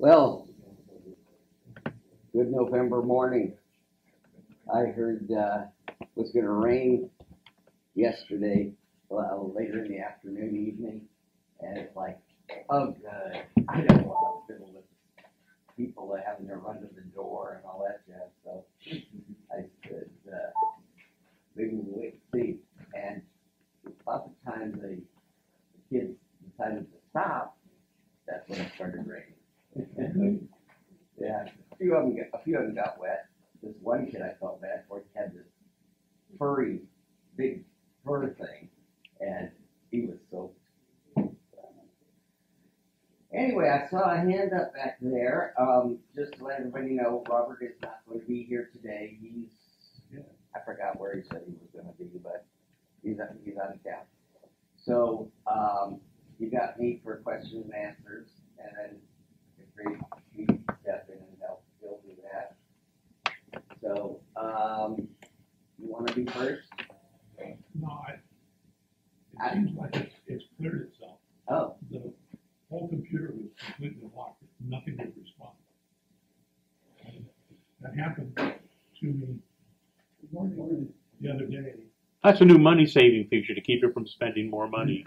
Well, good November morning. I heard it was going to rain yesterday, later in the afternoon, evening, and it's like, oh, good. I don't want to fiddle with people having to run to the door and all that jazz. So I said, maybe we'll wait and see. And about the time the kids decided to stop, that's when it started raining. Yeah, a few of them got wet. This one kid I felt bad for, he had this furry, big fur thing, and he was soaked. Anyway, I saw a hand up back there. Just to let everybody know, Robert is not going to be here today. I forgot where he said he was going to be, but he's out of town. So you got me for questions and answers, and then if you step in and help, he'll do that. So you want to be first? No, it seems like it's cleared itself. Oh. The whole computer was completely locked. Nothing would respond. And that happened to me the other day. That's a new money-saving feature to keep you from spending more money.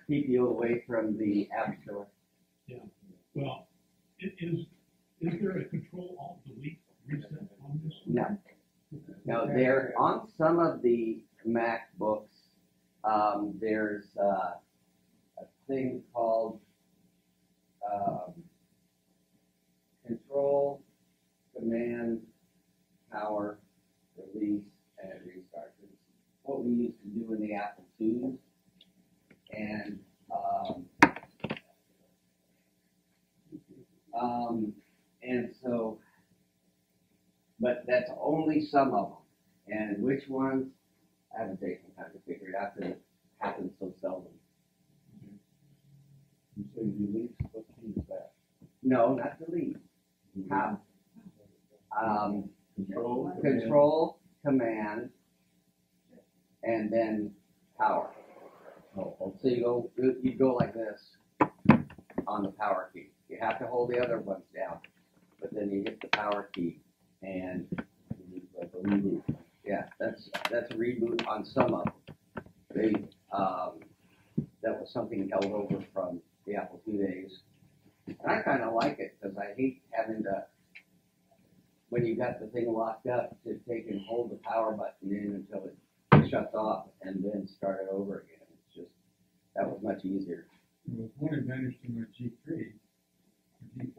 Keep you away from the App Store. Yeah. Well, is there a Control-Alt-Delete reset on this? No. No, there on some of the MacBooks, there's a thing called Control, Command, Power, Release, and Restart. It's what we used to do in the Apple IIs. And so, but that's only some of them. And which ones, I haven't taken time to figure it out because it happens so seldom. You say delete, what key is that? No, not delete. How? Control, Command, and then Power. Oh, So you go like this on the Power key. You have to hold the other ones down, but then you hit the Power key and like a reboot. Yeah, that's a reboot on some of them. That was something held over from the Apple II days. And I kind of like it because I hate having to, when you got the thing locked up, to take and hold the power button in until it shuts off and then start it over again. It's just, that was much easier. There was one advantage to my G3,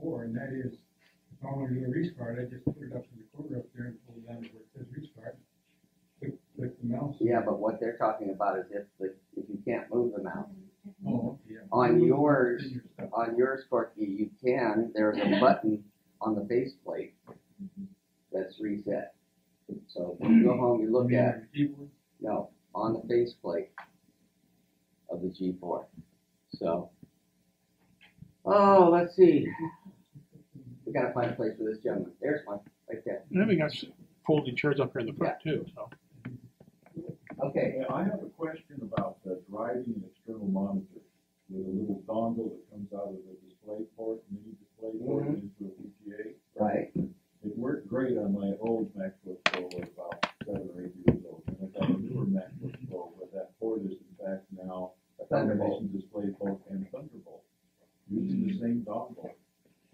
or G4, and that is, if I want to do a restart, I just put it up to the recorder up there and pull it down to where it says restart. Click the mouse. Yeah, but what they're talking about is if you can't move the mouse. Oh, yeah. On yours, Corky, you can. There's a button on the faceplate that's reset. So when you go home, you look at on the faceplate of the G4. So, let's see. We gotta find a place for this gentleman. There's one right there. And then we got folding chairs up here in the front too. So. Okay. I have a question about driving an external monitor with a little dongle that comes out of the display port, mini display port into a PTA. Right. It worked great on my old MacBook Pro about 7 or 8 years old. And I got a newer MacBook Pro where that port is in fact now a combination display port and Thunderbolt using the same dongle.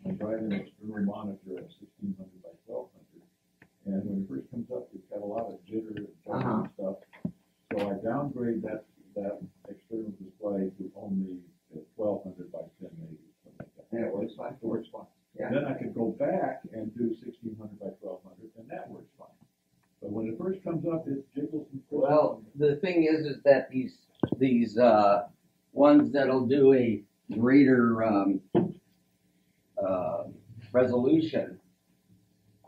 I'm driving an external monitor at 1600 by 1200. And when it first comes up, it's got a lot of jitter and and stuff. So I downgrade that external display to only 1200 by 1080. And it works fine. It works fine. Yeah. Then I could go back and do 1600 by 1200, and that works fine. But when it first comes up, it jiggles and twists. Well, the thing is that these ones that'll do a greater resolution,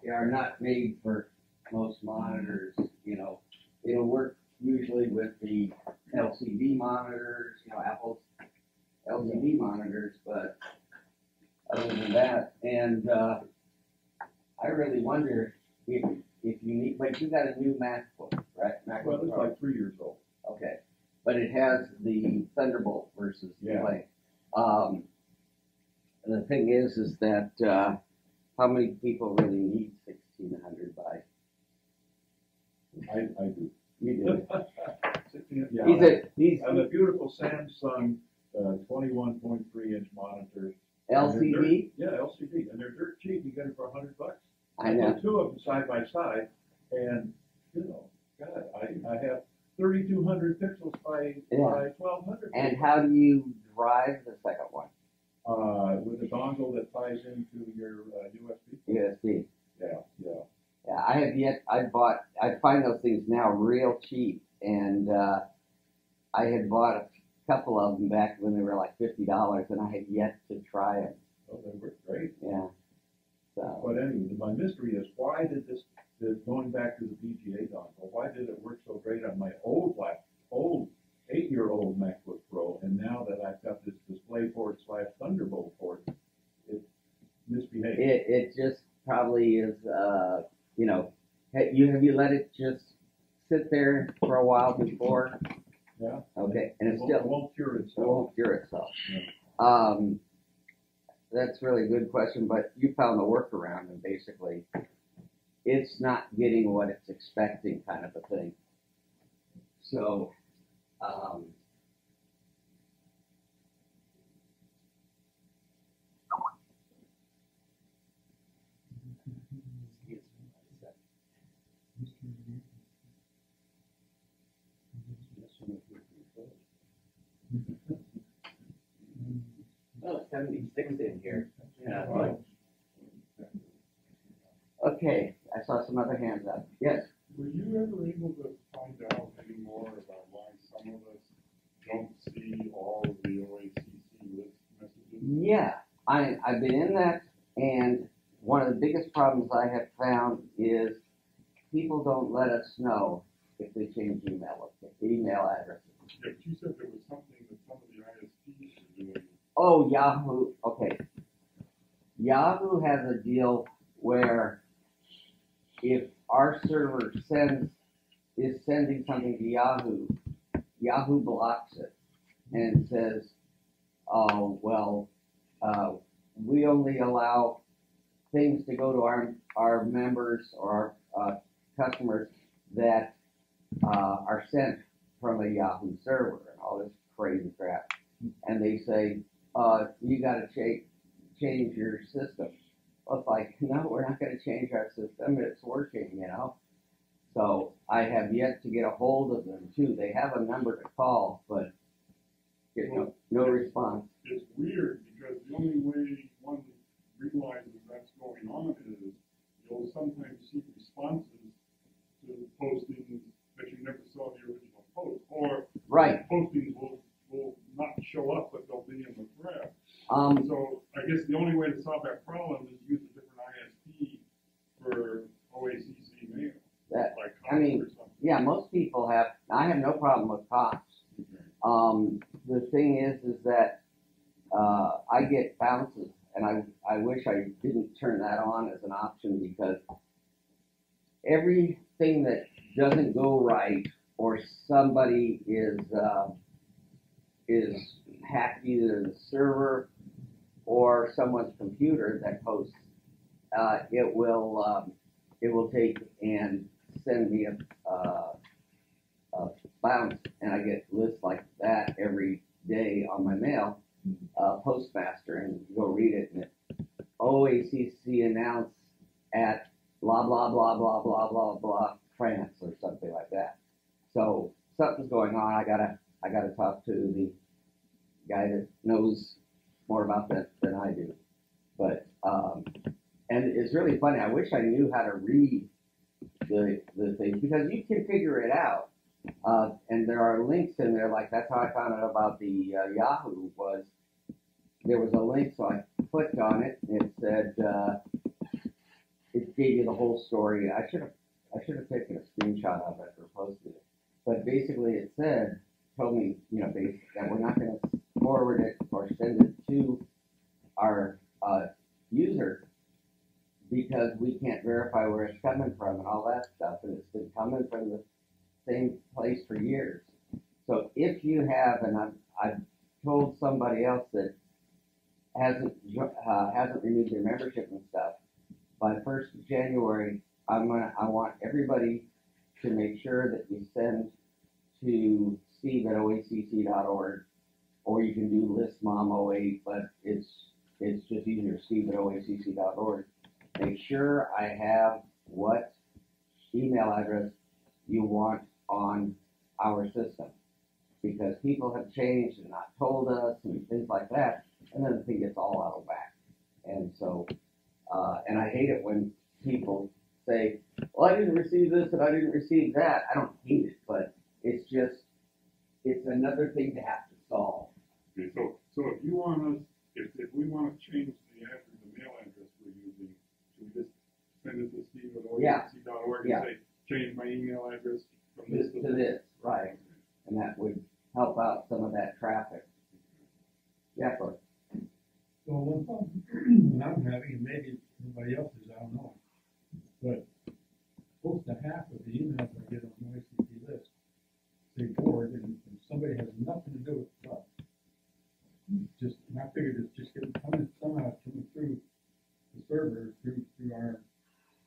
they are not made for most monitors. You know, it'll work usually with the LCD monitors, Apple's LCD monitors, but other than that, and I really wonder if you need, but you got a new MacBook, right? MacBook Well, it's Pro. like 3 years old. Okay, but it has the Thunderbolt versus display. the thing is that, how many people really need 1600 by? I do. You do. Yeah, He's I have a beautiful Samsung, 21.3-inch monitor. LCD? Yeah, LCD, and they're dirt cheap, you get it for $100. I know. put two of them side by side, and, you know, God, I have 3,200 pixels by 1,200. And how do you drive the second one? With a dongle that ties into your USB. USB. Yeah. Yeah, I find those things now real cheap, and I had bought a couple of them back when they were like $50, and I had yet to try them. Oh, they work great. Yeah. So. But anyway, my mystery is why did going back to the VGA dongle, why did it work so great on my old 8-year-old MacBook Pro, and now that I've got this DisplayPort / Thunderbolt port, it misbehaves. It just probably is, you know, have you let it just sit there for a while before? Yeah. Okay, and It won't cure it itself. won't cure itself. Yeah. That's really a good question, but you found the workaround, and basically, it's not getting what it's expecting, kind of a thing. So, oh, 76 in here. Yeah. Right. Okay, I saw some other hands up. Yes. Were you ever able to find out any more about why some of us don't see all of the OACC list messages? Yeah, I've been in that, and one of the biggest problems I have found is people don't let us know if they change email addresses. Yeah, but you said there was something that some of the ISPs were doing. Oh, Yahoo. Okay. Yahoo has a deal where if our server is sending something to Yahoo, Yahoo blocks it and says, "Oh, well, we only allow things to go to our members or our customers that are sent from a Yahoo server," and all this crazy crap. And they say, "You got to change your system." Well, it's like, no, we're not going to change our system. It's working, you know. So I have yet to get a hold of them too. They have a number to call, but get no response. It's weird because the only way one realizes that's going on is you'll sometimes see responses to postings that you never saw the original post, or Right. postings will not show up, but they'll be in the thread. Um, So I guess the only way to solve that problem is use a different ISP for OACC mail, that like I mean, Cox or something. yeah, most people have. I have no problem with Cox. The thing is that I get bounces, and I wish I didn't turn that on as an option, because everything that doesn't go right, or somebody is hacked either the server or someone's computer that posts, it will take and send me a bounce, and I get lists like that every day on my mail, Postmaster, and you go read it, and it, OACC announced at blah blah blah blah blah blah blah France or something like that. So something's going on. I gotta talk to the guy that knows more about that than I do. But and it's really funny. I wish I knew how to read the things, because you can figure it out. And there are links in there, like that's how I found out about the Yahoo. Was there was a link, so I clicked on it, and it said it gave you the whole story. I should have taken a screenshot of it or posted it. But basically, it told me, basically that we're not going to forward it or send it to our user, because we can't verify where it's coming from and all that stuff, and it's been coming from the same place for years. So if you have, and I've told somebody else that hasn't renewed their membership and stuff, by 1st of January, I want everybody to make sure that you send to steve@oacc.org, or you can do listmom08, but it's just easier, steve@oacc.org. Make sure I have what email address you want on our system, because people have changed and not told us and things like that, and then the thing gets all out of whack. And so, and I hate it when people say, well, I didn't receive this and I didn't receive that. I don't hate it, but it's another thing to have to solve. Okay, so if you want us, if we want to change the mail address we're using, should we just send it to steve@oacc.org Yeah. and say, change my email address from This this to this, right? And that would help out some of that traffic. Yeah, Cory. So one problem I'm having, and maybe everybody else is, I don't know, but close to half of the emails I get on the OACC list say board, and somebody has nothing to do with the club. Just, and I figured it's just somehow coming through the server, through our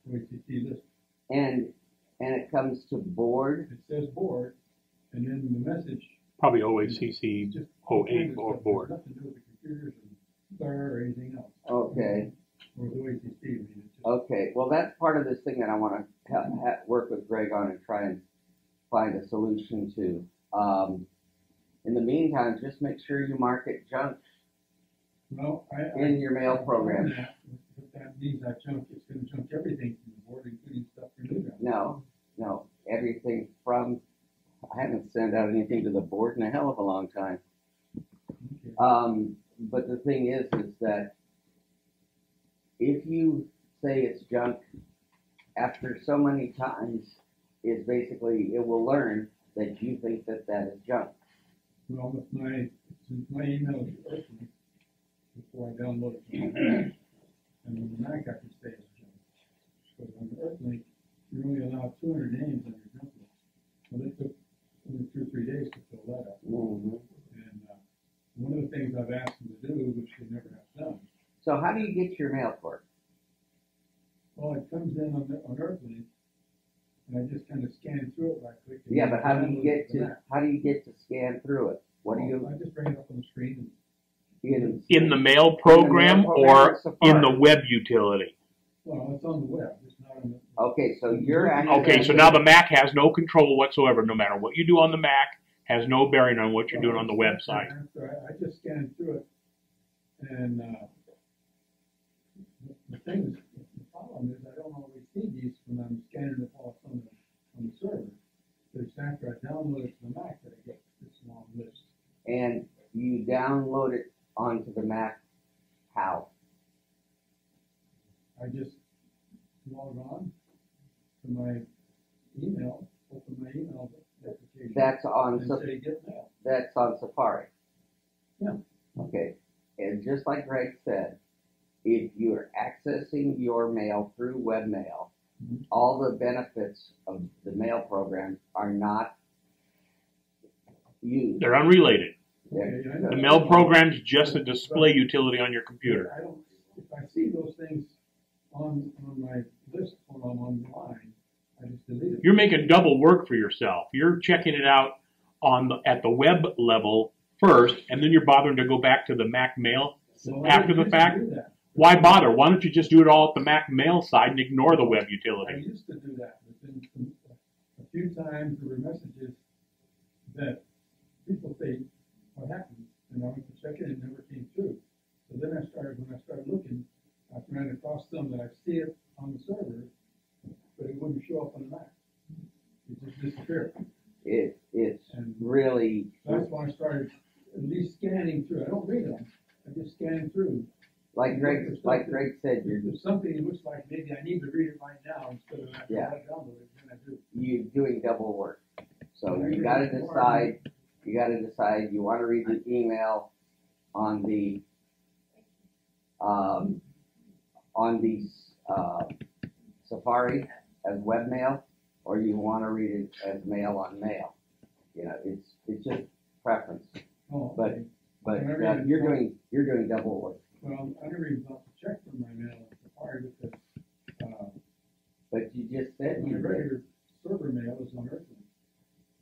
OACC list. And it comes to board. It says board, and then the message. Probably is OACC just 08 or stuff. board. There's nothing to do with the computers and Star or anything else. Okay. Or the OACC, I mean, it's just. Okay. Well, that's part of this thing that I want to work with Greg on and try and find a solution to. In the meantime, just make sure you mark it junk Well, in your mail program. But that means it's gonna junk everything from the board, including stuff from you guys. No, everything from. I haven't sent out anything to the board in a hell of a long time. Okay. But the thing is that if you say it's junk, after so many times, is basically it will learn that you think that is junk. Well, since my email is personal, before I download it from my Mac, and on the Mac I can say it's junk. Because on the Earthlink, you're only allowed 200 names on your junk list. Well, it took only 2 or 3 days to fill that up. Mm-hmm. And one of the things I've asked them to do, which they never have done. So how do you get your mail, Court? Well, it comes in on Earthlink, and I just kind of scan through it right quick. and Yeah, then but how do download you it get the to Mac. scan through it? What do you I just bring it up on the screen. In the mail program or Safari? in the web utility? Well, it's on the web, it's not on the. Okay, so you're Okay, so now the Mac has no control whatsoever, no matter what you do on the Mac, has no bearing on what you're doing on the website. I just scanned through it, and the problem is I don't always see these when I'm scanning it off on the server. But it's after I download it to the Mac that I get this long list. and you download it onto the Mac. How? I just log on to my email, open my email application. That's on And say get mail. that's on Safari. Yeah. Okay, and just like Greg said, if you're accessing your mail through webmail, Mhm. all the benefits of the mail program are not used. They're unrelated. Okay, I know. The mail program's just a display utility on your computer. I don't, if I see those things on my list when I'm online, I just delete it. You're making double work for yourself. You're checking it out at the web level first, and then you're bothering to go back to the Mac mail Well, I after the used to fact. do that. Why bother? Why don't you just do it all at the Mac mail side and ignore the web I utility? used to do that, but then a few times there were messages that people say, what happened? And I went to check it, it never came through. So then when I started looking, I ran across some that I see it on the server, but it wouldn't show up on the Mac. It just disappeared. It's And really, that's why I started at least scanning through. I don't read them, I just scan through. like Greg said, If there's something that looks like maybe I need to read it right now instead of after Yeah. I download it, then I do. you're doing double work. So you gotta decide, you wanna read the email on the, Safari as webmail, or you wanna read it as mail on mail. You know, it's just preference, Oh, But- okay. but Whenever you- you're doing double work. Well, I never even thought to check for my mail at Safari because, But you just said my you did. regular server mail is on Earthling.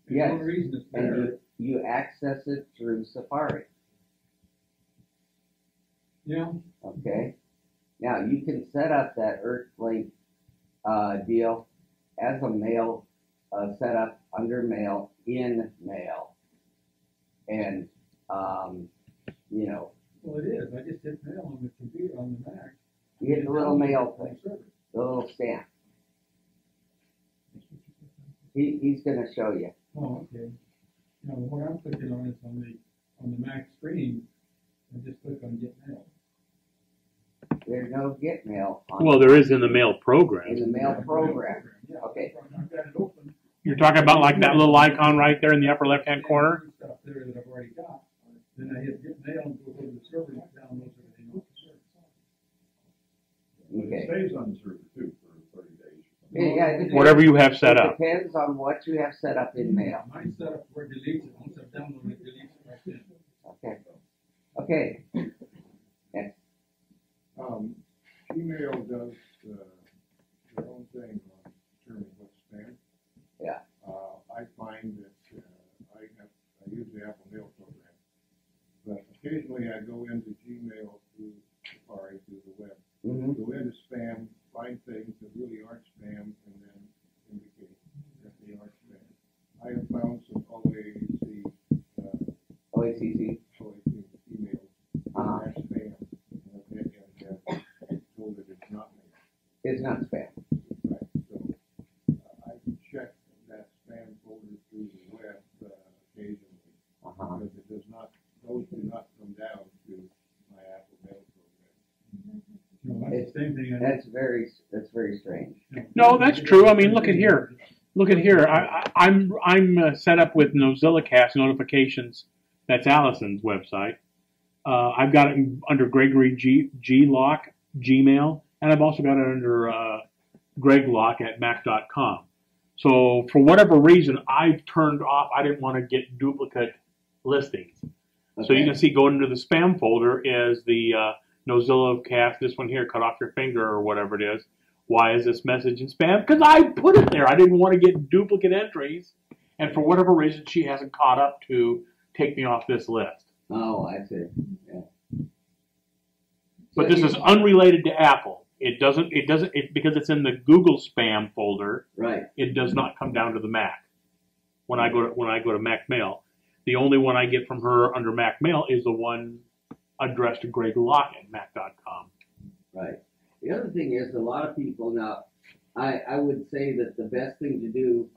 The Yes, only reason it's and there, you access it through Safari, yeah, okay? Now, you can set up that Earthlink, deal as a mail, setup under mail, in mail. And, you know, well, it is, I just hit mail on the computer, on the Mac. you hit the little mail On thing, the server. the little stamp. He's gonna show you. Oh, okay. No, what I'm clicking on is on the Mac screen, I just click on get mail. There's no get mail on. Well, there is in the mail program. In the mail program. Yeah, Okay. I've got it open. You're talking about like that little icon right there in the upper left-hand corner? Stuff there that I've already got. Then I hit get mail and go to the server and it downloads everything off the server. Okay. It stays on the server too for 30 days. Yeah, it depends. Whatever you have set up. It depends on what you have set up in mail. Mine's set up where it deletes it. Once I've downloaded it, deletes it right then. Okay. Okay. Next. Gmail does, their own thing on determining what's spam. Yeah. I find that, I use the Apple Mail program, but occasionally I go into Gmail through Safari, through the web, Mm-hmm. go into spam, find things that really aren't spam, and then indicate that they aren't spam. I have found some OACC, OACC. emails Uh-huh. that are spam, and have told that it's not mail. It's not spam. Right, so I can check that spam folder through the web occasionally, Uh-huh. because it does not, those do not come down to my Apple Mail program. No, that's the same thing. That's very strange. No, that's true. I mean, look at here. Look at here. I'm set up with NozillaCast notifications. That's Allison's website. I've got it under Gregory G Lock Gmail, and I've also got it under Greg Lock at Mac.com. So for whatever reason, I've turned off. I didn't want to get duplicate listings. So you can see going into the spam folder is the NozillaCast. This one here, cut off your finger or whatever it is. Why is this message in spam? Because I put it there. I didn't want to get duplicate entries, and for whatever reason, she hasn't caught up to take me off this list. Oh, I see. Yeah. But this is unrelated to Apple. It doesn't, because it's in the Google spam folder, Right. it does not come down to the Mac. When I go to Mac Mail, the only one I get from her under Mac Mail is the one addressed to Greg Locke at Mac.com. Right. The other thing is, a lot of people now, I would say that the best thing to do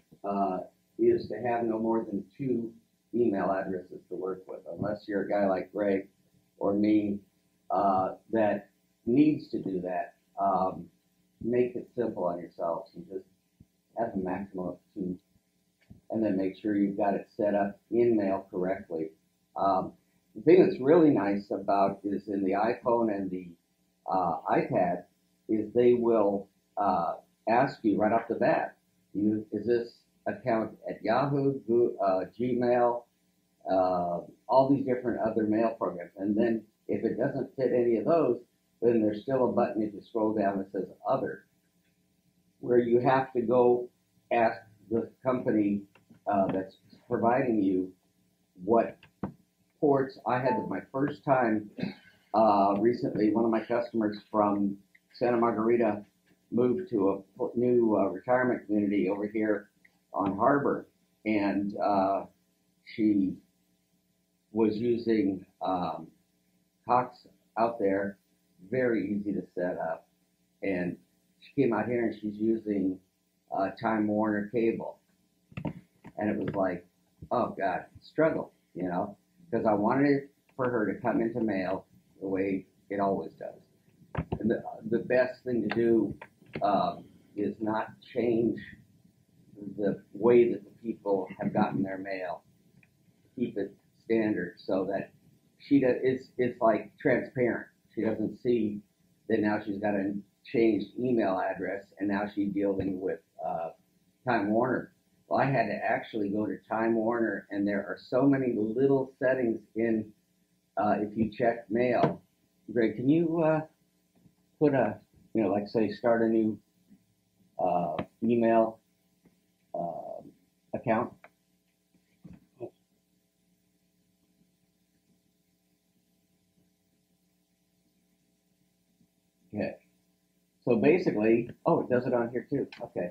is to have no more than 2 email addresses to work with, unless you're a guy like Greg or me that needs to do that. Make it simple on yourselves and just have a maximum of 2, and then make sure you've got it set up in mail correctly. The thing that's really nice about is in the iPhone and the iPad is they will ask you right off the bat, is this account at Yahoo, Gmail, all these different other mail programs. And then if it doesn't fit any of those, then there's still a button if you scroll down that says other, where you have to go ask the company that's providing you what ports. I had my first time recently, one of my customers from Santa Margarita moved to a new retirement community over here on Harbor, and she was using Cox out there, very easy to set up, and she came out here and she's using Time Warner cable, and it was like, oh God, struggle, because I wanted it for her to come into mail the way it always does. And the best thing to do is not change the way that the people have gotten their mail. Keep it standard so that it's like transparent. She doesn't see that now she's got a changed email address and now she's dealing with Time Warner. Well, I had to actually go to Time Warner, and there are so many little settings in if you check mail Greg, can you, put a, like say, start a new, email, account? Okay. So basically, oh, it does it on here too. Okay.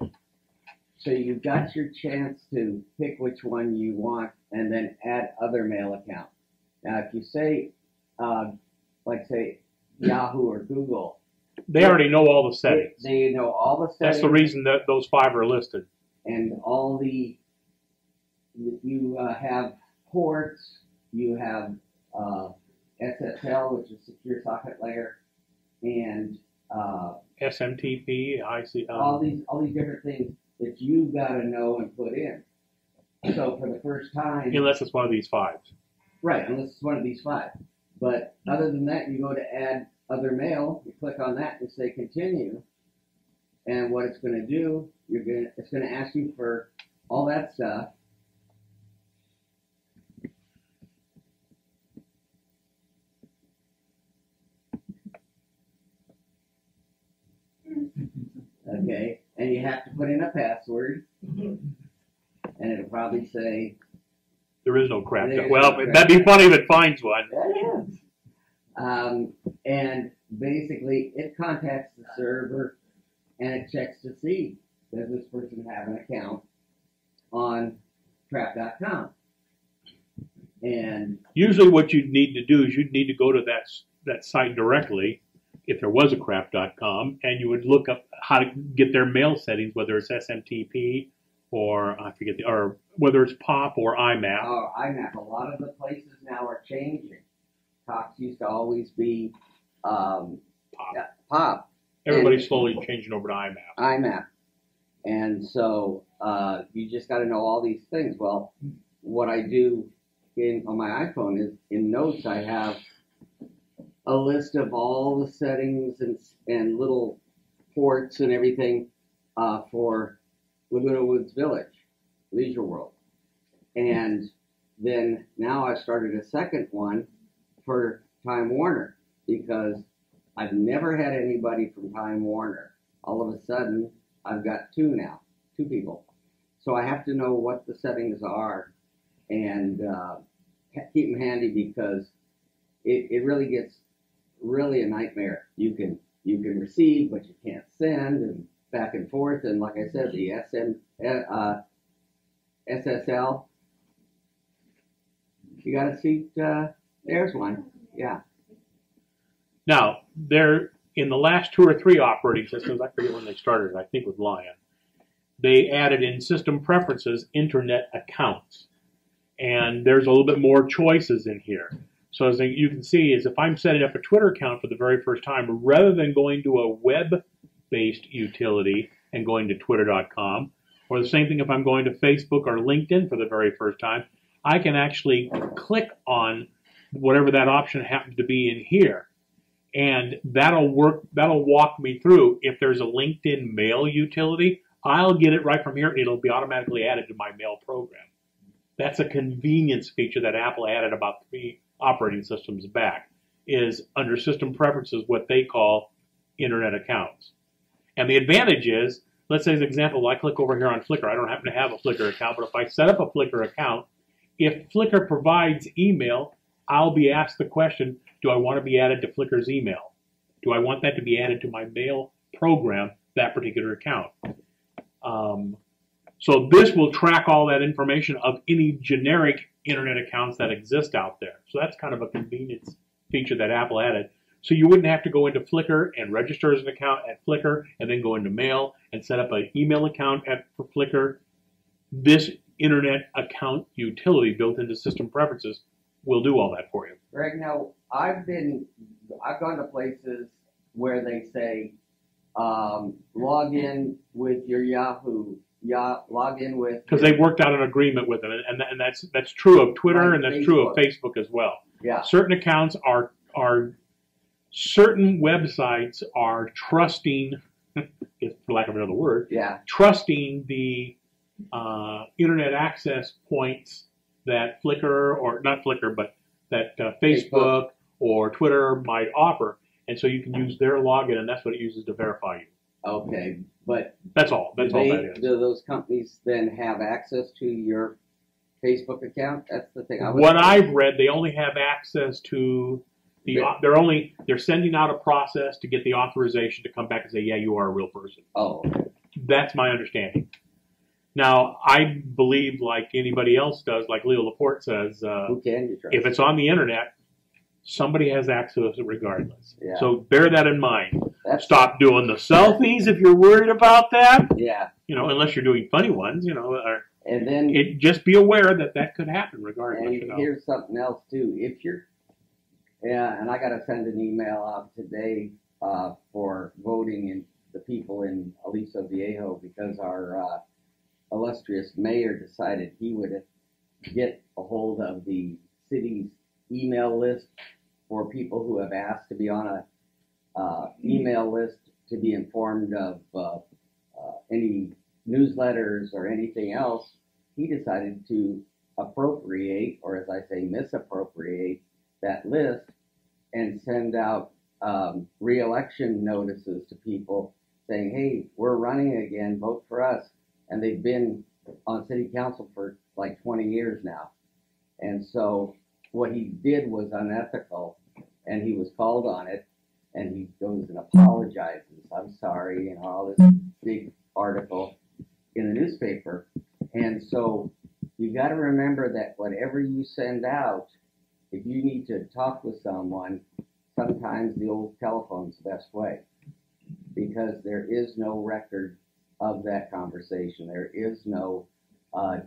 So you've got your chance to pick which one you want and then add other mail account. Now, if you say, like say Yahoo or Google, They already know all the settings. they know all the settings. That's the reason that those 5 are listed. And all the, you have ports, you have SSL, which is secure socket layer, and SMTP, IC. all these different things that you've got to know and put in. So for the first time, Unless it's one of these 5s. right, unless it's one of these 5. But other than that, you go to add other mail, you click on that and say continue, and what it's going to do, it's going to ask you for all that stuff. Okay, and you have to put in a password, and it'll probably say, There is no crap. There's Well, no crap. that'd be funny if it finds one. that is. And basically, it contacts the server, and it checks to see, does this person have an account on trap.com? And Usually what you'd need to do is you'd need to go to that site directly, if there was a crap.com, and you would look up how to get their mail settings, whether it's SMTP or I forget or whether it's POP or IMAP. IMAP, a lot of the places now are changing. Cox used to always be POP. POP. Everybody's slowly changing over to IMAP. IMAP. And so you just got to know all these things. Well, what I do on my iPhone is in Notes I have a list of all the settings and little ports and everything for Laguna Woods Village, Leisure World. And then now I've started a second one for Time Warner because I've never had anybody from Time Warner. All of a sudden, I've got 2 now, 2 people. So I have to know what the settings are and keep them handy because it really gets really a nightmare. You can receive, but you can't send, and back and forth. And like I said, the SSL, you got to see. There's one. Yeah. Now, in the last 2 or 3 operating systems, I forget when they started, I think with Lion, they added in system preferences internet accounts. And there's a little bit more choices in here. So as you can see, is if I'm setting up a Twitter account for the very first time, rather than going to a web-based utility and going to twitter.com, or the same thing if I'm going to Facebook or LinkedIn for the very first time, I can actually click on whatever that option happens to be in here. And that'll walk me through. If there's a LinkedIn mail utility, I'll get it right from here. It'll be automatically added to my mail program. That's a convenience feature that Apple added about 3 operating systems back, is under system preferences what they call internet accounts. And the advantage is, let's say as an example, I click over here on Flickr. I don't happen to have a Flickr account, but if I set up a Flickr account, if Flickr provides email, I'll be asked the question, do I want to be added to Flickr's email? Do I want that to be added to my mail program, that particular account? So this will track all that information of any generic internet accounts that exist out there. So that's kind of a convenience feature that Apple added. So you wouldn't have to go into Flickr and register as an account at Flickr and then go into Mail and set up an email account for Flickr. This internet account utility built into system preferences will do all that for you. Greg, now I've gone to places where they say log in with your Yahoo. Log in with Because they've worked out an agreement with them, and that's true of Twitter Like and that's true of Facebook. Facebook as well. Yeah. Certain accounts are certain websites are trusting, for lack of another word, Yeah. trusting the internet access points that Flickr, or not Flickr, but that Facebook or Twitter might offer, and so you can use their login, and that's what it uses to verify you. Okay, but That's all. That's all that is. do those companies then have access to your Facebook account? That's the thing. What I've read, they only have access to the. They're sending out a process to get the authorization to come back and say, yeah, you are a real person. Oh, okay. That's my understanding. Now, I believe, like anybody else does, like Leo Laporte says, Who can you trust? if it's on the internet, somebody has access to it regardless. Yeah. So bear that in mind. That's, Stop doing the selfies if you're worried about that. yeah. You know, unless you're doing funny ones. You know, or And then, just be aware that that could happen regardless. and You know. here's something else too. If you're, yeah, and I got to send an email out today for voting in the people in Aliso Viejo because our illustrious mayor decided he would get a hold of the city's email list for people who have asked to be on a email list to be informed of any newsletters or anything else. He decided to appropriate, or as I say, misappropriate that list and send out re-election notices to people saying, hey, we're running again, vote for us. And they've been on city council for like 20 years now. And so what he did was unethical, and he was called on it, and he goes and apologizes. I'm sorry, and all this big article in the newspaper. And so you got to remember that whatever you send out, if you need to talk with someone, sometimes the old telephone's the best way, because there is no record of that conversation. There is no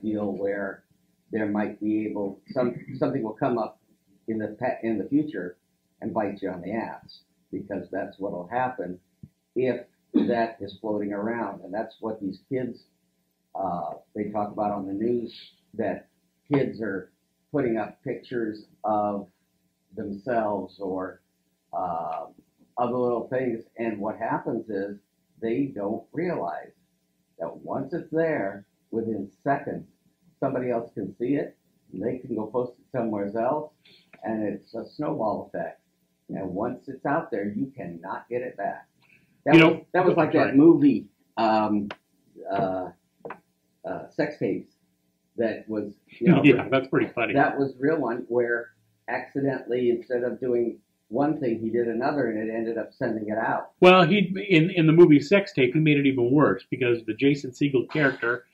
deal where there might be something will come up in the future and bite you on the ass, because that's what will happen if that is floating around. And that's what these kids, they talk about on the news, that kids are putting up pictures of themselves or other little things. And what happens is they don't realize that once it's there, within seconds, somebody else can see it, and they can go post it somewhere else, and it's a snowball effect. And once it's out there, you cannot get it back. That was like that movie, Sex Tapes, that was, yeah, that's pretty funny. that was real one, where accidentally, instead of doing one thing, he did another, and it ended up sending it out. Well, in the movie Sex Tape, he made it even worse, because the Jason Segel character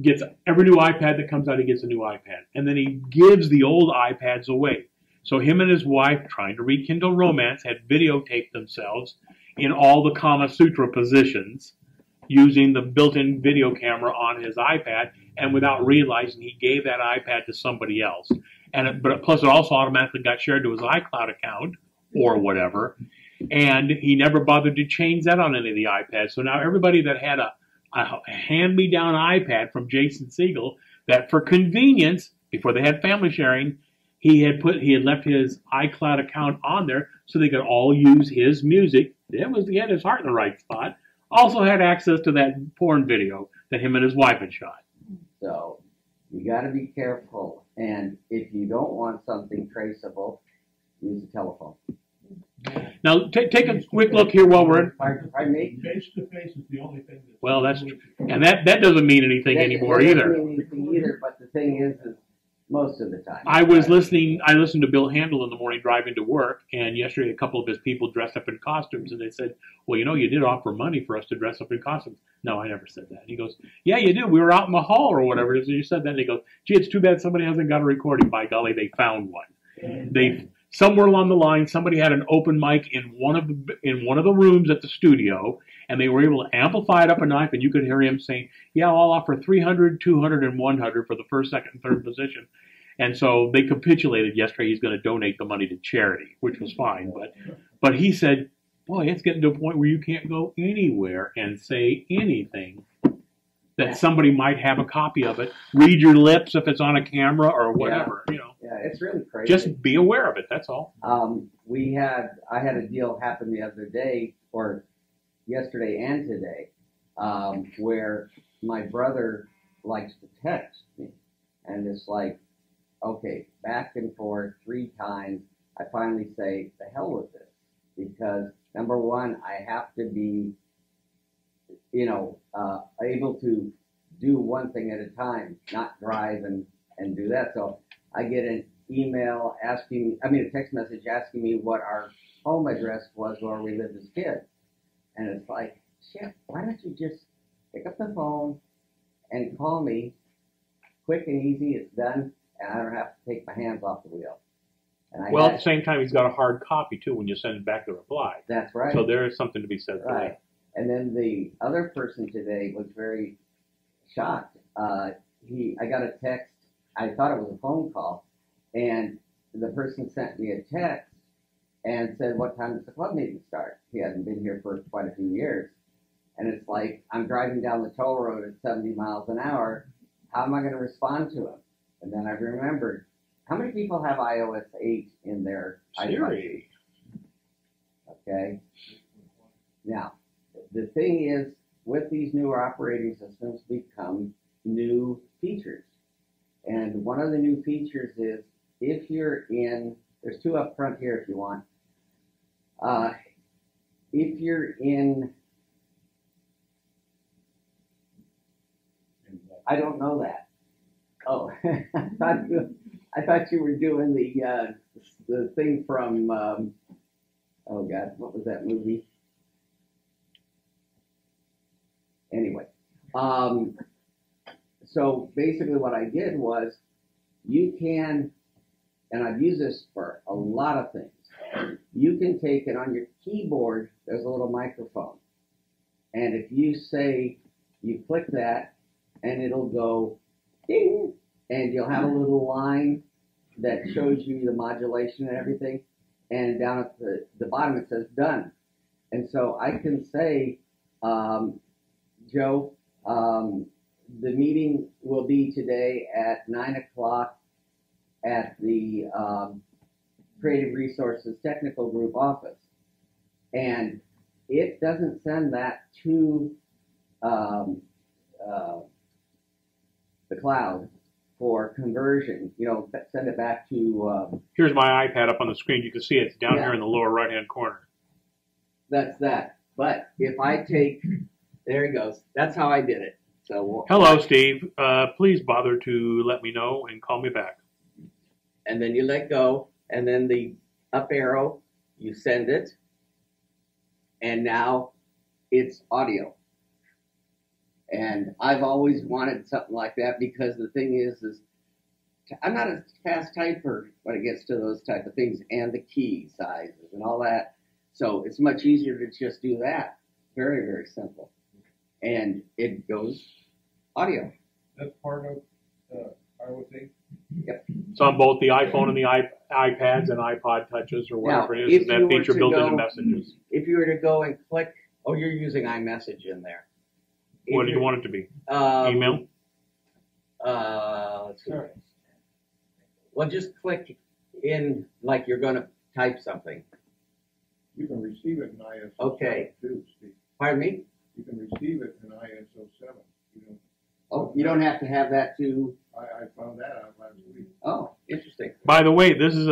gets every new iPad that comes out, he gets a new iPad, and then he gives the old iPads away. So him and his wife, trying to rekindle romance, had videotaped themselves in all the Kama Sutra positions using the built-in video camera on his iPad, and without realizing, he gave that iPad to somebody else. But plus it also automatically got shared to his iCloud account or whatever, and he never bothered to change that on any of the iPads. So now everybody that had a hand-me-down iPad from Jason Segel, that for convenience, before they had family sharing, he had left his iCloud account on there so they could all use his music. He had his heart in the right spot. Also had access to that porn video that him and his wife had shot. So you got to be careful. And if you don't want something traceable, use a telephone. Now, take a quick look here while we're... Pardon me? Face to face is the only thing that's... Well, that's true. And that doesn't mean anything anymore That either. doesn't mean anything either, but the thing is most of the time. I listened to Bill Handel in the morning driving to work, and yesterday a couple of his people dressed up in costumes, and they said, well, you did offer money for us to dress up in costumes. No, I never said that. And he goes, yeah, you did. We were out in the hall or whatever it is, and you said that. And he goes, gee, it's too bad somebody hasn't got a recording. By golly, they found one. Somewhere along the line, somebody had an open mic in one of the rooms at the studio, and they were able to amplify it up a knife, and you could hear him saying, yeah, I'll offer 300, 200, and 100 for the first, second, and third position. And so they capitulated yesterday. He's going to donate the money to charity, which was fine. But he said, boy, it's getting to a point where you can't go anywhere and say anything that somebody might have a copy of it. Read your lips if it's on a camera or whatever, Yeah, it's really crazy. Just be aware of it, that's all. I had a deal happen the other day, or yesterday and today, where my brother likes to text me, and it's like, okay, back and forth 3 times, I finally say, the hell with this. Because number one, I have to be, able to do one thing at a time, not drive and do that. So I get a text message asking me what our home address was where we lived as kids. And it's like, shit, why don't you just pick up the phone and call me, quick and easy, it's done, and I don't have to take my hands off the wheel. And Well, at the same time, he's got a hard copy too when you send back the reply. That's right. So there is something to be said for Right. that. And then the other person today was very shocked. I got a text, I thought it was a phone call, and the person sent me a text and said, what time does the club meeting start? He hadn't been here for quite a few years. And it's like, I'm driving down the toll road at 70 miles an hour. How am I going to respond to him? And then I remembered, how many people have iOS 8 in their iPhone? Okay. Now, the thing is, with these newer operating systems become new features. And one of the new features is, if you're in, there's two up front here if you want. If you're in, I don't know that. Oh, I thought you were doing the thing from, oh God, what was that movie? Anyway, so basically what I did was, you can, and I've used this for a lot of things, you can take it on your keyboard, there's a little microphone. And if you say, you click that, and it'll go ding, and you'll have a little line that shows you the modulation and everything. And down at the bottom it says done. And so I can say, Joe, the meeting will be today at 9 o'clock at the Creative Resources Technical Group office. And it doesn't send that to the cloud for conversion, send it back to... Here's my iPad up on the screen. You can see it's down here in the lower right-hand corner. That's that. But if I take... There he goes. That's how I did it. So Hello, Steve. Please bother to let me know and call me back. And then you let go, and then the up arrow, you send it, and now it's audio. And I've always wanted something like that, because the thing is I'm not a fast typer when it gets to those type of things and the key sizes and all that. So it's much easier to just do that. Very, very simple. And it goes audio. That's part of iOS 8? Yep. It's on both the iPhone and the iPads and iPod touches or whatever Now, it is. if And you that were feature to built go- into Messages. If you were to go and click, oh, you're using iMessage in there. What do you want it to be? Email? Let's see. Well, just click in like you're going to type something. You can receive it in ISO Okay. 7 too, Steve. Pardon me? You can receive it in ISO 7. Oh, you don't have to have that to. I found that out last week. Oh, interesting. By the way, this is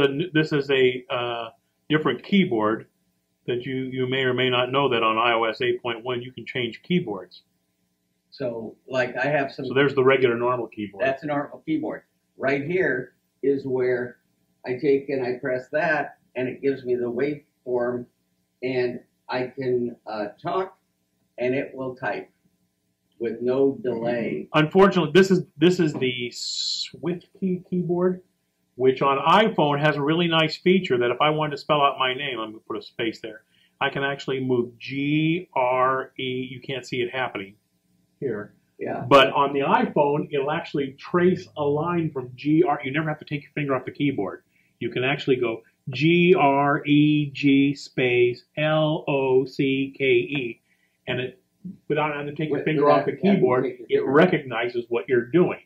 a different keyboard that you may or may not know that on iOS 8.1 you can change keyboards. So, like, I have some. So there's the regular normal keyboard. That's a normal keyboard. Right here is where I take and I press that, and it gives me the waveform, and I can talk, and it will type with no delay. Unfortunately, this is the Swift keyboard, which on iPhone has a really nice feature that if I wanted to spell out my name, I'm going to put a space there. I can actually move G-R-E. You can't see it happening here. Yeah. But on the iPhone, it'll actually trace a line from G-R. You never have to take your finger off the keyboard. You can actually go G-R-E-G space L-O-C-K-E. And it, without having to take your finger off the keyboard, it recognizes what you're doing.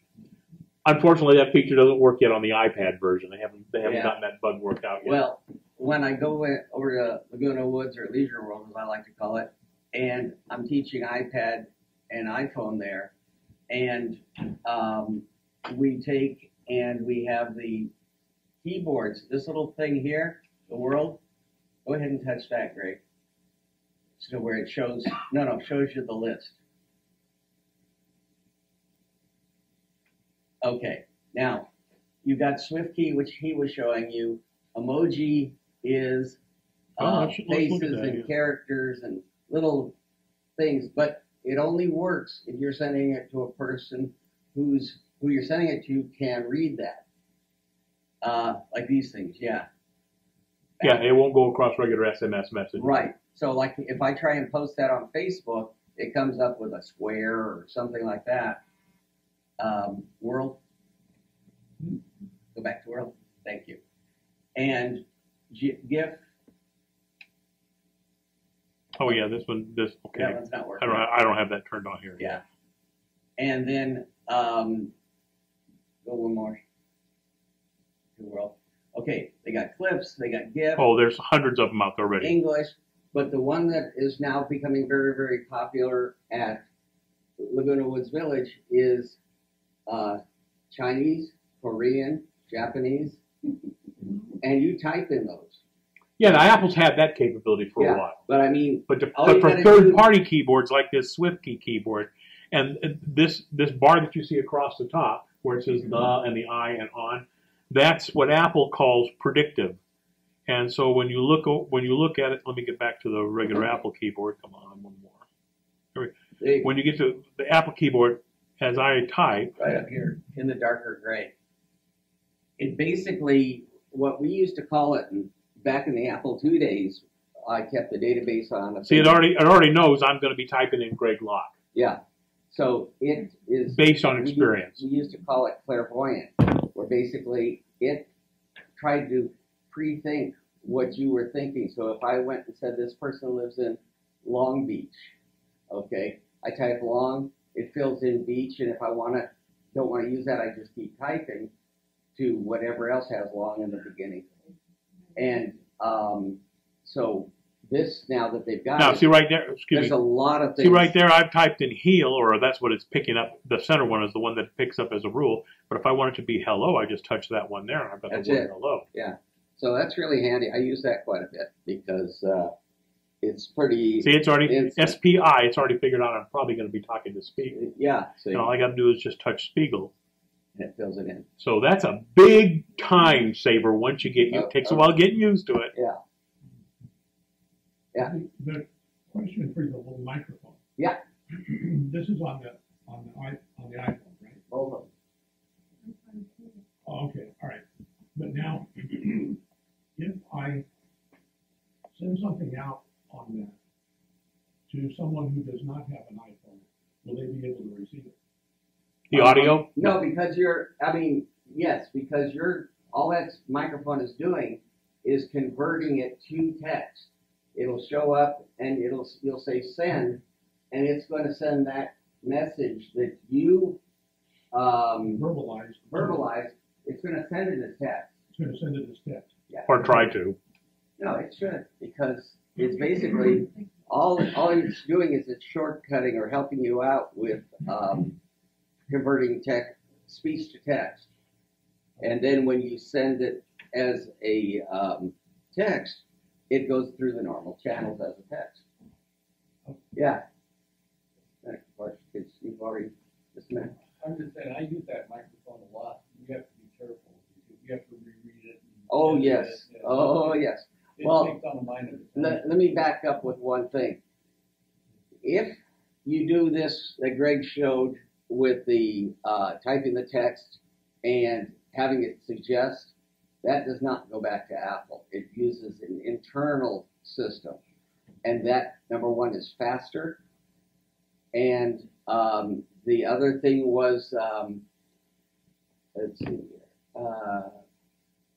Unfortunately, that feature doesn't work yet on the iPad version. They haven't gotten that bug worked out yet. Well, when I go over to Laguna Woods or Leisure World, as I like to call it, and I'm teaching iPad and iPhone there, and we take and we have the keyboards. This little thing here the world, go ahead and touch that, Greg. So where it shows, shows you the list. Okay, now, you've got SwiftKey, which he was showing you. Emoji is Let's look at faces that, and yeah. characters and little things, but it only works if you're sending it to a person who you're sending it to can read that. Like these things, yeah. Yeah, it won't go across regular SMS messages. Right. So like if I try and post that on Facebook, it comes up with a square or something like that. World. Go back to world. Thank you. And GIF. Oh yeah, this That okay. one's not working. I don't have that turned on here. Yeah. And then go one more. To world. Okay, they got clips, they got GIF. Oh, there's hundreds of them out there already. English, but the one that is now becoming very, very popular at Laguna Woods Village is Chinese, Korean, Japanese, and you type in those. Yeah, the Apple's had that capability for Yeah, a while. but I mean, But all you for gotta third-party keyboards like this SwiftKey keyboard, and this bar that you see across the top, where it says the and the I and on, that's what Apple calls predictive. And so when you look at it, let me get back to the regular Apple keyboard. Come on, one more. When you get to the Apple keyboard, as I type, right up here in the darker gray, it basically what we used to call it back in the Apple II days. I kept the database on. see, it already knows I'm going to be typing in Greg Locke. Yeah. So it is Based on experience. We used to call it clairvoyant, where basically it tried to pre-think what you were thinking. So if I went and said this person lives in Long Beach, okay, I type long, it fills in beach, and if I don't want to use that, I just keep typing to whatever else has long in the beginning. And so this now that they've got Now, it, see right there, there's a lot of things. See right there, I've typed in heel, or that's what it's picking up. The center one is the one that it picks up as a rule. But if I want it to be hello, I just touch that one there, and I've got That's the word it. hello. Yeah. So that's really handy. I use that quite a bit because it's pretty. See, it's already instant. SPI. It's already figured out I'm probably going to be talking to Spiegel. Yeah. So And all I got to do is just touch Spiegel. and it fills it in. So that's a big time saver once you get. It takes a while getting used to it. Yeah. Yeah. The question for the little microphone. Yeah. This is on the iPhone, right? Both of them. Oh, okay, all right. But now, if I send something out on that to someone who does not have an iPhone, will they be able to receive it? The audio. No, because yes, because all that microphone is doing is converting it to text. It'll show up and you'll say send, and it's going to send that message that you Verbalized. It's going to send it as text. It's going to send it as text. Yeah. Or try to. No, it should, because it's basically all it's doing is it's shortcutting or helping you out with converting speech to text. And then when you send it as a text, it goes through the normal channels as a text. Yeah. Next question, because you've already just met. I'm just saying, I use that microphone a lot. You have to be careful. You have to reread it. Oh, yes. Oh, yes. It Well, takes on a mind of its own. Let me back up with one thing. If you do this that Greg showed with the typing the text and having it suggest, that does not go back to Apple. It uses an internal system. And that, number one, is faster. And the other thing was, let's see,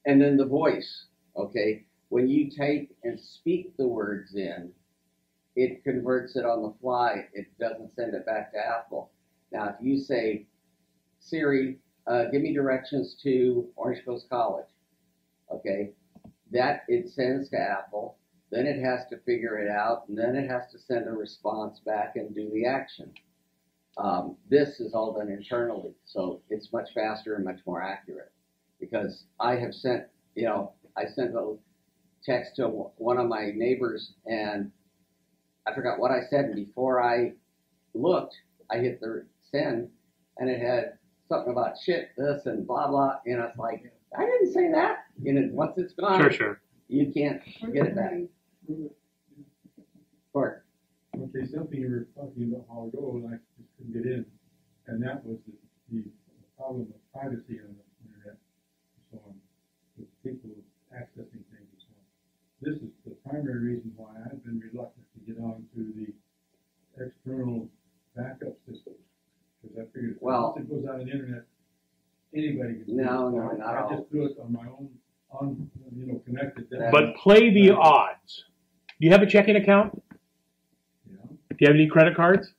and then the voice, okay? When you type and speak the words in, it converts it on the fly. It doesn't send it back to Apple. Now, if you say, Siri, give me directions to Orange Coast College, okay? That it sends to Apple, then it has to figure it out, and then it has to send a response back and do the action. This is all done internally, so it's much faster and much more accurate. Because I have sent, I sent text to one of my neighbors, and I forgot what I said, and before I looked, I hit the send, and it had something about shit, this, and blah, blah, and I was like, I didn't say that. You know, once it's gone, Sure. you can't get it back. Or, Okay, something you were talking about a while ago, and I just couldn't get in, and that was the problem of privacy on the internet, and so on, with people accessing things and so on. This is the primary reason why I've been reluctant to get on to the external backup system, because I figured Well- once it goes out on the internet, anybody can do it. No, So not I all. just do it on my own, connected. But play the odds. Do you have a checking account? Yeah, Do you have any credit cards?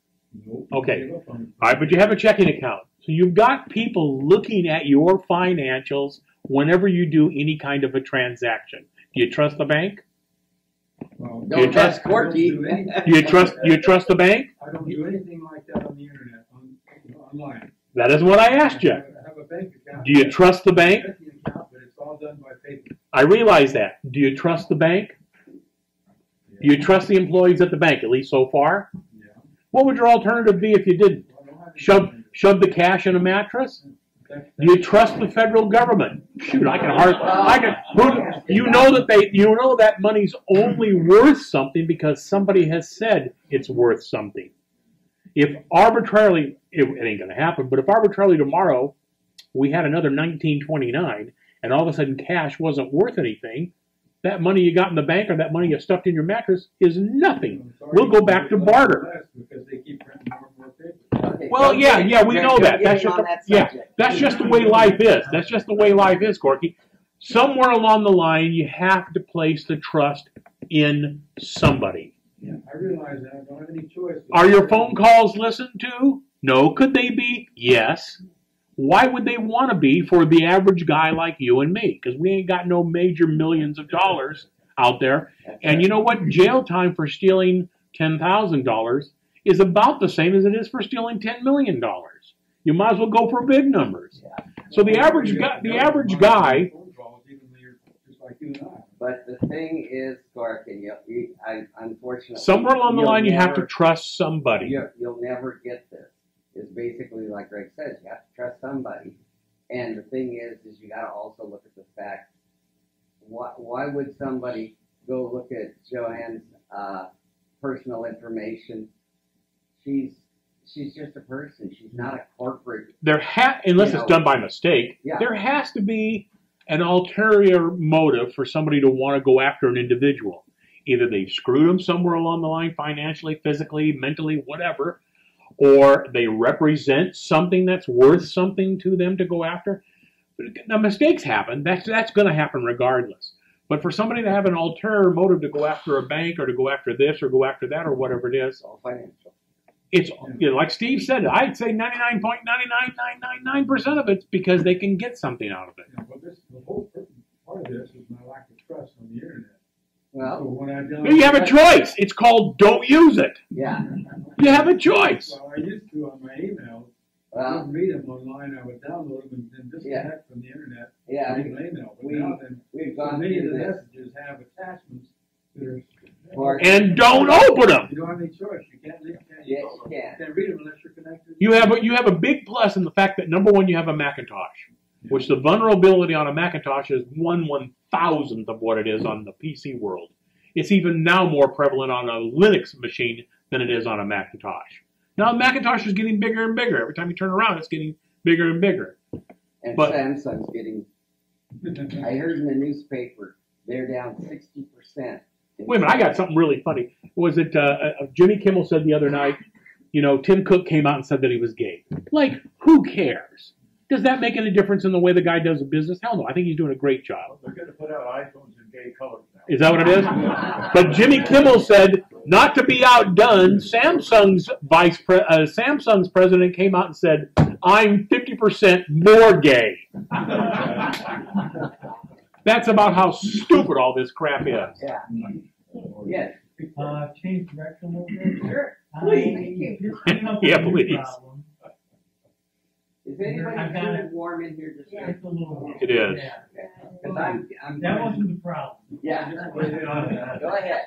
nope. Okay. Gave up on it. All right, but you have a checking account. So you've got people looking at your financials whenever you do any kind of a transaction. Do you trust the bank? Well, You don't trust- ask Corky. Do you trust the bank? I don't do anything like that on the internet, online. That is what I asked you. I have a bank account. Do you trust the bank? Checking account, but it's all done by paper. I realize that. Do you trust the bank? Do you trust the employees at the bank, at least so far? Yeah. What would your alternative be if you didn't? Well, I don't have any- Shove the cash in a mattress? Do you trust the federal government? Shoot, you know that money's only worth something because somebody has said it's worth something. If arbitrarily, it ain't gonna happen, but if arbitrarily tomorrow we had another 1929 and all of a sudden cash wasn't worth anything, that money you got in the bank or that money you stuffed in your mattress is nothing. We'll go back to barter. Because they keep printing more and more paper. Okay, Well, don't yeah, get- we don't know that. get That's him just on that yeah, subject. that's just the way life is. That's just the way life is, Corky. Somewhere along the line, you have to place the trust in somebody. Yeah, I realize that. I don't have any choice. Are your phone calls listened to? No. Could they be? Yes. Why would they want to be for the average guy like you and me? Because we ain't got no major millions of dollars out there. And you know what? Jail time for stealing $10,000 is about the same as it is for stealing $10 million. You might as well go for big numbers. So the average guy, Phone calls, even though you're just like you and I. But the thing is, Clark, and unfortunately, somewhere along the you'll line, you have to never- trust somebody. You'll never get this. It's basically like Greg says, you have to trust somebody. And the thing is you got to also look at the fact, why would somebody go look at Joanne's personal information? She's just a person. She's not a corporate. Unless it's done by mistake, Yeah. there has to be an ulterior motive for somebody to want to go after an individual. Either they've screwed them somewhere along the line, financially, physically, mentally, whatever, or they represent something that's worth something to them to go after. Now, mistakes happen. That's going to happen regardless. But for somebody to have an ulterior motive to go after a bank or to go after this or go after that or whatever it is, It's all financial. it's like Steve said. I'd say 99.99999% of it's because they can get something out of it. Yeah, but the whole part of this is my lack of trust on the internet. So Well, when I You have a choice. It's called don't use it. yeah. You have a choice. Well, I used to on my emails. I Well, wouldn't read them online. I would download them and then disconnect from the internet. yeah. Read my email. But We- now then, We've so gone many of through the this. messages have attachments that are. And don't open them. You don't have any choice. You can't. Yes, you can. You can't read them unless you're connected. You have a big plus in the fact that number one, you have a Macintosh, which the vulnerability on a Macintosh is 1/1000th of what it is on the PC world. It's even now more prevalent on a Linux machine than it is on a Macintosh. Now, the Macintosh is getting bigger and bigger. Every time you turn around, it's getting bigger and bigger. And But- Samsung's getting, I heard in the newspaper, they're down 60%. Wait a minute, I got something really funny. Was it Jimmy Kimmel said the other night, Tim Cook came out and said that he was gay. Like, who cares? Does that make any difference in the way the guy does business? Hell no, I think he's doing a great job. They're gonna put out iPhones in gay colors now. Is that what it is? But Jimmy Kimmel said, not to be outdone, Samsung's president came out and said, I'm 50% more gay. That's about how stupid all this crap is. Yeah. Yes. Change direction a little bit. Sure. Just came up with Yeah, a new please. problem. Is anybody I've got too it. warm in here? Just It's a little warm. It is. Yeah. Because I'm. That wasn't the problem. Yeah. Go ahead.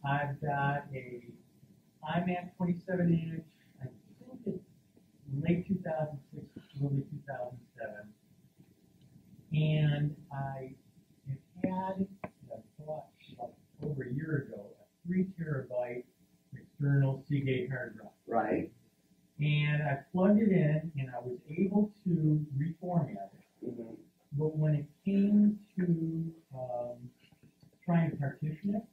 I've got a iMac 27 inch, I think it's late 2006, early 2007. And I have had, I bought about over a year ago, a 3 terabyte external Seagate hard drive. Right. And I plugged it in and I was able to reformat it. Mhm. But when it came to trying to partition it,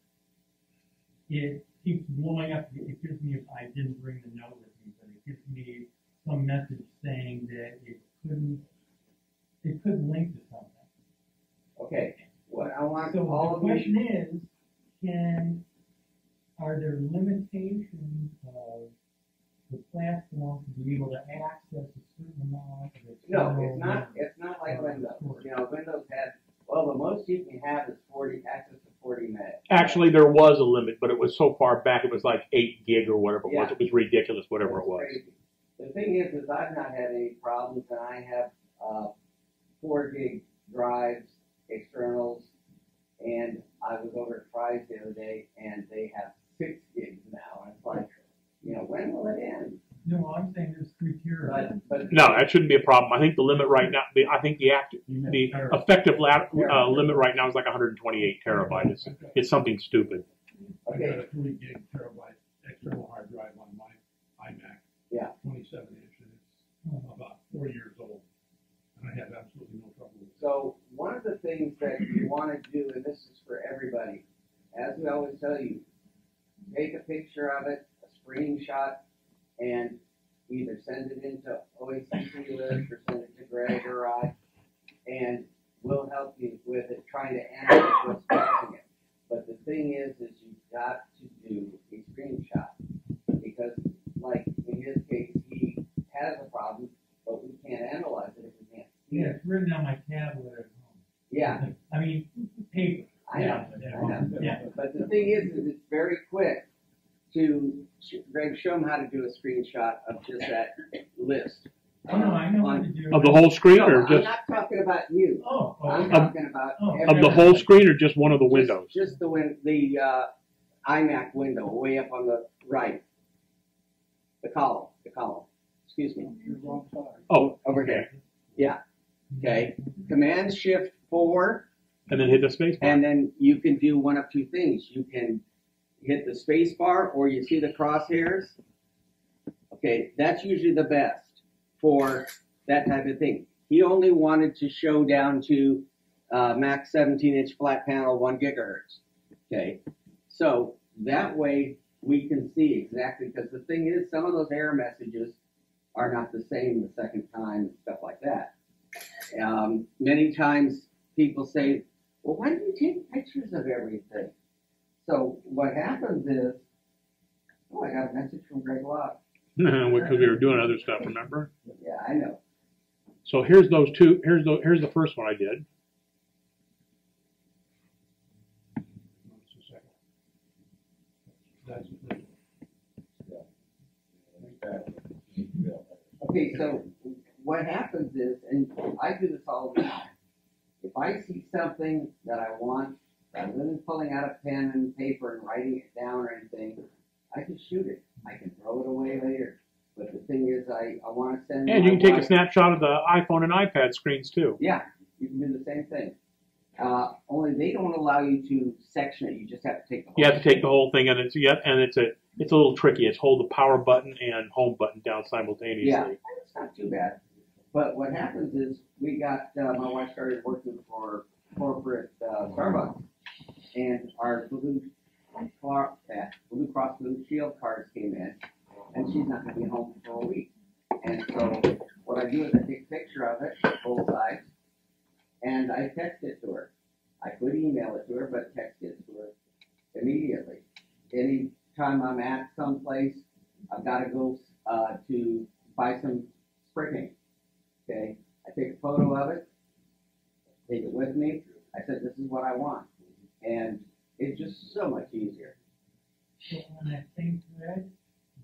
it keeps blowing up. It gives me, I didn't bring the note with me, but it gives me some message saying that it couldn't link to something. Okay. What I want So all the of you. question is, are there limitations of the platform to be able to access a certain amount of No, external it's not. memory? It's not like Windows. You know, Windows had. Well, the most you can have is 40 access to 40 meg. Actually, there was a limit, but it was so far back. It was like 8 gig or whatever it was. Yeah. It was ridiculous, whatever That's it was. crazy. The thing is I've not had any problems, and I have 4 gig drives, externals, and I was over at Fry's the other day, and they have 6 gigs now, and it's like, you know, when will it end? No, I'm saying there's 3 terabytes. But No, that shouldn't be a problem. I think the limit right now, the effective limit right now is like 128 terabytes. It's something stupid. I got okay, a 3 gig terabyte external hard drive on my iMac. Yeah. 27 inch, and it's about 4 years old. And I have absolutely no trouble with it. so one of the things that you want to do, and this is for everybody, as we always tell you, take a picture of it, a screenshot, and either send it into OACC list or send it to Greg or I, and we'll help you with it, trying to analyze what's causing it. But the thing is you've got to do a screenshot, because like in his case, he has a problem, but we can't analyze it if we can't see Yeah, it. it's written on my tablet at home. Yeah, I mean, paper. I know, I know. Yeah. But the thing is it's very quick to, Greg, show him how to do a screenshot of just that list. Oh, no, I know how to do it. Of the whole screen, No, or I'm just not talking about you. Oh, I'm okay. talking about Oh. of the whole screen, or just one of the windows? Just the iMac window way up on the right. The column. Excuse me. Oh, Over okay. there. Yeah. Okay. Command Shift 4, And then hit the space bar. and then you can do one of two things. You can hit the space bar, or you see the crosshairs. Okay, that's usually the best for that type of thing. He only wanted to show down to max 17-inch flat panel, 1 gigahertz. Okay, so that way we can see exactly, because the thing is, some of those error messages are not the same the second time and stuff like that. Many times people say, well, why do you take pictures of everything? So what happens is, oh, I got a message from Greg Locke. Because we were doing other stuff, remember? Yeah, I know. So here's those two. Here's the first one I did. Just a second. That's it. Okay, so what happens is, and I do this all the time, if I see something that I want, rather than pulling out a pen and paper and writing it down or anything, I can shoot it. I can throw it away later. But the thing is, I want to send. And you my can take a wife- snapshot of the iPhone and iPad screens too. Yeah, you can do the same thing. Only they don't allow you to section it. You just have to take the whole You have to take the whole thing, and it's a little tricky. It's hold the power button and home button down simultaneously. Yeah, it's not too bad. But what happens is we got, my wife started working for corporate Starbucks, and our Blue Cross Blue Shield cards came in, and she's not going to be home for a week. And so what I do is I take a picture of it, both sides, and I text it to her. I could email it to her, but text it to her immediately. Anytime I'm at someplace, I've got to go to buy some spray paint. Okay, I take a photo of it, take it with me. I said, this is what I want. And it's just so much easier. So on that same thread,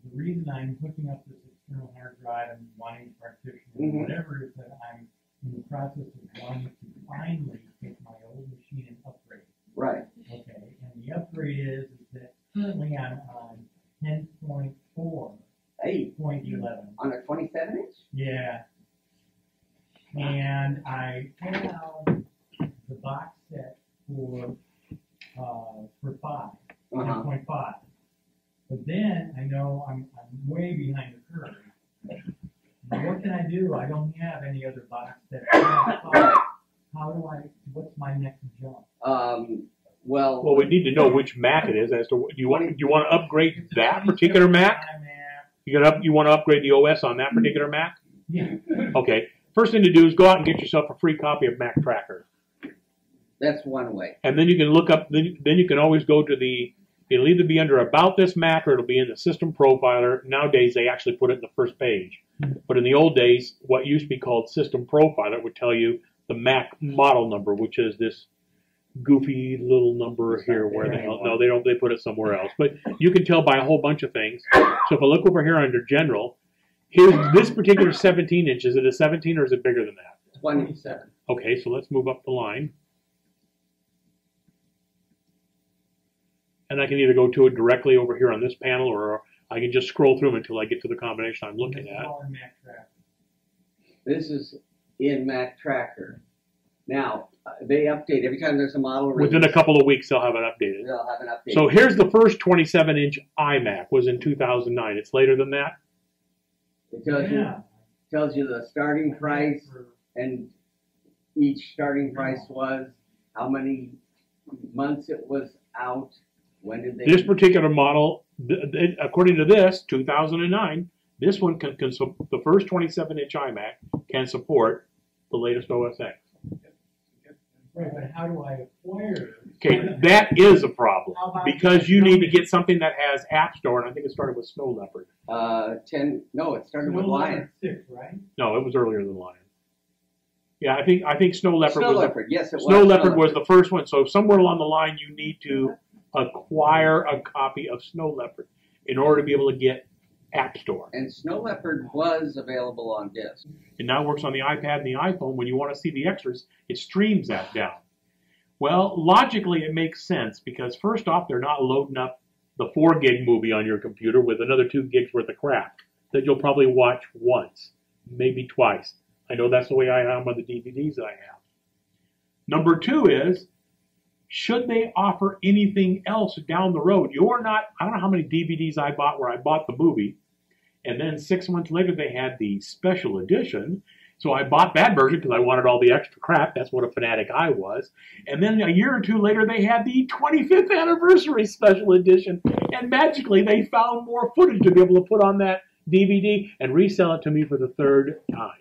the reason I'm hooking up this external hard drive and wanting to partition it, Mhm. whatever it is that I'm in the process of wanting to finally take my old machine and upgrade. Right. Okay, and the upgrade is that currently I'm on 10.4.11. Hey, on a 27-inch? Yeah. And I have the box set for 5, Uh-huh. 10.5. But then I know I'm way behind the curve. What can I do? I don't have any other box set. How do I, what's my next jump? Well, Well, we need to know which Mac it is. As to do you want to upgrade that particular Mac? You want to upgrade the OS on that particular Mac? Yeah. Okay. First thing to do is go out and get yourself a free copy of Mac Tracker, that's one way. and then you can look up. Then you can always go to the. It'll either be under About This Mac or it'll be in the System Profiler. Nowadays they actually put it in the first page, but in the old days, what used to be called System Profiler would tell you the Mac model number, which is this goofy little number here. Where the hell? No, they don't. They put it somewhere else. But you can tell by a whole bunch of things. So if I look over here under General, here's this particular 17 inch. Is it a 17 or is it bigger than that? 27. Okay, so let's move up the line. And I can either go to it directly over here on this panel, or I can just scroll through them until I get to the combination I'm looking at. This is in Mac Tracker. Now, they update every time there's a model release. Within a couple of weeks, they'll have it updated. They'll have an update. So here's the first 27-inch iMac, was in 2009. It's later than that? It tells you the starting price, and each starting price was, how many months it was out, when did they... This particular model, according to this, 2009, this one can the first 27-inch iMac can support the latest OS X. Right, but how do I acquire it? Okay, that is a problem, because you need to get something that has App Store, and I think it started with Snow Leopard. It started with Lion. 6, right? No, it was earlier than Lion. Yeah, I think Snow Leopard Snow was Leopard, yes, it was. Snow Leopard was the first one. So somewhere along the line, you need to acquire a copy of Snow Leopard in order to be able to get App Store. And Snow Leopard was available on disk. It now works on the iPad and the iPhone. When you want to see the extras, it streams that down. Well, logically, it makes sense, because first off, they're not loading up the 4 gig movie on your computer with another 2 gigs worth of crap that you'll probably watch once, maybe twice. I know that's the way I am on the DVDs that I have. Number 2 is, should they offer anything else down the road? I don't know how many DVDs I bought where I bought the movie, and then 6 months later they had the special edition. So I bought that version because I wanted all the extra crap. That's what a fanatic I was. And then a year or two later, they had the 25th anniversary special edition. And magically, they found more footage to be able to put on that DVD and resell it to me for the 3rd time.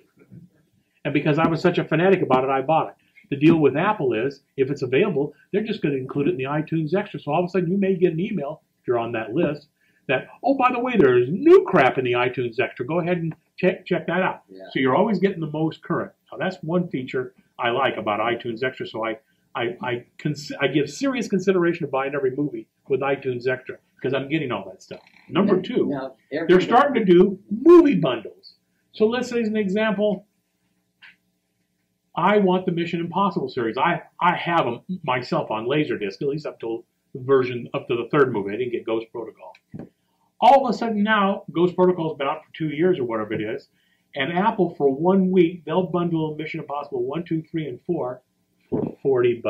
And because I was such a fanatic about it, I bought it. The deal with Apple is, if it's available, they're just going to include it in the iTunes Extra. So all of a sudden, you may get an email, if you're on that list, that, oh, by the way, there's new crap in the iTunes Extra. Go ahead and check that out. Yeah. So you're always getting the most current. Now, that's one feature I like about iTunes Extra. So I give serious consideration to buying every movie with iTunes Extra, because I'm getting all that stuff. Number 2, they're starting to do movie bundles. So let's say, as an example, I want the Mission Impossible series. I have them myself on Laserdisc, at least up to the 3rd movie. I didn't get Ghost Protocol. All of a sudden now, Ghost Protocol's been out for 2 years or whatever it is, and Apple for 1 week, they'll bundle Mission Impossible 1, 2, 3, and 4 for $40.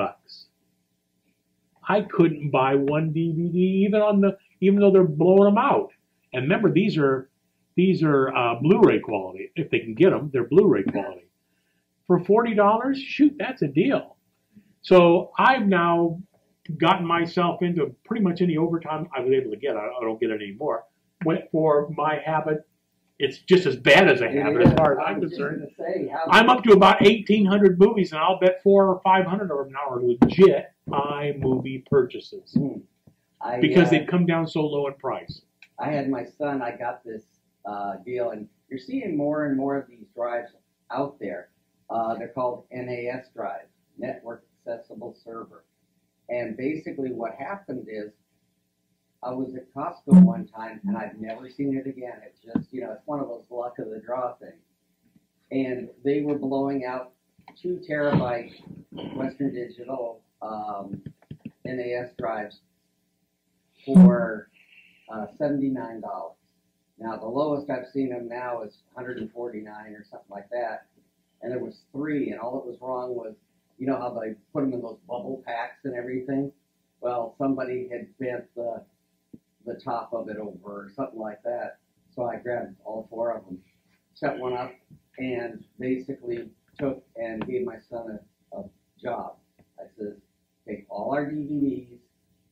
I couldn't buy one DVD even though they're blowing them out. And remember, these are Blu-ray quality. If they can get them, they're Blu-ray quality. For $40, shoot, that's a deal. So I've now gotten myself into pretty much any overtime I was able to get. I don't get it anymore. For my habit, it's just as bad as a habit as far as I'm concerned. I'm up to about 1,800 movies, and I'll bet 400 or 500 of them now are legit iMovie purchases because they've come down so low in price. I had my son, I got this deal, and you're seeing more and more of these drives out there. They're called NAS drives, Network Accessible Server. And basically what happened is I was at Costco one time and I've never seen it again. It's just, it's one of those luck of the draw things. And they were blowing out 2 terabyte Western Digital NAS drives for $79. Now the lowest I've seen them now is 149 or something like that. And there was 3, and all that was wrong was, you know how they put them in those bubble packs and everything? Well, somebody had bent the top of it over or something like that. So I grabbed all 4 of them, set one up, and basically took and gave my son a job. I said, take all our DVDs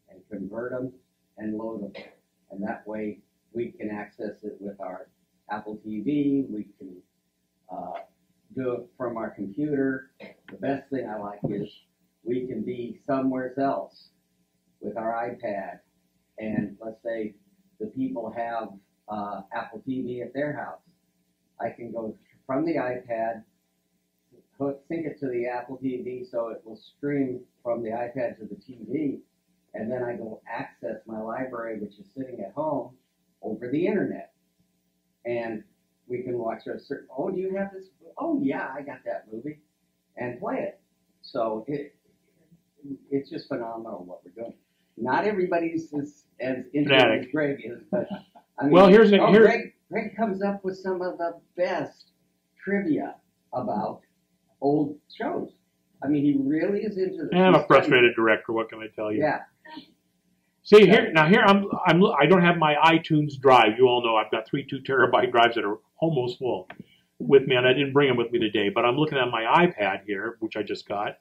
and convert them and load them. And that way we can access it with our Apple TV. We can do it from our computer. The best thing I like is we can be somewhere else with our iPad. And let's say the people have Apple TV at their house. I can go from the iPad, sync it to the Apple TV so it will stream from the iPad to the TV, and then I go access my library, which is sitting at home, over the internet. And we can watch a certain, oh, do you have this? Oh, yeah, I got that movie, and play it. So it's just phenomenal what we're doing. Not everybody's as into it as Greg is, but I mean, well, Greg comes up with some of the best trivia about old shows. I mean, he really is into this. I'm a frustrated director. What can I tell you? Yeah. See here I don't have my iTunes drive. You all know I've got 3 2-terabyte drives that are almost full with me, and I didn't bring them with me today. But I'm looking at my iPad here, which I just got,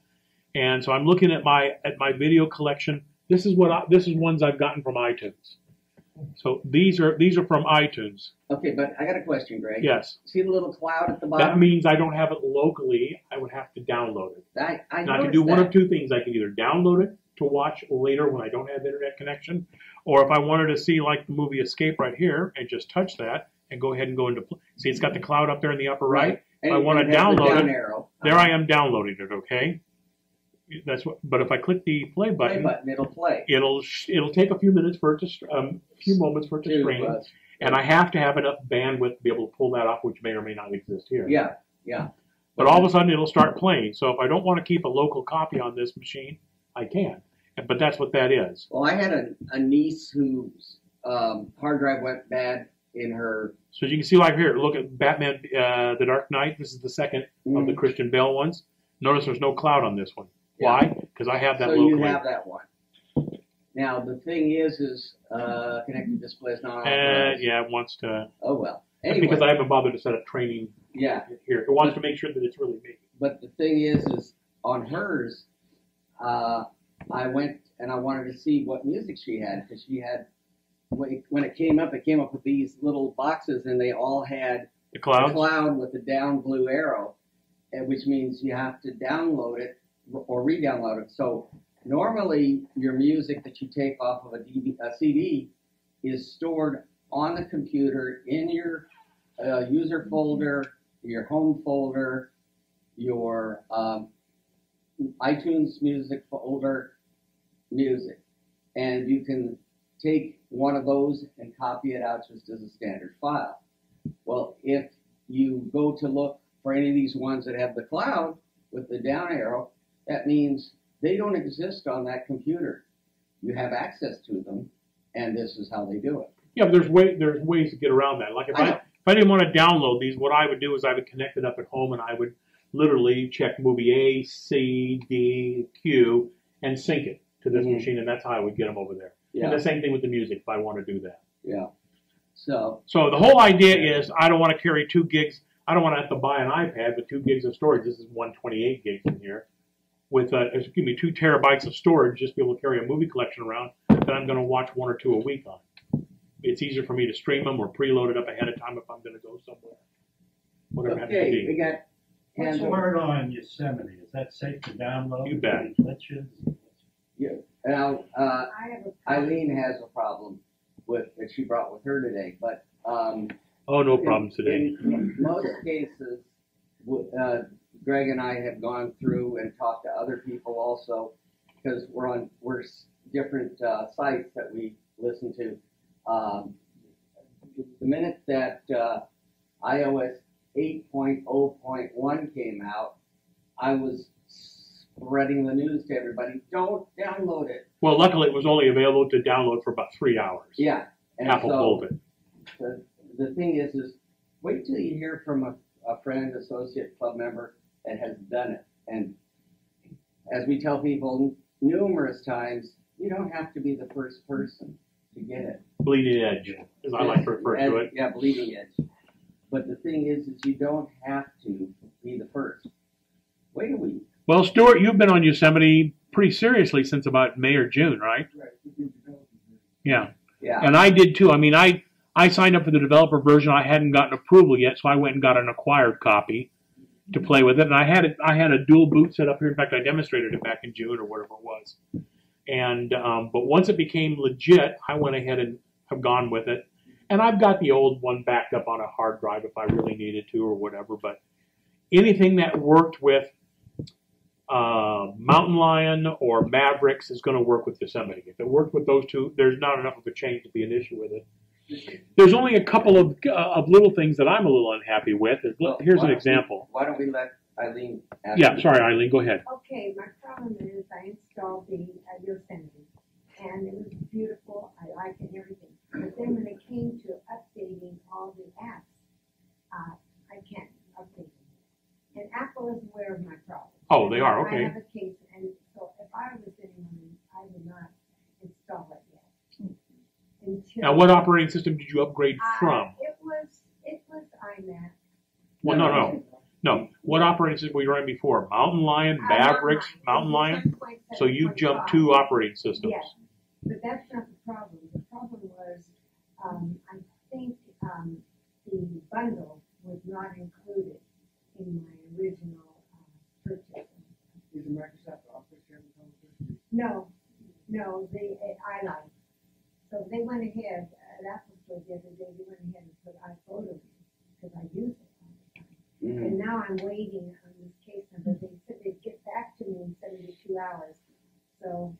and so I'm looking at my video collection. This is ones I've gotten from iTunes. So these are from iTunes. Okay, but I got a question, Greg. Yes. See the little cloud at the bottom? That means I don't have it locally. I would have to download it. I Now, I can do one of 2 things. I can either download it to watch later when I don't have internet connection, or if I wanted to see like the movie Escape right here and just touch that and go ahead and go into see it's got the cloud up there in the upper right. If I want to download it, there I am downloading it. Okay, that's what. But if I click the play button, it'll play. It'll take a few minutes for it to few moments for it to stream, and I have to have enough bandwidth to be able to pull that off, which may or may not exist here. Yeah. But all of a sudden it'll start playing. So if I don't want to keep a local copy on this machine, I can. But that's what that is. Well, I had a niece whose hard drive went bad in her. So you can see like here, look at Batman The Dark Knight. This is the second of the Christian Bale ones. Notice there's no cloud on this one. Yeah. Why? Because I have that locally. So you have that one. Now, the thing is connected display is not authorized. Yeah, it wants to. Oh, well. Anyway. Because I haven't bothered to set up training here. It wants to make sure that it's really me. But the thing is on hers, I went and I wanted to see what music she had, because she had, when it came up with these little boxes, and they all had the cloud with the down blue arrow, which means you have to download it or re-download it. So normally your music that you take off of a CD is stored on the computer in your user folder, your home folder, your iTunes music folder, music. And you can take one of those and copy it out just as a standard file. Well, if you go to look for any of these ones that have the cloud with the down arrow, that means they don't exist on that computer. You have access to them, and this is how they do it. Yeah, but there's ways to get around that. Like if I didn't want to download these, what I would do is I would connect it up at home, and I would literally check movie A, C, D, Q, and sync it to this machine, and that's how I would get them over there. Yeah. And the same thing with the music if I want to do that. Yeah. So the whole idea is I don't want to carry 2 gigs. I don't want to have to buy an iPad with 2 gigs of storage. This is 128 gigs in here. With 2 terabytes of storage, just be able to carry a movie collection around that I'm going to watch 1 or 2 a week on. It's easier for me to stream them or preload it up ahead of time if I'm going to go somewhere. Whatever happens to be. We got. What's the word on Yosemite? Is that safe to download? You bet. Glitches? Yeah. Now, Eileen has a problem that she brought with her today, but no problems today. In most cases, Greg and I have gone through and talked to other people also, because we're different sites that we listen to. The minute that iOS 8.0.1 came out, I was spreading the news to everybody. Don't download it. Well, luckily it was only available to download for about 3 hours. Yeah. And Apple so pulled it. the thing is wait till you hear from a friend, associate, club member that has done it. And as we tell people numerous times, you don't have to be the first person to get it. Bleeding edge, as I like to refer to it. Yeah, bleeding edge. But the thing is you don't have to be the first. Wait a week. Well, Stuart, you've been on Yosemite pretty seriously since about May or June, right? Yeah. Yeah. And I did too. I mean, I signed up for the developer version. I hadn't gotten approval yet, so I went and got an acquired copy to play with it. And I had a dual boot set up here. In fact, I demonstrated it back in June or whatever it was. And but once it became legit, I went ahead and have gone with it. And I've got the old one backed up on a hard drive if I really needed to or whatever. But anything that worked with Mountain Lion or Mavericks is going to work with Yosemite. If it worked with those two, there's not enough of a change to be an issue with it. There's only a couple of little things that I'm a little unhappy with. Here's an example. Why don't we let Eileen ask Yeah, you? sorry, Eileen, go ahead. Okay, my problem is I installed the Yosemite, and it was beautiful. I liked it and everything. But then when it came to updating all the apps, I can't update them. And Apple is aware of my problem. Oh, they are, okay. I have a case, and so if I was anyone, I would not install it yet. Until, Now, what operating system did you upgrade from? It was iMac. Well, no. What operating system were you running before? Mountain Lion, Mavericks, Mountain Lion? So you jumped 2 operating systems. Yes, but that's not the problem. The problem was, I think the bundle was not included in my original purchase. Is Microsoft Office here? No, the iLife. So they went ahead, Apple Store the other day, they went ahead and put iPhoto in, because I use it all the time. Mhm. And now I'm waiting on this case number. They said they'd get back to me in 72 hours. So,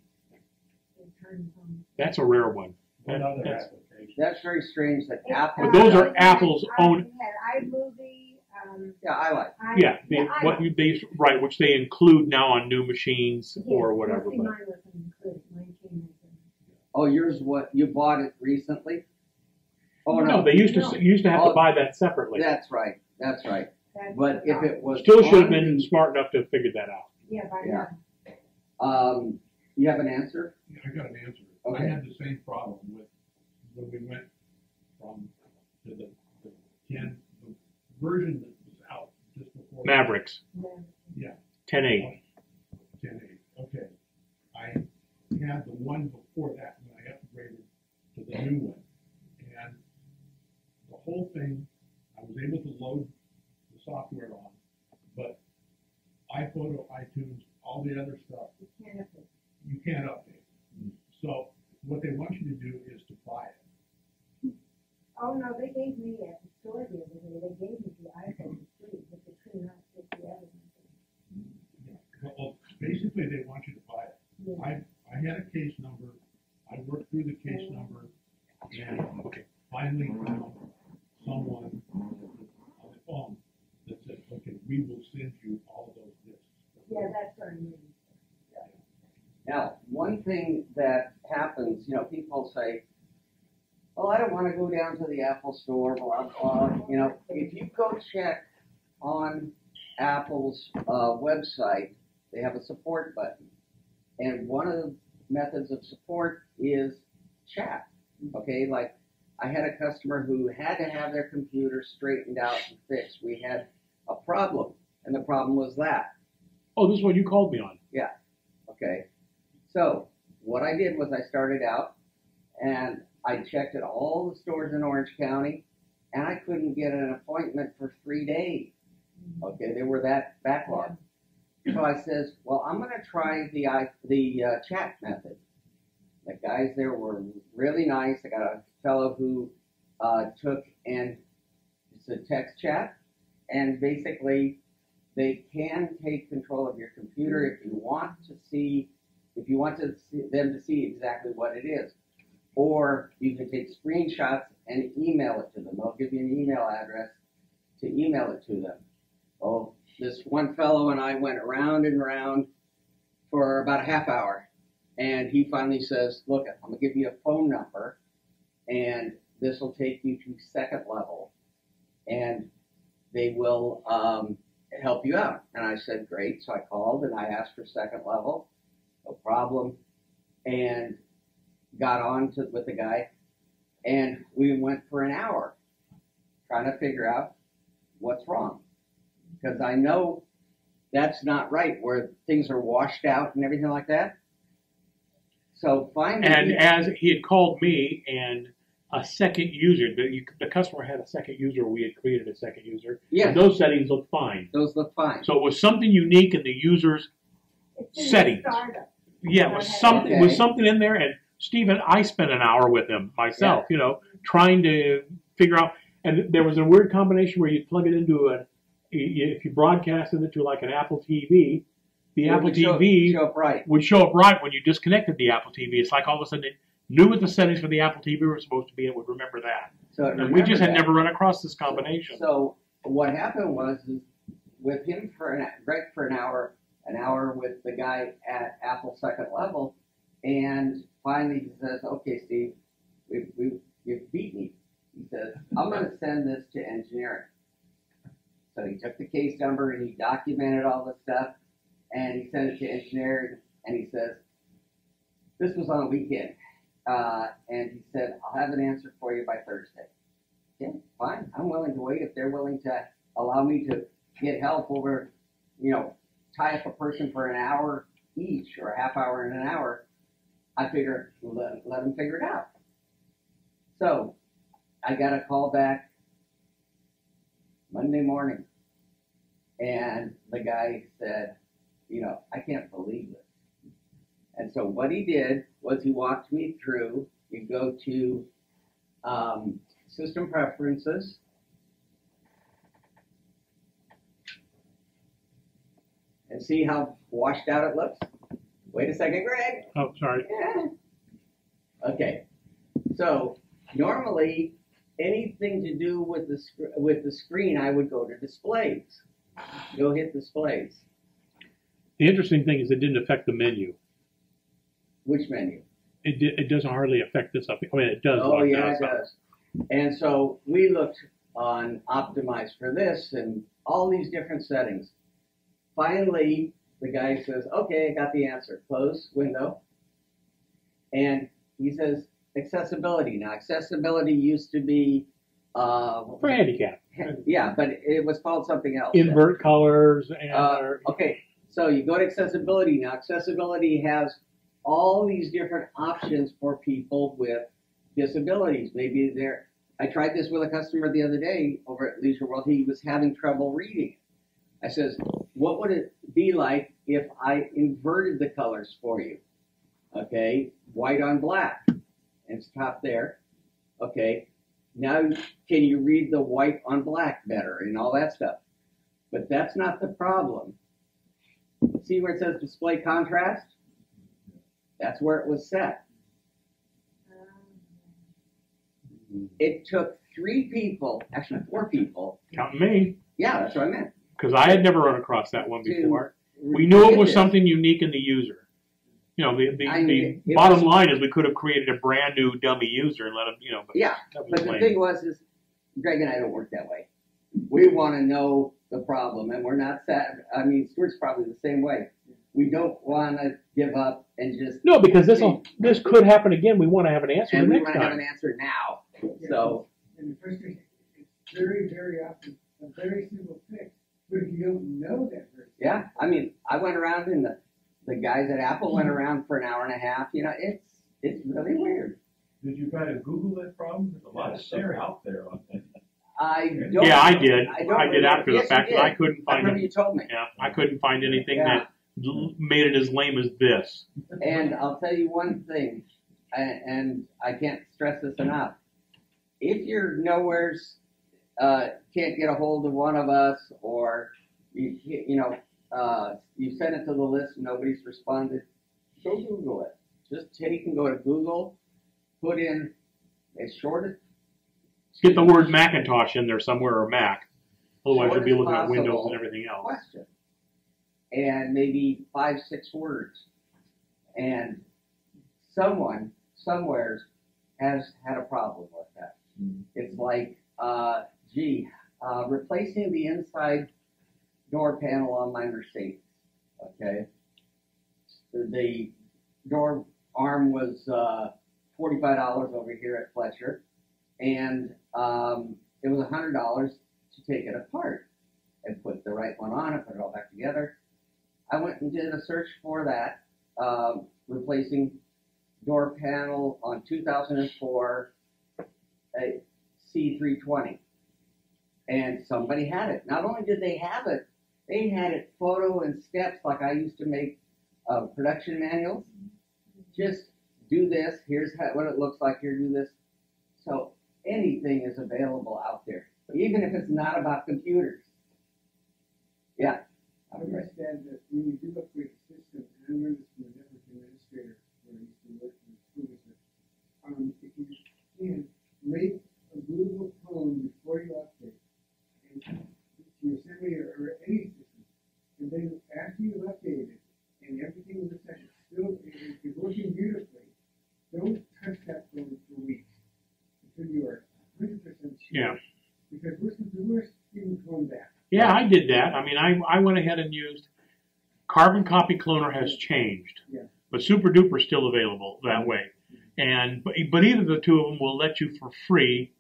the time is on. That's a rare one. Another That's- application. That's very strange that Apple. But those are Apple's own- I had iMovie, Yeah, I like. Yeah, iLife. right, which they include now on new machines or Yes, whatever. see, But mine wasn't included. Mine came as Oh, yours, what, you bought it recently? Oh, no, they used to have to Oh, buy that separately. That's right. that's But the if problem. it was. Still should have on been the- smart enough to have figured that out. Yeah, by Yeah. now. You have an answer? I got an answer. Okay. I had the same problem with, when we went from to the version that was out just before. Mavericks, Yeah. 10.8. 10.8, okay. I had the one before that when I upgraded to the new one. And the whole thing, I was able to load the software on, but iPhoto, iTunes, all the other stuff, You can't have it. you can't update. So what they want you to do is to buy it. Oh, no, they gave me at the store the other day, they gave me the iPhone free, but they could not take the other one. Well, basically, they want you to buy it. Yeah. I had a case number, I worked through the case number, and Okay. finally found someone on the phone that said, okay, we will send you all of those discs. Yeah, that's what I mean. Now, one thing that happens, people say, "Oh, I don't want to go down to the Apple store, blah, blah." If you go check on Apple's website, they have a support button. And one of the methods of support is chat. Okay, like I had a customer who had to have their computer straightened out and fixed. We had a problem, and the problem was that. Oh, this is what you called me on. Yeah. Okay. So what I did was I started out and I checked at all the stores in Orange County, and I couldn't get an appointment for 3 days. Okay, they were that backlogged. So I says, well, I'm going to try the chat method. The guys there were really nice. I got a fellow who took and it's a text chat, and basically they can take control of your computer if you want to see if you want them to see exactly what it is. Or you can take screenshots and email it to them. They'll give you an email address to email it to them. Oh, this one fellow and I went around and around for about a half hour. And he finally says, look, I'm going to give you a phone number, and this will take you to second level, and they will help you out. And I said, great. So I called and I asked for second level, no problem, and got on with the guy, and we went for an hour trying to figure out what's wrong. Because I know that's not right, where things are washed out and everything like that. So finally, And as he had called me and a second user, the customer had a second user, we had created a second user. Yes. And those settings looked fine. those look fine. So it was something unique in the user's It's in the settings. startup. Yeah, it was something. Okay. Was something in there. And Stephen, I spent an hour with him myself. You know, trying to figure out. And there was a weird combination where you plug it into if you broadcasted it to like an Apple TV, the Apple TV show up right. would show up right when you disconnected the Apple TV. It's like all of a sudden it knew what the settings for the Apple TV were supposed to be and would remember that. So And we just had never run across this combination. So what happened was, is with him Greg for an hour with the guy at Apple second level, and finally he says, okay, Steve, you've beat me. He says, I'm going to send this to engineering. So he took the case number and he documented all the stuff, and he sent it to engineering, and he says, this was on a weekend, and he said, I'll have an answer for you by Thursday. Yeah, fine. I'm willing to wait if they're willing to allow me to get help over, tie up a person for an hour each, or a half hour and an hour. I figure, let them figure it out. So I got a call back Monday morning, and the guy said, I can't believe this. And so what he did was he walked me through. You go to System Preferences. And see how washed out it looks? Wait a second, Greg. Oh, sorry. Yeah. Okay. So normally, anything to do with the screen, I would go to Displays. Go hit Displays. The interesting thing is it didn't affect the menu. Which menu? It doesn't hardly affect this up. I mean, it does. Oh, yeah, it does. And so we looked on Optimize for this and all these different settings. Finally, the guy says, okay, I got the answer. Close window. And he says, accessibility. Now, accessibility used to be... For handicap. Yeah, but it was called something else. Invert colors and... Okay, so you go to accessibility. Now, accessibility has all these different options for people with disabilities. Maybe I tried this with a customer the other day over at Leisure World. He was having trouble reading. I says, what would it be like if I inverted the colors for you? Okay, white on black. And it's top there. Okay, now can you read the white on black better and all that stuff? But that's not the problem. See where it says display contrast? That's where it was set. It took 3 people, actually 4 people. Counting me, Yeah, that's what I meant. because I had never run across that one To before. We knew it get was this. something unique in the user. The it bottom was- line is we could have created a brand new dummy user and let them, but Yeah, that was but the lame. thing is Greg and I don't work that way. We want to know the problem, and we're not Stuart's probably the same way. We don't want to give up and just, No, because this could happen again. We want to have an answer and the we next want to have time. an answer now. So, And the frustration, it's very, very often a very simple fix, but if you don't know that very yeah, I went around and the guys at Apple went around for an hour and a half. It's really weird. Did you try to Google that problem? There's a lot of stuff out there on that. I don't. Yeah, I did. don't I did after the yes, you fact, did. but I couldn't I find remember it. you told me. Yeah, I couldn't find anything Yeah. that made it as lame as this. And I'll tell you one thing, and I can't stress this enough. If you're nowhere's, can't get a hold of one of us, or you sent it to the list and nobody's responded, Go Google it. Just take and go to Google, put in as short as Get the word Macintosh in there somewhere or Mac. Otherwise, short you'll be as looking at Windows possible and everything else. question. And maybe 5-6 words. And someone, somewhere, has had a problem with that. It's like, replacing the inside door panel on my Mercedes. Okay? The door arm was $45 over here at Fletcher, and it was $100 to take it apart and put the right one on and put it all back together. I went and did a search for that, replacing door panel on 2004 a C320, and somebody had it. Not only did they have it, they had it photo and steps like I used to make production manuals. Just do this. Here's what it looks like. Here, do this. So anything is available out there, even if it's not about computers. Yeah. I understand that when you do upgrade the system, and I learned this from a network administrator where I used to work in the school district, if you can, make a bootable clone before you update, and to your assembly or any system, and then after you've updated it, and everything looks like it's still, it's working beautifully, don't touch that clone for weeks until you are 100% sure. Yeah. Because the worst you can clone back. Yeah, I did that. I mean, I went ahead and used Carbon Copy Cloner has changed, Yeah. but Super Duper is still available that way. And but either of the two of them will let you for free.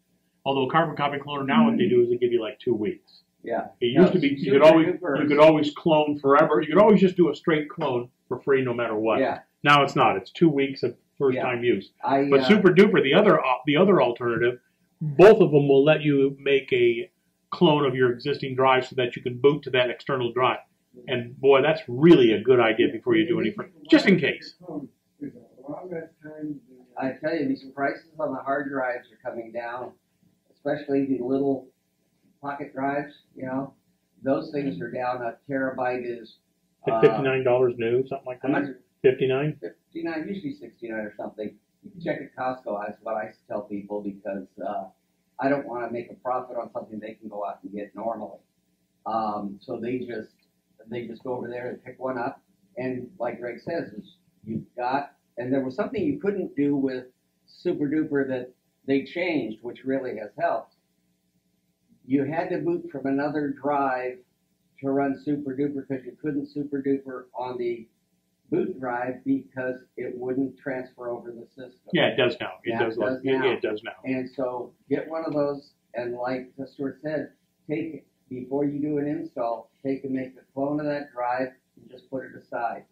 Although Carbon Copy Cloner now what they do is they give you like 2 weeks. Yeah. It used to be you could always clone forever. You could always just do a straight clone for free no matter what. Yeah. Now it's not. It's 2 weeks of first time use. I, But Super Duper, the other alternative, both of them will let you make a clone of your existing drive so that you can boot to that external drive. And boy, that's really a good idea before you do anything, just in case. I tell you, these prices on the hard drives are coming down, especially the little pocket drives, you know. Those things are down. A terabyte is Like $59 new, something like how much? that. 59. 59, usually 69 or something. You can check at Costco. That's what I used to tell people because I don't want to make a profit on something they can go out and get normally. So they just go over there and pick one up. And like Greg says, is you've got, and there was something you couldn't do with Super Duper that they changed, which really has helped. You had to boot from another drive to run Super Duper because you couldn't Super Duper on the boot drive because it wouldn't transfer over the system. Yeah, it does now. It Yeah, does. it does now. Yeah, it does now. And so get one of those, and like the Stuart said, take it before you do an install. Take and make a clone of that drive and just put it aside.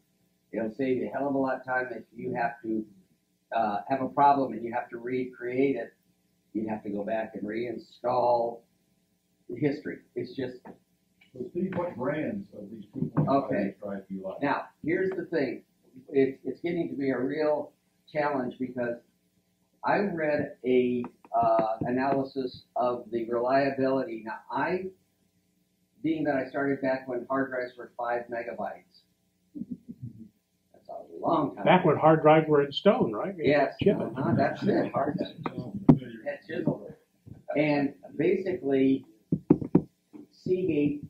It'll save you a hell of a lot of time if you have to have a problem and you have to recreate it. You'd have to go back and reinstall the history. It's just So Steve, what brands of these 2.5 Okay. drives do you like? now. Here's the thing. It's getting to be a real challenge because I read a analysis of the reliability. Now, being that I started back when hard drives were 5 megabytes. That's a long time. Back when hard drives were in stone, right? Yes, Chip it. that's it. Hard drives. That chiseled it. And basically, Seagate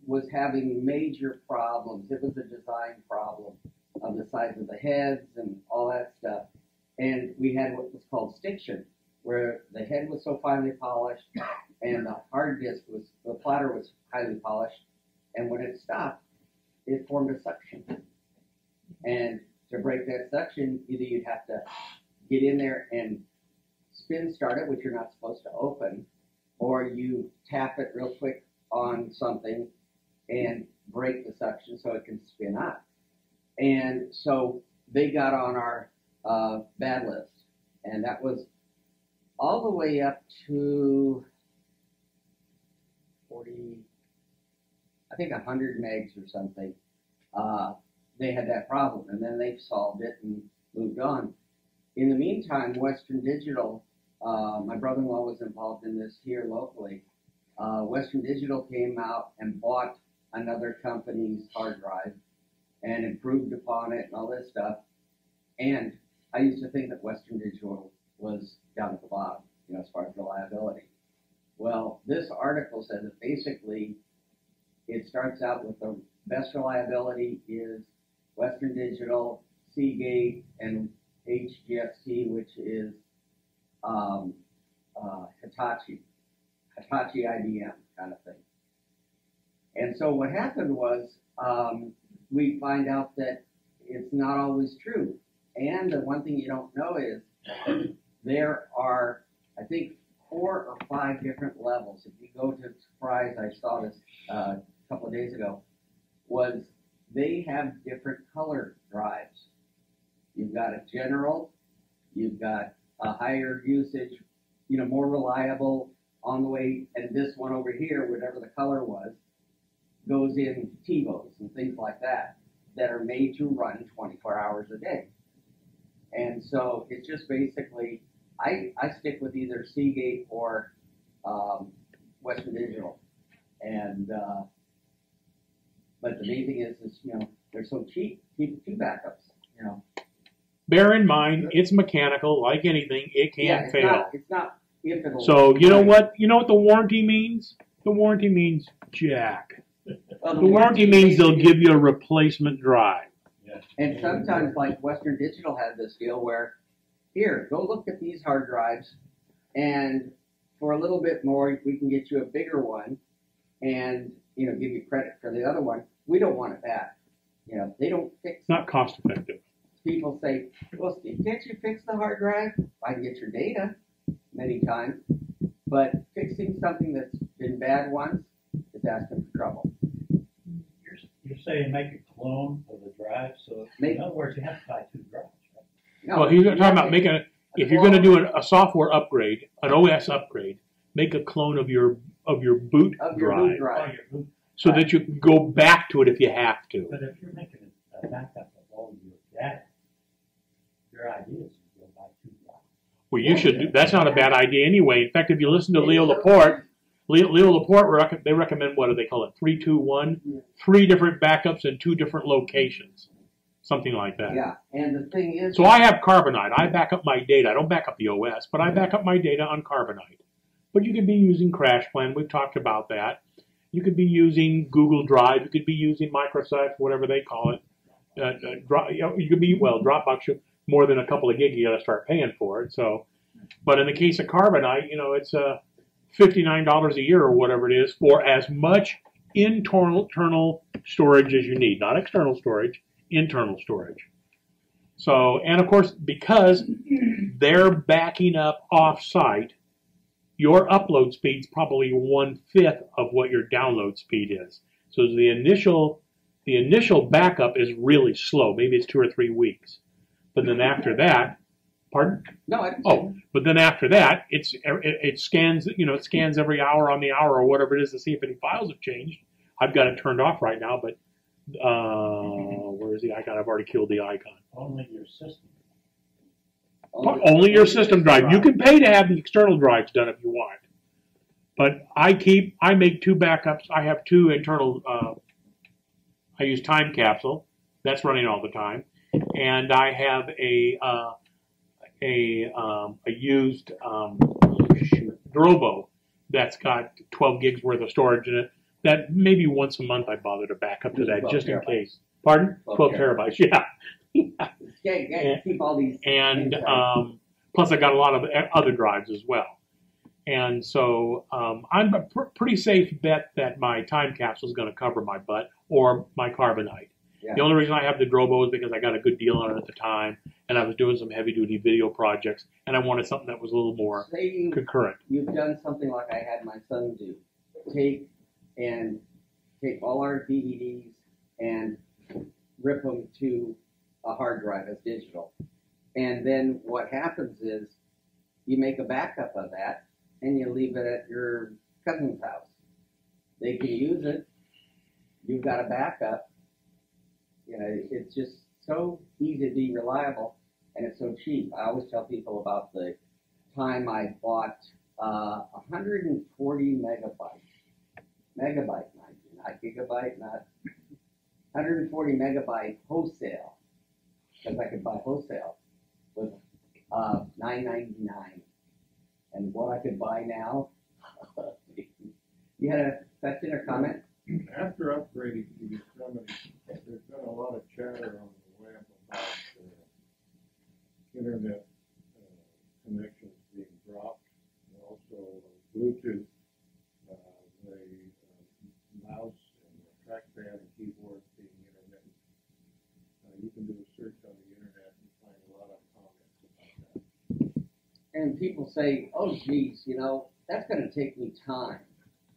was having major problems. It was a design problem of the size of the heads and all that stuff. And we had what was called stiction, where the head was so finely polished and the hard disk the platter was highly polished. And when it stopped, it formed a suction. And to break that suction, either you'd have to get in there and spin start it, which you're not supposed to open, or you tap it real quick on something and break the suction so it can spin up. And so they got on our bad list. And that was all the way up to 100 megs or something. They had that problem, and then they solved it and moved on. In the meantime, Western Digital, my brother-in-law was involved in this here locally. Western Digital came out and bought another company's hard drive, and improved upon it and all this stuff. And I used to think that Western Digital was down at the bottom, as far as reliability. Well, this article says that basically it starts out with the best reliability is Western Digital, Seagate, and HGST, which is Hitachi IBM kind of thing. And so what happened was we find out that it's not always true. And the one thing you don't know is there are, I think, 4 or 5 different levels. If you go to Surprise, I saw this a couple of days ago, was they have different color drives. You've got a general, you've got a higher usage, more reliable on the way, and this one over here, whatever the color was, goes in TiVos and things like that are made to run 24 hours a day. And so it's just basically, I stick with either Seagate or Western Digital. And but the main thing is they're so cheap. Keep 2 backups. Bear in mind, it's mechanical, like anything, it can fail. It's not if it'll. So you know what the warranty means? The warranty means jack. Well, The warranty means they'll give you a replacement drive. And sometimes, like Western Digital had this deal where, here, go look at these hard drives, and for a little bit more, we can get you a bigger one, and give you credit for the other one. We don't want it back. They don't fix. It's not cost effective. People say, well, Steve, can't you fix the hard drive? I can get your data many times, but fixing something that's been bad once is asking for trouble. You're saying make a clone of the drive, so in other words, you have to buy 2 drives, right? No, Well, he's talking about making if you're going to do a software upgrade, an OS upgrade, make a clone of your boot drive, drive. so that you can go back to it if you have to. But if you're making a backup of all your data, your idea is to go buy 2 drives. Well, you should. That's not a bad idea anyway. In fact, if you listen to Leo Laporte, they recommend, what do they call it? 3-2-1, 3 different backups in 2 different locations, something like that. Yeah, and the thing is. So I have Carbonite. I back up my data. I don't back up the OS, but I back up my data on Carbonite. But you could be using CrashPlan. We've talked about that. You could be using Google Drive. You could be using Microsoft, whatever they call it. You could be Dropbox. More than a couple of gig, you got to start paying for it. So, but in the case of Carbonite, it's $59 a year or whatever it is for as much internal storage as you need, not external storage, internal storage. So, and of course, because they're backing up off-site, your upload speed's probably 1/5 of what your download speed is. So the initial backup is really slow. Maybe it's 2 or 3 weeks. But then after that, pardon? No, I didn't. Oh, but then after that, it scans. It scans every hour on the hour or whatever it is to see if any files have changed. I've got it turned off right now, but where is the icon? I've already killed the icon. Only your system. Only your system drive. You can pay to have the external drives done if you want. But I make 2 backups. I have 2 internal. I use Time Capsule. That's running all the time. And I have a used Drobo that's got 12 gigs worth of storage in it. That maybe once a month I bother to back up to that just in case. Pardon? 12 terabytes. Yeah. Keep all these. And plus I got a lot of other drives as well. And so I'm a pretty safe bet that my Time Capsule is going to cover my butt or my Carbonite. Yeah. The only reason I have the Drobo is because I got a good deal on it at the time, and I was doing some heavy-duty video projects, and I wanted something that was a little more concurrent. You've done something like I had my son do. Take all our DVDs and rip them to a hard drive as digital. And then what happens is you make a backup of that, and you leave it at your cousin's house. They can use it. You've got a backup. It's just so easy to be reliable, and it's so cheap. I always tell people about the time I bought 140 megabyte, not gigabyte, not 140 megabyte wholesale, because I could buy wholesale, was $9.99. And what I could buy now, you had a question or comment? After upgrading to Yosemite, there's been a lot of chatter on the web about internet connections being dropped, and also Bluetooth, the mouse and the trackpad and keyboard being intermittent. You can do a search on the internet and find a lot of comments about that. And people say, oh geez, that's gonna take me time.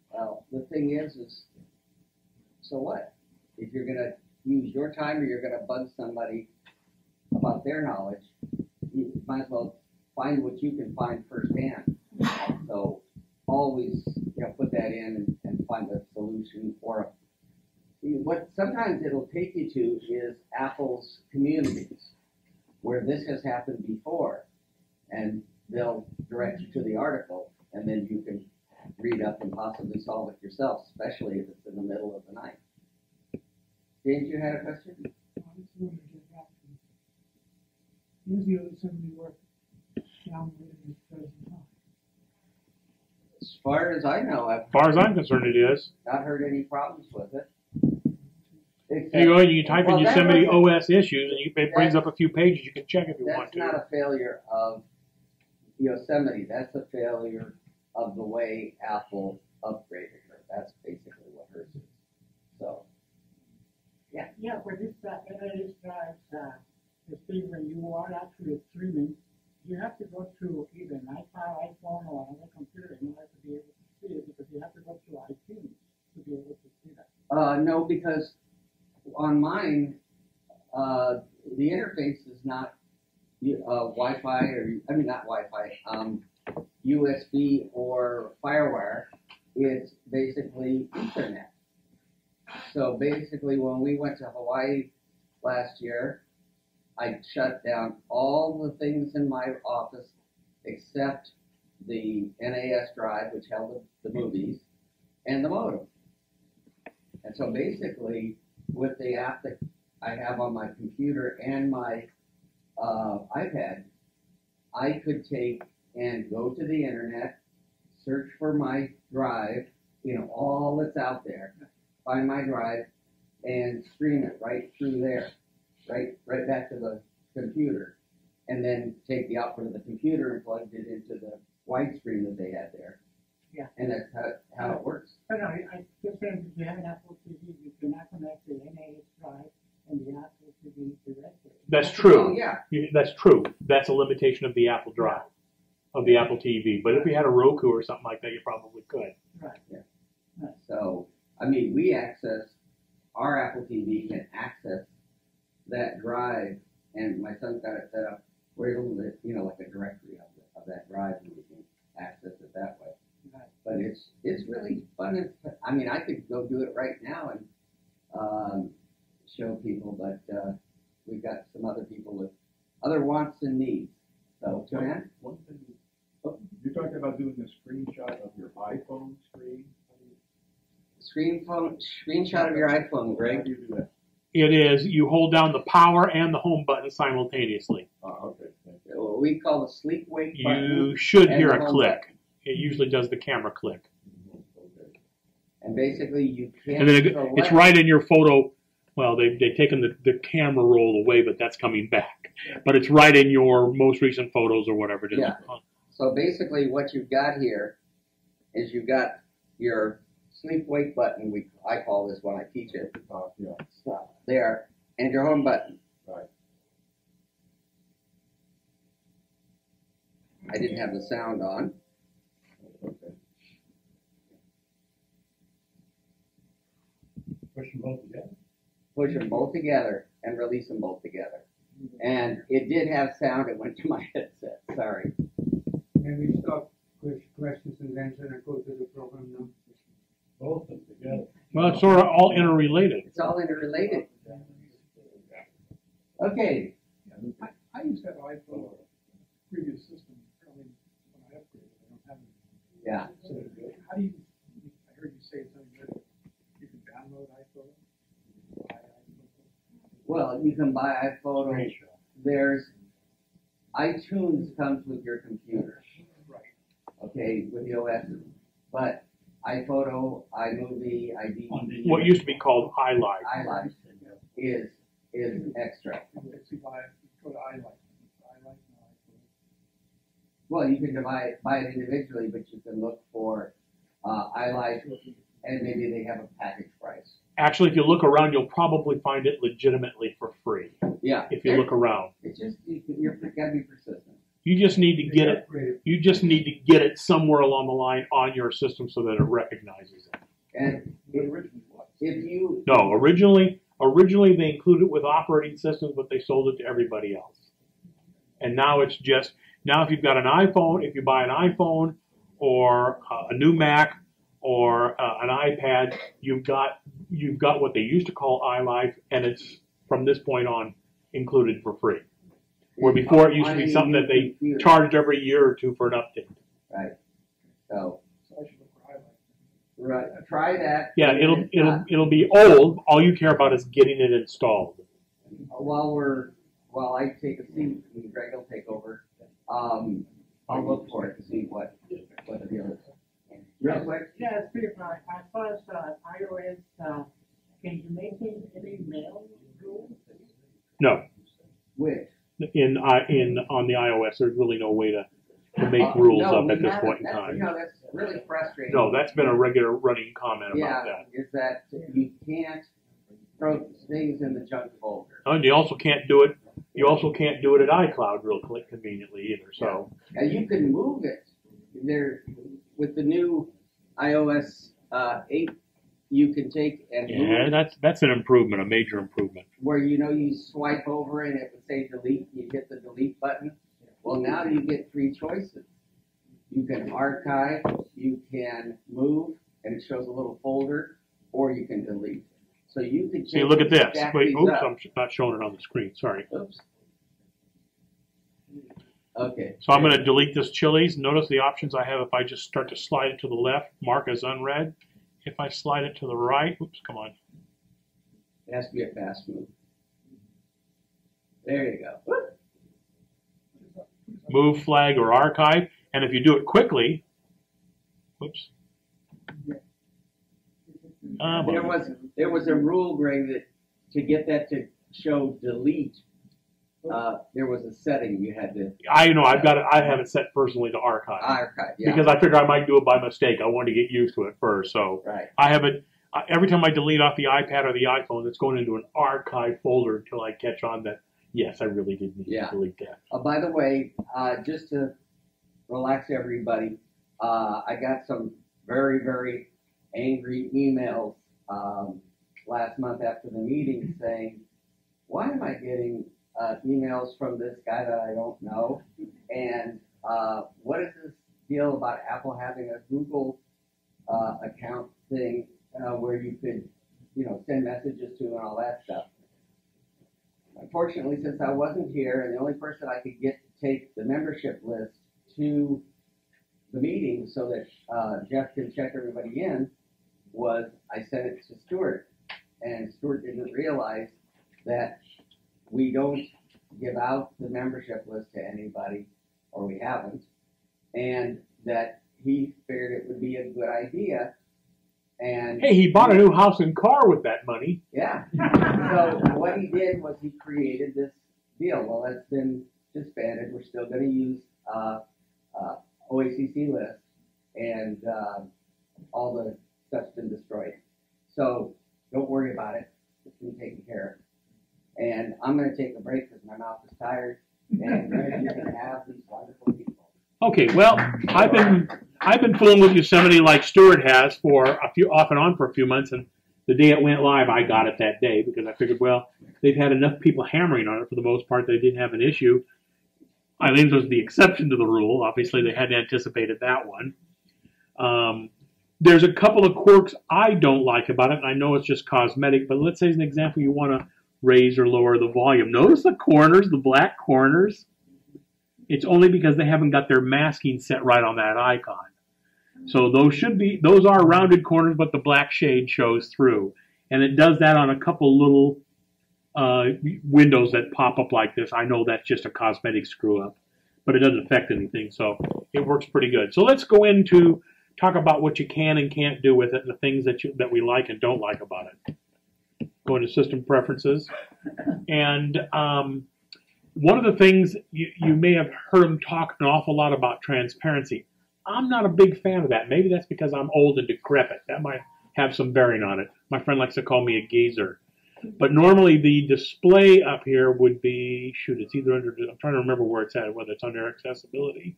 Well, the thing is so what? If you're gonna use your time or you're gonna bug somebody about their knowledge, you might as well find what you can find firsthand. So always, put that in and find a solution for it. What sometimes it'll take you to is Apple's communities, where this has happened before, and they'll direct you to the article, and then you can read up and possibly solve it yourself, especially if it's in the middle of the night. James, you had a question? I just wanted to get back to, is the Yosemite work downloaded in its present time? As far as I know, I've As far as I'm concerned, it is. not heard any problems with it. You go and you type in Well, that Yosemite wasn't- OS issues, and it brings up a few pages. You can check if you want That's not to. a failure of Yosemite, that's a failure of the way Apple upgraded her. That's basically what hers is. So, Yeah, but this drives, especially when you are actually streaming, you have to go to either an iPad, iPhone, or another computer in order to be able to see it, because you have to go to iTunes to be able to see that. no, because on mine, the interface is not Wi-Fi, not Wi-Fi, USB or FireWire. It's basically Ethernet. So basically, when we went to Hawaii last year, I shut down all the things in my office except the NAS drive, which held the movies, and the modem. And so basically, with the app that I have on my computer and my iPad, I could take and go to the internet, search for my drive, all that's out there, find my drive, and stream it right through there, right back to the computer, and then take the output of the computer and plug it into the widescreen that they had there. Yeah. And that's how it works. But no, I just saying, if you have an Apple TV, you cannot connect the NAS drive and the Apple TV directly. That's true. Oh, yeah. That's true. That's a limitation of the Apple Drive, of the Apple TV. But if you had a Roku or something like that, you probably could. Right. So, our Apple TV can access that drive, and my son's got it set up where it'll, like a directory of that drive, and we can access it that way. Right. But it's really fun. I could go do it right now and show people, but we've got some other people with other wants and needs. So, Joanne? One thing, you're talking about doing a screenshot of your iPhone screen? Screenshot of your iPhone, How Greg. do you do that? It is, you hold down the power and the home button simultaneously. Okay, thank you. What we call the sleep wake button. You should and hear the a home click. button. It usually does the camera click. Okay. And basically, you can't. And then it's select- right in your photo. Well, they've taken the camera roll away, but that's coming back. But it's right in your most recent photos or whatever it is. Yeah. So basically, what you've got here is you've got your sleep wake button. I call this when I teach it. Yeah, There, and your home button. right. I didn't have the sound on. Okay. Push them both together. Push them both together and release them both together. And it did have sound. It went to my headset. Sorry. And we stop questions and answers and go to the program now. Both of them together. Well, it's sort of all interrelated. It's all interrelated. Okay. I used that iPhone previous system, probably when I upgraded, I don't have it. Yeah. So how do you, I heard you say something that you can download iPhone? You can buy iPhoto. There's iTunes comes with your computer. Okay, with the OS. But iPhoto, iMovie, iD, What used to be called iLife. iLife is extra. Go to iLife. Well, you can buy it individually, but you can look for iLife, and maybe they have a package price. Actually, if you look around, you'll probably find it legitimately for free. Yeah. If you look around, It's just you're gotta be persistent. you just need to get it. You just need to get it somewhere along the line on your system so that it recognizes it. And if you No, originally they included it with operating systems, but they sold it to everybody else. And now it's just if you've got an iPhone, if you buy an iPhone or a new Mac or an iPad, you've got what they used to call iLife, and it's from this point on included for free. Where before it used to be something that they charged every year or two for an update. right, so right, try that. Yeah, it'll be old. All you care about is getting it installed. While I take a seat and Greg will take over, I'll look for it to see what the deal is. Real quick. Yeah, it's pretty fine. As far as iOS, can you make any mail rules? No, Which? on the iOS, there's really no way to make rules No, up we at this haven't. point in time. That's really frustrating. No, that's been a regular running comment about that. Is that you can't throw things in the junk folder. And you also can't do it. You also can't do it at iCloud real conveniently either. So And you can move it. There, with the new iOS 8, you can take and yeah, move that's an improvement, a major improvement. where you swipe over and it would say delete. You hit the delete button. Well, now you get 3 choices. You can archive, you can move, and it shows a little folder, or you can delete. So you can See, look at this. stack Wait, these oops, up. I'm not showing it on the screen. Sorry. Oops. Okay. So I'm going to delete this Chili's. Notice the options I have. If I just start to slide it to the left, mark as unread. If I slide it to the right, oops, come on. It has to be a fast move. There you go. Move, flag, or archive. And if you do it quickly, oops. There was a rule, Greg, that to get that to show delete, there was a setting you had to I know I've got it. I have it set personally to archive archive. Yeah. because I figured I might do it by mistake. I wanted to get used to it first, so Right. I have it. Every time I delete off the iPad or the iPhone, it's going into an archive folder until I catch on that yes, I really did need to delete that. By the way, just to relax everybody, I got some very, very angry emails last month after the meeting saying, why am I getting emails from this guy that I don't know? And what is this deal about Apple having a Google account thing where you could, send messages to and all that stuff? Unfortunately, since I wasn't here and the only person I could get to take the membership list to the meeting so that Jeff can check everybody in was I sent it to Stuart. And Stuart didn't realize that we don't give out the membership list to anybody, or we haven't, and that he figured it would be a good idea. And Hey, he bought a new house and car with that money. yeah. So what he did was he created this deal. Well, that's been disbanded. We're still going to use OACC list, and all the stuff's been destroyed. So don't worry about it. It's been taken care of. And I'm going to take a break because my mouth is tired, and you can have these wonderful people. Okay, well, I've been fooling with Yosemite like Stuart has for off and on for a few months, and the day it went live, I got it that day because I figured, well, they've had enough people hammering on it for the most part. They didn't have an issue. Eileen's was the exception to the rule. Obviously, they hadn't anticipated that one. There's a couple of quirks I don't like about it, and I know it's just cosmetic, but let's say as an example, you want to raise or lower the volume. Notice the corners, the black corners. It's only because they haven't got their masking set right on that icon. So those are rounded corners, but the black shade shows through. And it does that on a couple little windows that pop up like this. I know that's just a cosmetic screw up, but it doesn't affect anything, so it works pretty good. So let's go into talk about what you can and can't do with it and the things that we like and don't like about it. Go into system preferences. And one of the things you may have heard them talk an awful lot about transparency. I'm not a big fan of that. Maybe that's because I'm old and decrepit. That might have some bearing on it. My friend likes to call me a gazer. But normally the display up here would be, shoot, it's either under, I'm trying to remember where it's at, whether it's under accessibility.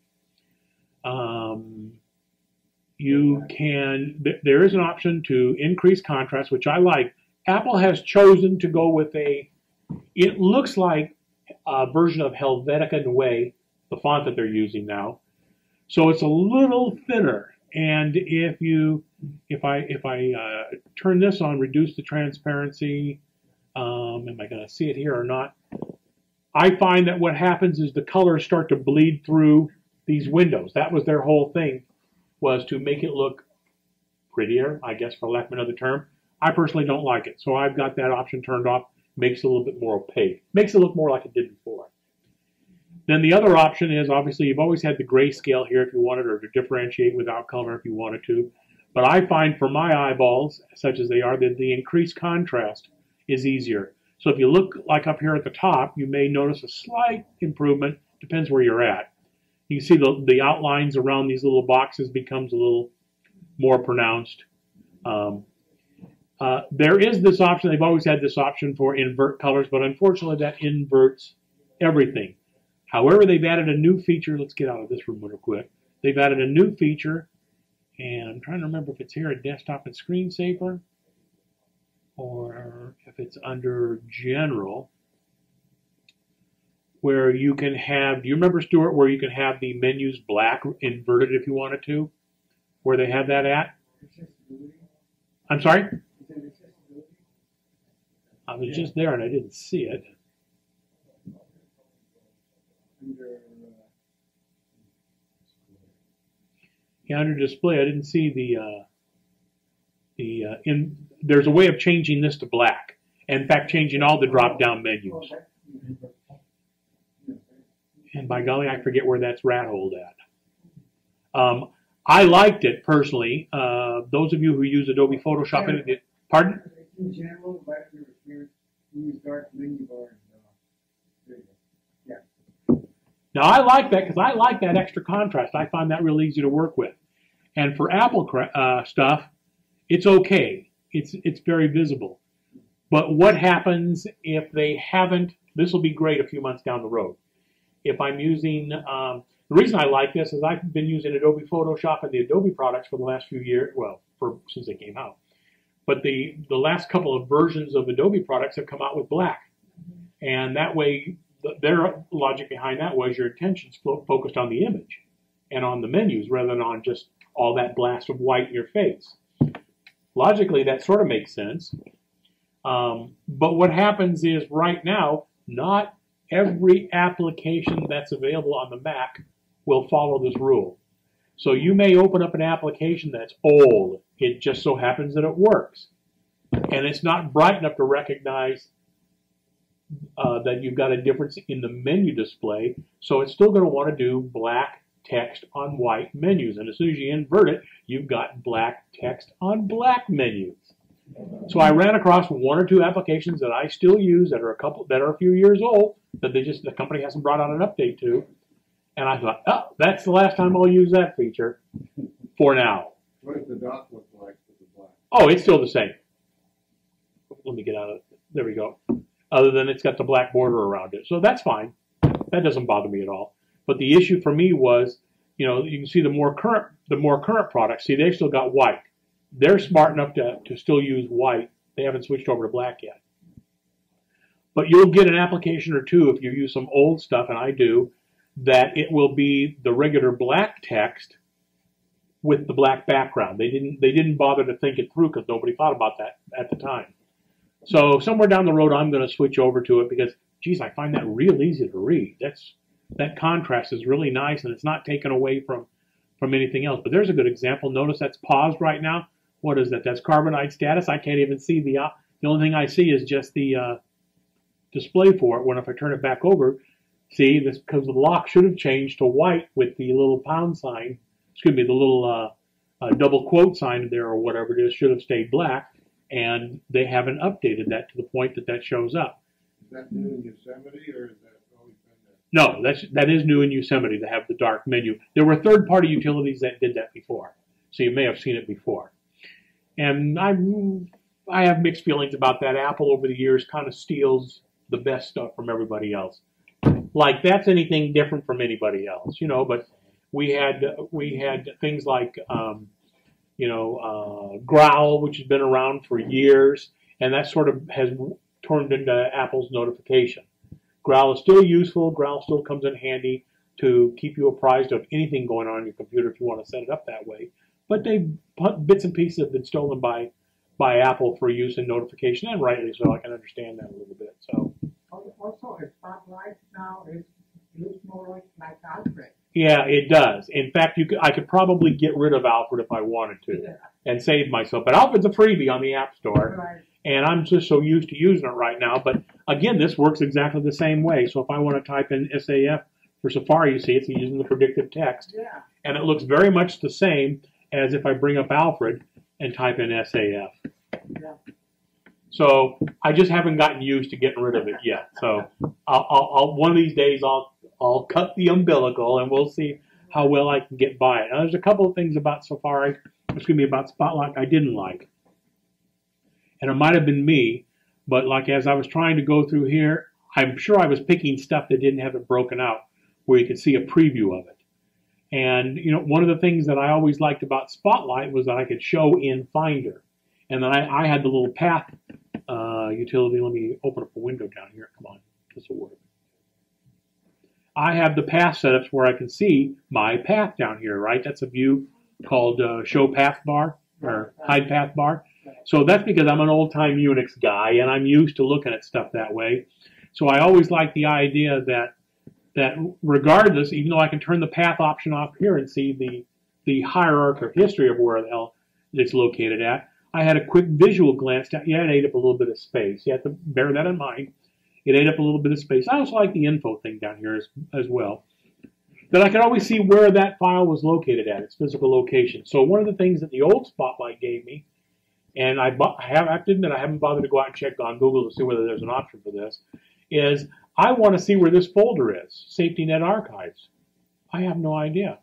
There is an option to increase contrast, which I like. Apple has chosen to go with it looks like a version of Helvetica Neue, the font that they're using now. So it's a little thinner. And if I turn this on, reduce the transparency, am I going to see it here or not? I find that what happens is the colors start to bleed through these windows. That was their whole thing, was to make it look prettier, I guess, for lack of another term. I personally don't like it, so I've got that option turned off. Makes it a little bit more opaque. Makes it look more like it did before. Then the other option is, obviously, you've always had the grayscale here if you wanted, or to differentiate without color if you wanted to. But I find for my eyeballs, such as they are, that the increased contrast is easier. So if you look like up here at the top, you may notice a slight improvement. Depends where you're at. You can see the outlines around these little boxes becomes a little more pronounced. There is this option. They've always had this option for invert colors, but unfortunately that inverts everything. However, they've added a new feature. Let's get out of this room real quick. They've added a new feature, and I'm trying to remember if it's here at Desktop and Screensaver, or if it's under General, where you can have, do you remember, Stuart, where you can have the menus black inverted if you wanted to? Where they have that at? I'm sorry? I was just there and I didn't see it. Yeah, under display, I didn't see there's a way of changing this to black. In fact, changing all the drop-down menus. And by golly, I forget where that's rat-holed at. I liked it personally. Those of you who use Adobe Photoshop, pardon? In general, back to your experience, you use dark menu bars. There you go. Yeah. Now I like that because I like that extra contrast. I find that really easy to work with. And for Apple stuff, it's okay. It's very visible. But what happens if they haven't? This will be great a few months down the road. If I'm using, the reason I like this is I've been using Adobe Photoshop and the Adobe products for the last few years, well, since they came out. But the last couple of versions of Adobe products have come out with black. And that way, their logic behind that was your attention's focused on the image and on the menus rather than on just all that blast of white in your face. Logically, that sort of makes sense. But what happens is right now, not every application that's available on the Mac will follow this rule. So you may open up an application that's old. It just so happens that it works. And it's not bright enough to recognize that you've got a difference in the menu display. So it's still going to want to do black text on white menus. And as soon as you invert it, you've got black text on black menus. So I ran across one or two applications that I still use that are a few years old that the company hasn't brought out an update to. And I thought, oh, that's the last time I'll use that feature for now. What does the dock look like with the black? Oh, it's still the same. Let me get out of it. There we go. Other than it's got the black border around it. So that's fine. That doesn't bother me at all. But the issue for me was, you can see the more current products, see, they've still got white. They're smart enough to still use white. They haven't switched over to black yet. But you'll get an application or two if you use some old stuff, and I do, that it will be the regular black text with the black background. They didn't bother to think it through because nobody thought about that at the time. So somewhere down the road, I'm going to switch over to it because, geez, I find that real easy to read. That contrast is really nice, and it's not taken away from anything else. But there's a good example. Notice that's paused right now. What is that? That's carbonite status. I can't even see the only thing I see is just the display for it when if I turn it back over, see, this because the lock should have changed to white with the little pound sign, excuse me, the little double quote sign there or whatever it is should have stayed black, and they haven't updated that to the point that that shows up. Is that new in Yosemite, or is that always been there? No, that is new in Yosemite to have the dark menu. There were third-party utilities that did that before, so you may have seen it before. And I have mixed feelings about that. Apple over the years kind of steals the best stuff from everybody else. Like that's anything different from anybody else, you know. But we had things like Growl, which has been around for years, and that sort of has turned into Apple's notification. Growl is still useful. Growl still comes in handy to keep you apprised of anything going on your computer if you want to set it up that way. But bits and pieces have been stolen by Apple for use in notification, and rightly so. I can understand that a little bit. So. Also, a spotlight now looks more like Alfred. Yeah, it does. In fact, I could probably get rid of Alfred if I wanted to and save myself. But Alfred's a freebie on the App Store, Right. and I'm just so used to using it right now. But again, this works exactly the same way. So if I want to type in SAF for Safari, you see it's using the predictive text. Yeah. And it looks very much the same as if I bring up Alfred and type in SAF. Yeah. So I just haven't gotten used to getting rid of it yet. So I'll one of these days I'll cut the umbilical and we'll see how well I can get by it. Now there's a couple of things about Safari, about Spotlight I didn't like. And it might have been me, but like as I was trying to go through here, I'm sure I was picking stuff that didn't have it broken out where you could see a preview of it. And one of the things that I always liked about Spotlight was that I could show in Finder. And then I had the little path utility. Let me open up a window down here. Come on, this will work. I have the path setups where I can see my path down here, right? That's a view called Show Path Bar or Hide Path Bar. So that's because I'm an old-time Unix guy and I'm used to looking at stuff that way. So I always like the idea that regardless, even though I can turn the path option off here and see the hierarchy of history of where the hell it's located at, I had a quick visual glance down. Yeah, it ate up a little bit of space. You have to bear that in mind. It ate up a little bit of space. I also like the info thing down here as well. That I could always see where that file was located at, its physical location. So one of the things that the old Spotlight gave me, and I have to admit I haven't bothered to go out and check on Google to see whether there's an option for this, is I want to see where this folder is, Safety Net Archives. I have no idea.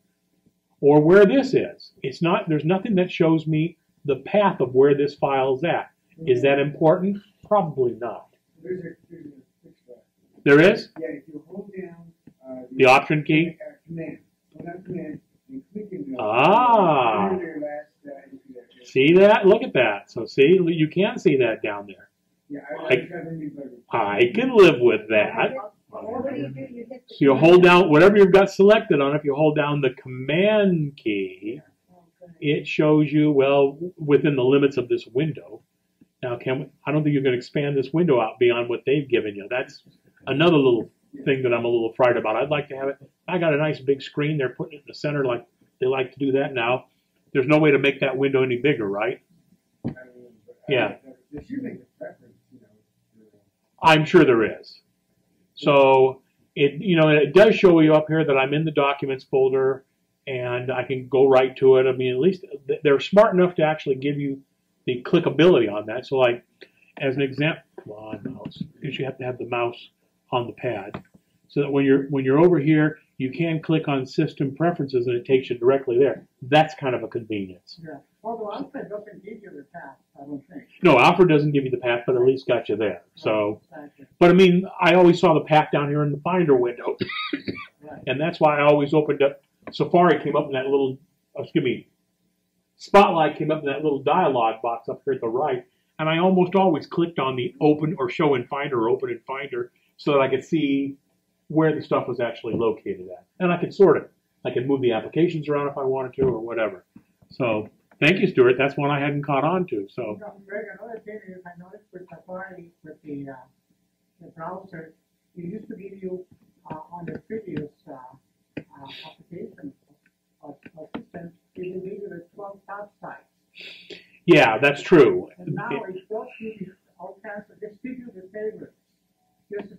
Or where this is. There's nothing that shows me the path of where this file is at. Is that important? Probably not. There's a fix for that. There is? Yeah, if you hold down The option key? Command. Hold down command and click into Ah. their last See that? Look at that. So see, you can see that down there. Yeah, I can live with that. What do? You hit the So you hold down, whatever you've got selected on, if you hold down the command key, it shows you, well, within the limits of this window. Now, I don't think you can expand this window out beyond what they've given you. That's another little thing that I'm a little fried about. I'd like to have it. I got a nice big screen. They're putting it in the center like they like to do that now. There's no way to make that window any bigger, right? Yeah. I'm sure there is. So it does show you up here that I'm in the documents folder and I can go right to it. I mean, at least they're smart enough to actually give you the clickability on that. So like, as an example, come on mouse, because you have to have the mouse on the pad. So that when you're over here, you can click on system preferences and it takes you directly there. That's kind of a convenience. Yeah. Although Alfred doesn't give you the path, I don't think. No, Alfred doesn't give you the path, but at least got you there. So, Exactly. but I mean, I always saw the path down here in the Finder window. Right. And that's why I always opened up, Safari came up in that little, Spotlight came up in that little dialog box up here at the right. And I almost always clicked on the open or show in Finder or open in Finder so that I could see where the stuff was actually located at. And I could sort it. I could move the applications around if I wanted to or whatever. So thank you, Stuart. That's one I hadn't caught on to. So Greg, another thing is I noticed with Safari, with the browser, it used to give you on the previous application system, it will give you the 12 top sites. yeah, that's true. And now it does give you all kinds of, just give you the favorites. Just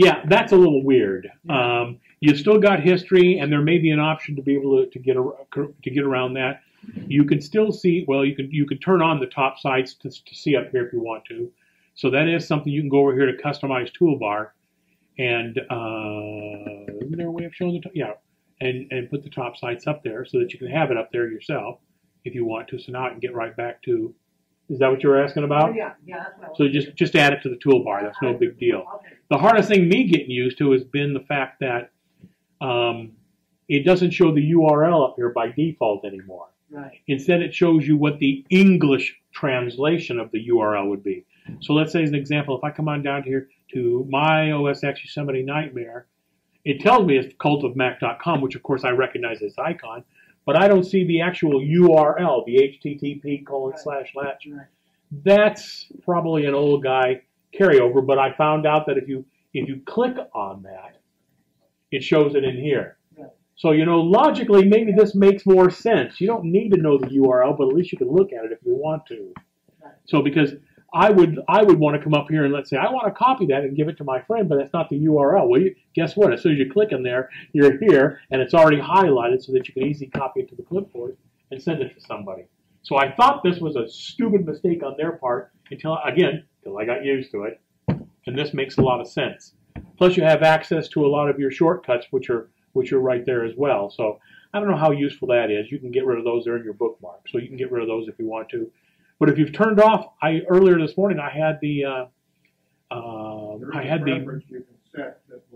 Yeah, that's a little weird. You've still got history, and there may be an option to be able to get around that. You can still see. Well, you can turn on the top sites to see up here if you want to. So that is something you can go over here to customize toolbar, and isn't there a way of showing the yeah, and put the top sites up there so that you can have it up there yourself if you want to. So now I can get right back to. Is that what you were asking about? Yeah, that's what I was. So just add it to the toolbar. That's no big deal. Okay. The hardest thing me getting used to has been the fact that it doesn't show the URL up here by default anymore. Right. Instead, it shows you what the English translation of the URL would be. So let's say as an example, if I come on down here to my OSX Yosemite Nightmare, it tells me it's cultofmac.com, which of course I recognize this icon, but I don't see the actual URL, the http:// Right. That's probably an old guy carryover, but I found out that if you click on that, it shows it in here. Right. So, logically, maybe this makes more sense. You don't need to know the URL, but at least you can look at it if you want to. Right. So, because I would want to come up here and let's say, I want to copy that and give it to my friend, but that's not the URL. Well, guess what? As soon as you click in there, you're here, and it's already highlighted so that you can easily copy it to the clipboard and send it to somebody. So I thought this was a stupid mistake on their part until I got used to it, and this makes a lot of sense. Plus, you have access to a lot of your shortcuts, which are right there as well. So I don't know how useful that is. You can get rid of those. They're in your bookmark, so you can get rid of those if you want to. But if you've turned off, earlier this morning I had the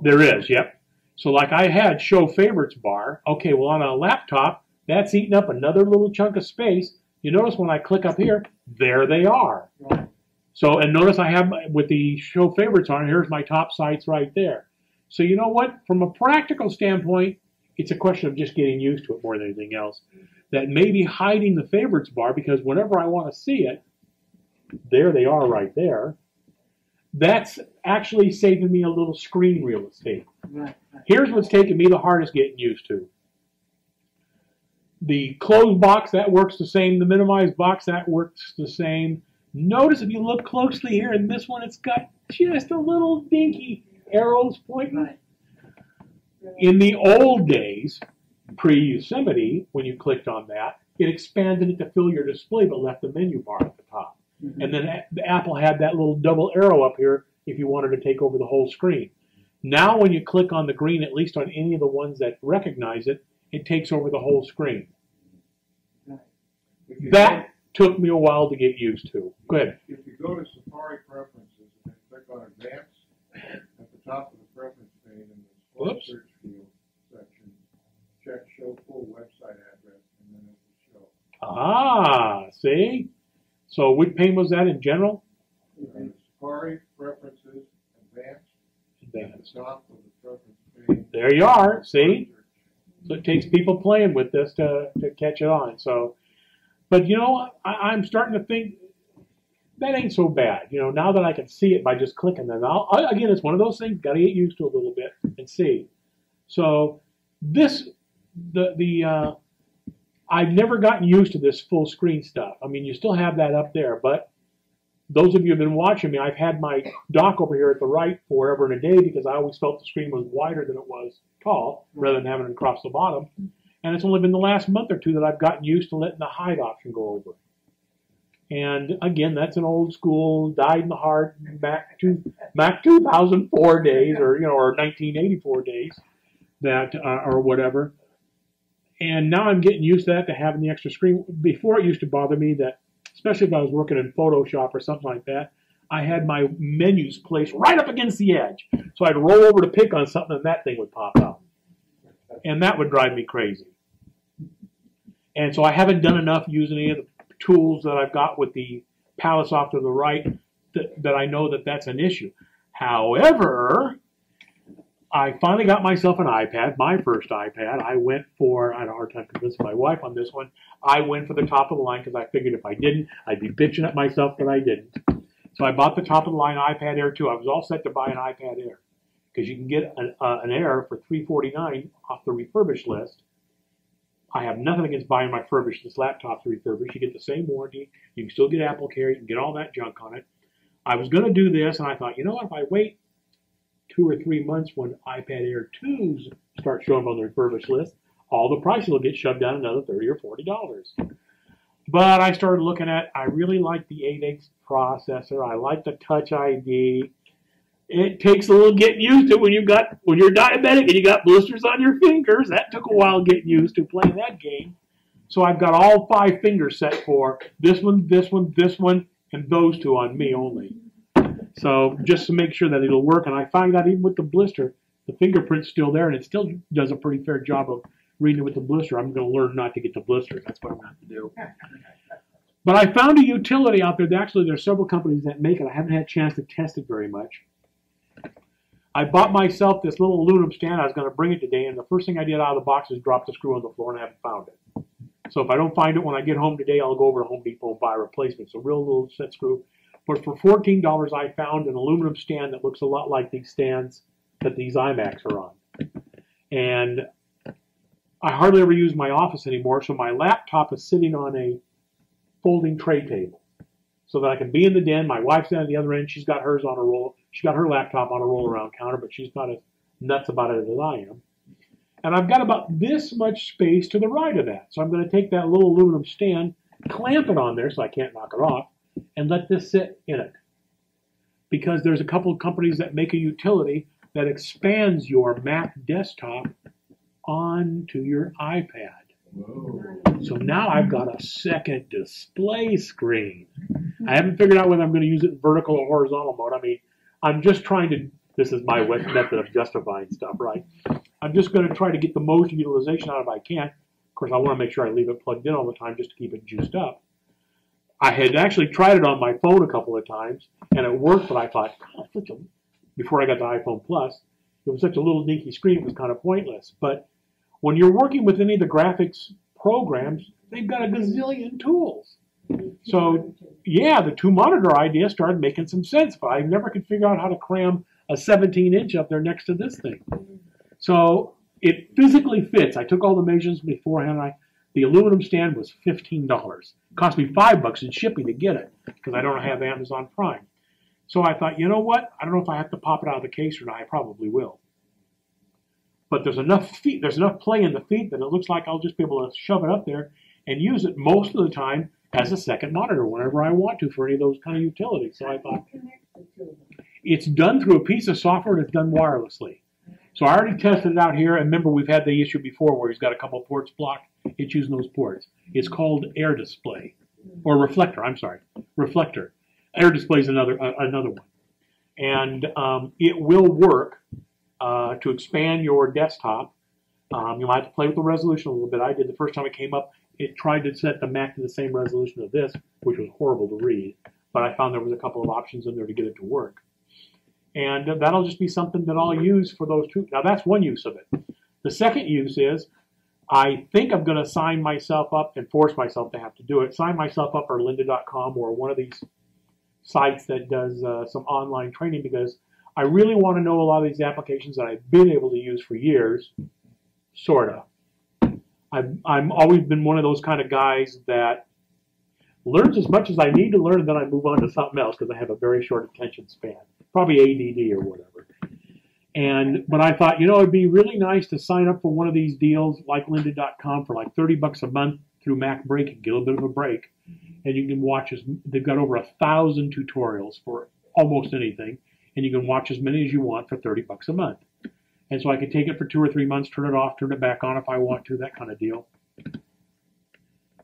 there is, yep. So like I had show favorites bar. Okay, well on a laptop that's eating up another little chunk of space. You notice when I click up here, there they are. Right. So, and notice I have, with the show favorites on, here's my top sites right there. So you know what? From a practical standpoint, it's a question of just getting used to it more than anything else. That may be hiding the favorites bar because whenever I want to see it, there they are right there. That's actually saving me a little screen real estate. Right. Here's what's taken me the hardest getting used to. The closed box, that works the same. The minimized box, that works the same. Notice if you look closely here, in this one, it's got just a little dinky arrows pointing. Right. In the old days, pre-Yosemite, when you clicked on that, it expanded it to fill your display, but left the menu bar at the top. Mm-hmm. And then the Apple had that little double arrow up here if you wanted to take over the whole screen. Now when you click on the green, at least on any of the ones that recognize it, it takes over the whole screen. Right. That took me a while to get used to. Go ahead. If you go to Safari Preferences and then click on Advanced, at the top of the preference pane in the Sport search field section, check Show Full Website Address, and then it will show. Ah, see? So which pane was that in general? Safari Preferences, Advanced, at Advanced. the top of the preference pane. There you are, see? So it takes people playing with this to catch it on. So, but I'm starting to think that ain't so bad. Now that I can see it by just clicking, then again, it's one of those things. Got to get used to a little bit and see. So I've never gotten used to this full screen stuff. I mean, you still have that up there, but those of you who have been watching me, I've had my dock over here at the right forever and a day because I always felt the screen was wider than it was tall, rather than having it across the bottom. And it's only been the last month or two that I've gotten used to letting the hide option go over. And again, that's an old school, died in the heart, back 2004 days, or 1984 days, that or whatever. And now I'm getting used to that, to having the extra screen. Before it used to bother me that, especially if I was working in Photoshop or something like that, I had my menus placed right up against the edge. So I'd roll over to pick on something and that thing would pop out. And that would drive me crazy. And so I haven't done enough using any of the tools that I've got with the palettes off to the right that I know that that's an issue. However, I finally got myself an iPad, my first iPad. I had a hard time convincing my wife on this one. I went for the top of the line because I figured if I didn't, I'd be bitching at myself that I didn't. So I bought the top of the line iPad Air 2. I was all set to buy an iPad Air because you can get an Air for $349 off the refurbished list. I have nothing against buying my this laptop refurbished. You get the same warranty. You can still get Apple Care. You can get all that junk on it. I was going to do this, and I thought, if I wait 2 or 3 months when iPad Air 2s start showing up on the refurbished list, all the prices will get shoved down another $30 or $40. But I started looking at, I really like the 8X processor. I like the Touch ID. It takes a little getting used to when you're diabetic and you got blisters on your fingers. That took a while getting used to playing that game. So I've got all 5 fingers set for this one, this one, this one, and those 2 on me only. So just to make sure that it'll work. And I find that even with the blister, the fingerprint's still there, and it still does a pretty fair job of reading it with the blister. I'm going to learn not to get the blisters. That's what I'm going to have to do. But I found a utility out there. Actually, there are several companies that make it. I haven't had a chance to test it very much. I bought myself this little aluminum stand. I was going to bring it today, and the first thing I did out of the box is drop the screw on the floor, and I haven't found it. So if I don't find it when I get home today, I'll go over to Home Depot and buy a replacement. It's a real little set screw. But for $14, I found an aluminum stand that looks a lot like these stands that these iMacs are on. And I hardly ever use my office anymore, so my laptop is sitting on a folding tray table so that I can be in the den. My wife's down at the other end. She's got hers on a roll. She's got her laptop on a roll-around counter, but she's not as nuts about it as I am. And I've got about this much space to the right of that. So I'm going to take that little aluminum stand, clamp it on there so I can't knock it off, and let this sit in it. Because there's a couple of companies that make a utility that expands your Mac desktop onto your iPad. Whoa. So now I've got a second display screen. I haven't figured out whether I'm going to use it in vertical or horizontal mode. I mean, I'm just trying to, this is my method of justifying stuff, right? I'm just going to try to get the most utilization out of it I can. Of course, I want to make sure I leave it plugged in all the time just to keep it juiced up. I had actually tried it on my phone a couple of times, and it worked, but I thought, God, before I got the iPhone Plus, it was such a little dinky screen, it was kind of pointless. But when you're working with any of the graphics programs, they've got a gazillion tools. So, yeah, the 2-monitor idea started making some sense, but I never could figure out how to cram a 17-inch up there next to this thing. So it physically fits. I took all the measurements beforehand. The aluminum stand was $15. It cost me $5 in shipping to get it because I don't have Amazon Prime. So I thought, you know what? I don't know if I have to pop it out of the case or not. I probably will. But there's enough play in the feet that it looks like I'll just be able to shove it up there and use it most of the time as a second monitor whenever I want to for any of those kind of utilities. So I thought, it's done through a piece of software and it's done wirelessly. So I already tested it out here, and remember we've had the issue before where he's got a couple of ports blocked. It's using those ports. It's called Air Display, or Reflector, I'm sorry, Reflector. Air Display is another one. And it will work to expand your desktop. You might have to play with the resolution a little bit. I did the first time it came up. It tried to set the Mac to the same resolution of this, which was horrible to read. But I found there was a couple of options in there to get it to work. And that'll just be something that I'll use for those two. Now, that's one use of it. The second use is I think I'm going to sign myself up and force myself to have to do it. Sign myself up for lynda.com or one of these sites that does some online training because I really want to know a lot of these applications that I've been able to use for years, sort of. I've always been one of those kind of guys that learns as much as I need to learn and then I move on to something else because I have a very short attention span. Probably ADD or whatever. But I thought, it'd be really nice to sign up for one of these deals like lynda.com for like $30 a month through Mac Break and get a little bit of a break. And you can watch they've got over 1,000 tutorials for almost anything. And you can watch as many as you want for $30 a month. And so I could take it for 2 or 3 months, turn it off, turn it back on if I want to, that kind of deal.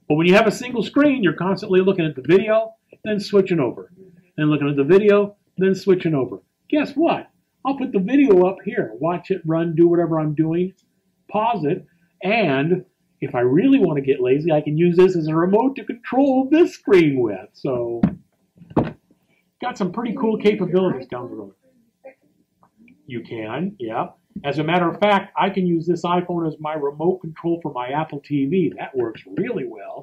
But when you have a single screen, you're constantly looking at the video, then switching over. Then looking at the video, then switching over. Guess what? I'll put the video up here, watch it run, do whatever I'm doing, pause it, and if I really want to get lazy, I can use this as a remote to control this screen with. So, got some pretty cool capabilities down the road. You can, yeah. As a matter of fact, I can use this iPhone as my remote control for my Apple TV. That works really well.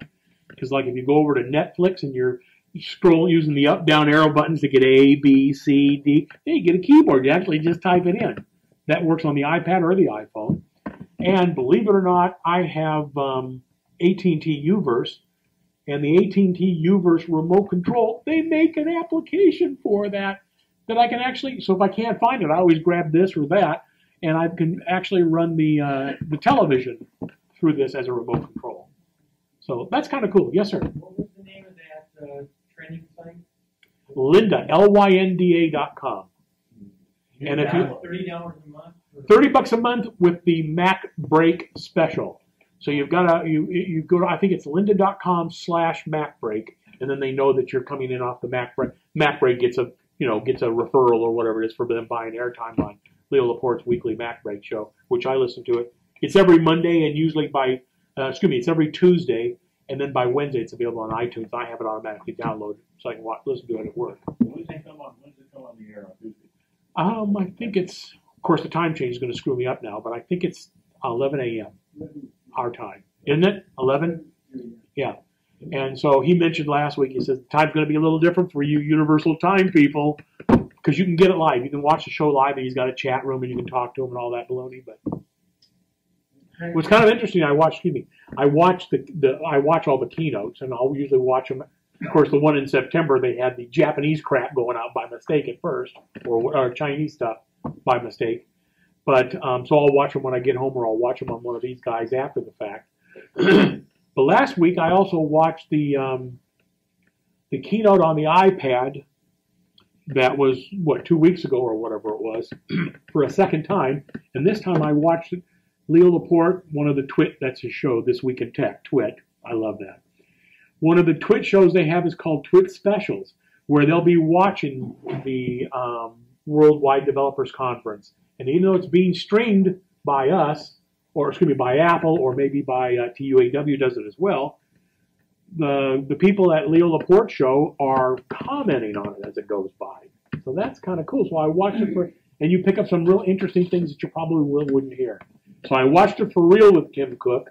Because like if you go over to Netflix and you're scroll using the up-down arrow buttons to get A, B, C, D, then you get a keyboard. You actually just type it in. That works on the iPad or the iPhone. And believe it or not, I have AT&T Uverse. And the AT&T Uverse remote control, they make an application for that that I can actually, so if I can't find it, I always grab this or that, and I can actually run the television through this as a remote control. So that's kind of cool. Yes, sir. What was the name of that training site? Lynda, LYNDA.com. And if you $30 a month? $30 a month with the Mac Break special. So you've got you go to, I think it's lynda.com/Mac Break, and then they know that you're coming in off the Mac Break. Mac Break gets a referral or whatever it is for them buying airtime on Leo Laporte's weekly Mac Break show, which I listen to it. It's every Monday, and usually it's every Tuesday, and then by Wednesday it's available on iTunes. I have it automatically downloaded, so I can listen to it at work. When does it come on the air on Tuesday? I think it's, of course, the time change is going to screw me up now, but I think it's 11 a.m. our time, isn't it? 11? Yeah. And so he mentioned last week, he says, the time's going to be a little different for you universal time people, because you can get it live. You can watch the show live, and he's got a chat room, and you can talk to him and all that baloney. But what's kind of interesting, I watch all the keynotes, and I'll usually watch them. Of course, the one in September, they had the Japanese crap going out by mistake at first, or Chinese stuff by mistake. But so I'll watch them when I get home, or I'll watch them on one of these guys after the fact. But last week, I also watched the keynote on the iPad that was, 2 weeks ago or whatever it was, for a second time. And this time I watched Leo Laporte, one of the Twit, that's his show, This Week in Tech, Twit. I love that. One of the Twit shows they have is called Twit Specials, where they'll be watching the Worldwide Developers Conference. And even though it's being streamed by us, or by Apple, or maybe by TUAW does it as well, the people at Leo Laporte show are commenting on it as it goes by. So that's kind of cool. So I watched it and you pick up some real interesting things that you probably wouldn't hear. So I watched it for real with Tim Cook,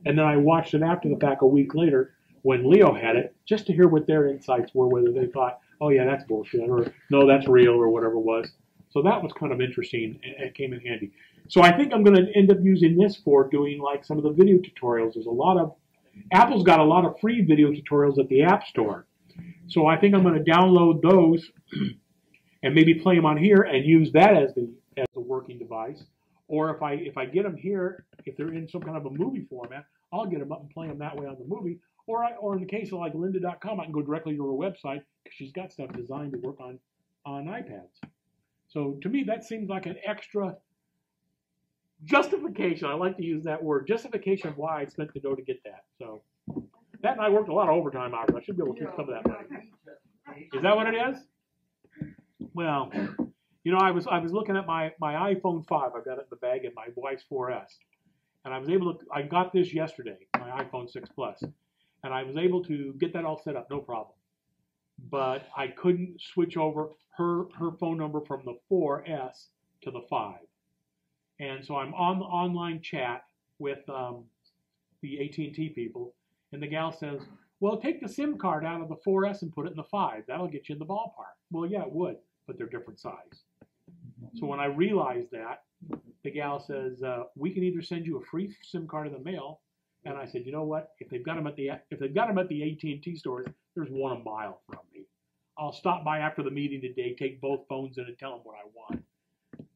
and then I watched it after the fact a week later when Leo had it, just to hear what their insights were, whether they thought, oh yeah, that's bullshit, or no, that's real, or whatever it was. So that was kind of interesting, and it came in handy. So I think I'm going to end up using this for doing like some of the video tutorials. Apple's got a lot of free video tutorials at the App Store. So I think I'm going to download those and maybe play them on here and use that as the working device. Or if I get them here, if they're in some kind of a movie format, I'll get them up and play them that way on the movie. Or in the case of like lynda.com, I can go directly to her website because she's got stuff designed to work on iPads. So to me, that seems like an extra justification. I like to use that word, justification of why I spent the dough to get that. So that, and I worked a lot of overtime hours. I should be able to keep some of that money. Is that what it is? Well, I was looking at my iPhone 5. I've got it in the bag, and my wife's 4S, and I got this yesterday, my iPhone 6 Plus, and I was able to get that all set up, no problem. But I couldn't switch over her phone number from the 4S to the 5. And so I'm on the online chat with the AT&T people, and the gal says, well, take the SIM card out of the 4S and put it in the 5. That'll get you in the ballpark. Well, yeah, it would, but they're different size. So when I realized that, the gal says, we can either send you a free SIM card in the mail, and I said, you know what? If they've got them at the AT&T stores, there's one a mile from me. I'll stop by after the meeting today, take both phones in, and tell them what I want.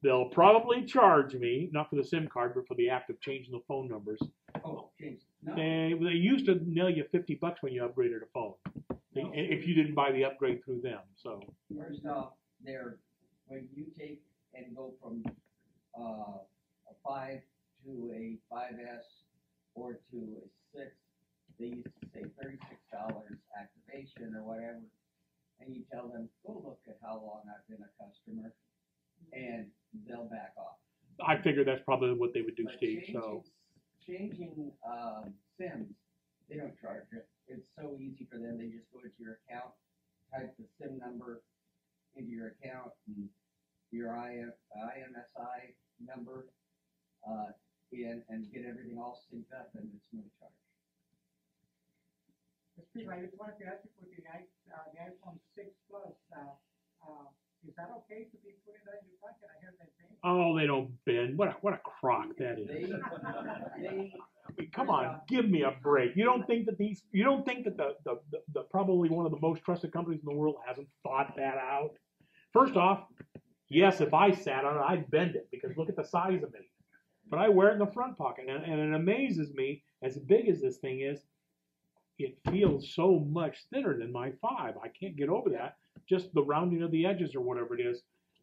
They'll probably charge me, not for the SIM card, but for the act of changing the phone numbers. Oh, change. No. They used to nail you $50 when you upgraded a phone, if you didn't buy the upgrade through them. So First off, when you take and go from a 5 to a 5S or to a 6, they used to say $36 activation or whatever, and you tell them, go look at how long I've been a customer, and they'll back off. I figured that's probably what they would do, But Steve. changing SIMs, they don't charge it. It's so easy for them. They just go into your account, type the SIM number into your account, and your IMSI number in, and get everything all synced up, and it's no charge. Steve, I just wanted to ask you for the iPhone 6 Plus. Is that okay to be putting that in your pocket? I heard that thing. Oh, they don't bend. What a crock that is. I mean, come on, give me a break. You don't think that the probably one of the most trusted companies in the world hasn't thought that out? First off, yes, if I sat on it, I'd bend it because look at the size of me. But I wear it in the front pocket, and it amazes me, as big as this thing is, it feels so much thinner than my 5. I can't get over that. Just the rounding of the edges or whatever it is.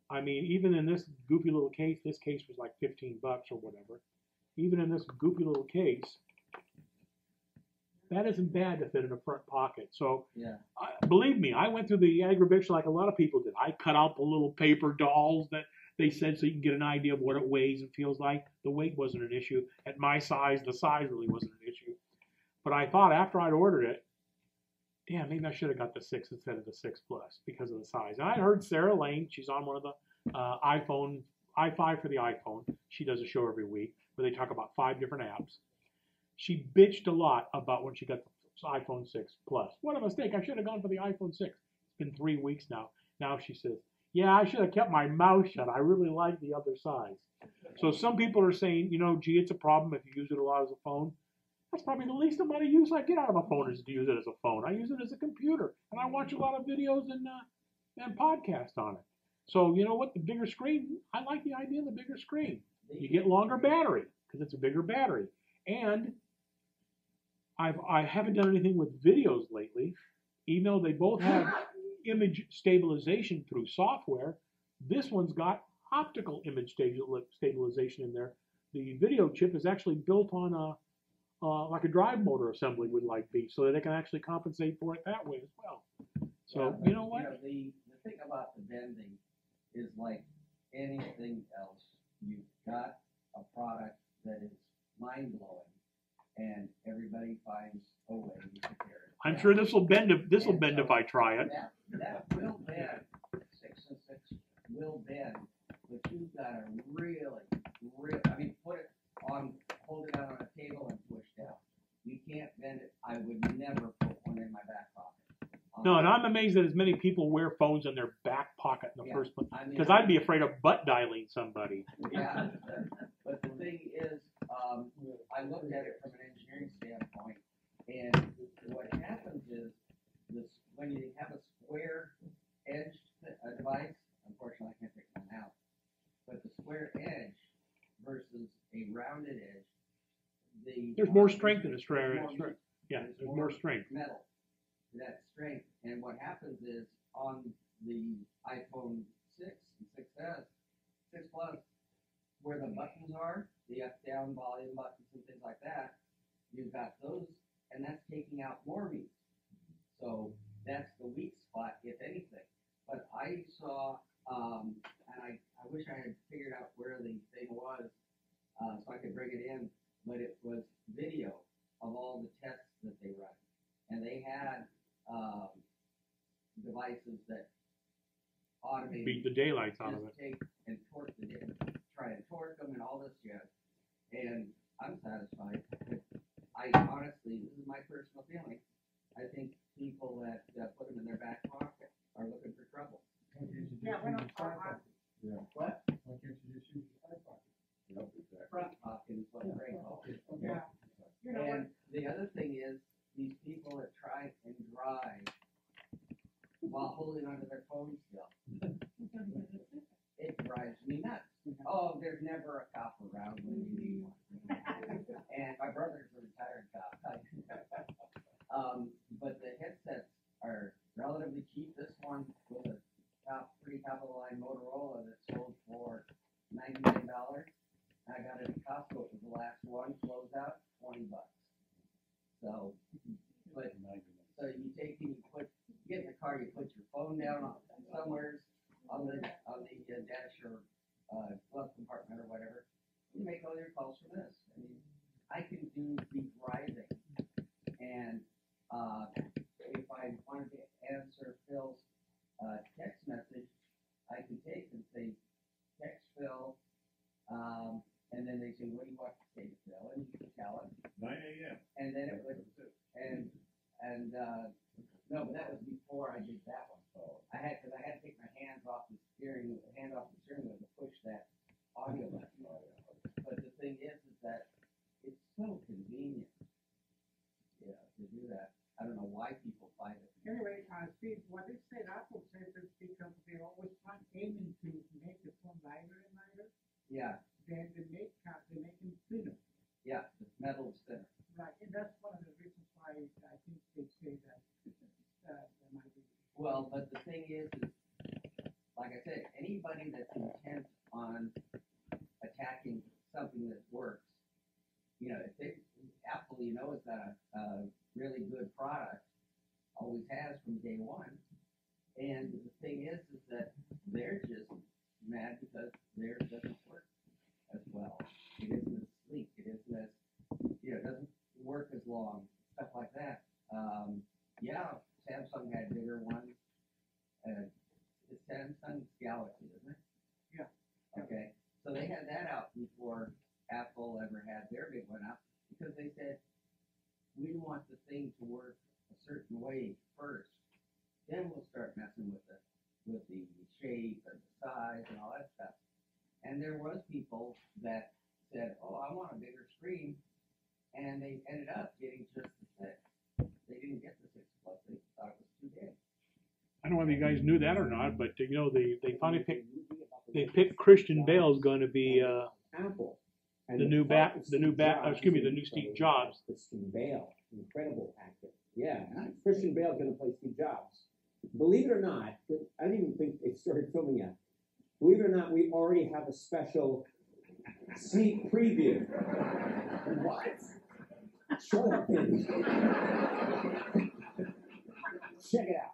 I mean, even in this goofy little case, this case was like $15 or whatever. Even in this goofy little case, that isn't bad to fit in a front pocket. So, Yeah. Believe me, I went through the aggravation like a lot of people did. I cut out the little paper dolls that they said so you can get an idea of what it weighs and feels like. The weight wasn't an issue. At my size, the size really wasn't an issue. But I thought after I'd ordered it, damn, maybe I should have got the 6 instead of the 6 Plus because of the size. And I heard Sarah Lane, she's on one of the iPhone, i5 for the iPhone. She does a show every week where they talk about 5 different apps. She bitched a lot about when she got the iPhone 6 Plus. What a mistake. I should have gone for the iPhone 6. It's been 3 weeks now. Now she says, yeah, I should have kept my mouth shut. I really like the other size. So some people are saying, you know, gee, it's a problem if you use it a lot as a phone. That's probably the least amount of use I get out of a phone is to use it as a phone. I use it as a computer, and I watch a lot of videos and podcasts on it. So you know what? The bigger screen, I like the idea of the bigger screen. You get longer battery because it's a bigger battery. And I haven't done anything with videos lately, even though they both have image stabilization through software. This one's got optical image stabilization in there. The video chip is actually built on like a drive motor assembly would like be, so that it can actually compensate for it that way as well. So Yeah, you know what? You know, the thing about the bending is like anything else. You've got a product that is mind blowing, and everybody finds a way to tear it. I'm sure this will bend. This will bend if I try it. That will bend. 6 and 6 will bend, but you've got to really, I mean, hold it out on a table and push down. You can't bend it. I would never put one in my back pocket. No, and I'm amazed that as many people wear phones in their back pocket in the first place, I mean, because I'd be afraid of butt dialing somebody. Yeah, but the thing is, I looked at it from an engineering standpoint, and what happens is this: when you have a square-edged device, unfortunately I can't take one out, but the square edge versus a rounded edge, There's more strength in a square edge. Yeah, there's more strength. Metal, that strength, and what happens is on the iPhone 6 and 6S, 6 Plus, where the buttons are, the up-down volume buttons and things like that, you've got those, and that's taking out more meat. So that's the weak spot, if anything. But I saw, and I wish I had figured out where the thing was, so I could bring it in, but it was video of all the tests that they run. And they had devices that automated. Beat the daylights out of it. Take and torque try and torque them and all this jazz. And I'm satisfied. I honestly, this is my personal feeling. I think people that put them in their back pocket are looking for trouble. Yeah, when I'm, What? Why can't you just use your side pocket? Yep, exactly. Front pocket is what Ray calls it. yeah, you know, And the other thing is, these people that try and drive while holding onto their phone still. It drives me nuts. Oh, there's never a cop around when you need one. And my brother's a retired cop. But the headsets are relatively cheap. This one was a pretty top of the line Motorola that sold for $99. I got it at Costco. It was the last one, closed out, $20. So, but so you take and you get in the car, you put your phone down on somewhere on the dash or glove compartment or whatever. You make all your calls from this. I mean, I can do the driving, and if I wanted to answer Phil's text message, I can take and say, text Phil, and then they say, what do you want to say to Phil? And you can tell it. 9 a.m. And then it would, no, but that was before I did that one. Oh. I had to take my hand off the steering wheel to push that audio button. But the thing is that it's so convenient, to do that. I don't know why people find it. anyway, Steve, what they said, Apple says is because they always trying they make them thinner. Yeah, the metal's thinner. Right, and that's one of the reasons why I think they say that, there might be. Well, but the thing is, like I said, anybody that's intent on attacking something that works, you know, Apple, you know, has got a really good product, always has from day one. And the thing is that they're just mad because theirs doesn't work as well. It isn't as sleek. It isn't as, you know, it doesn't work as long, stuff like that. Yeah, Samsung had bigger ones. It's Samsung's Galaxy, isn't it? Yeah. Okay, so they had that out before Apple ever had their big one out because they said, we want the thing to work a certain way first. Then we'll start messing with the shape and the size and all that stuff. And there was people that said, oh, I want a bigger screen, and they ended up getting just the 6. They didn't get the 6 Plus. They thought it was too big. I don't know whether you guys knew that or not, but you know they finally picked Christian Bale's going to be Apple. the new Steve Jobs. Christian Bale, incredible actor. Yeah, Christian Bale's going to play Steve Jobs. Believe it or not, I didn't even think they started filming yet. Believe it or not, we already have a special sneak preview. What? Shut up, Andy. Check it out.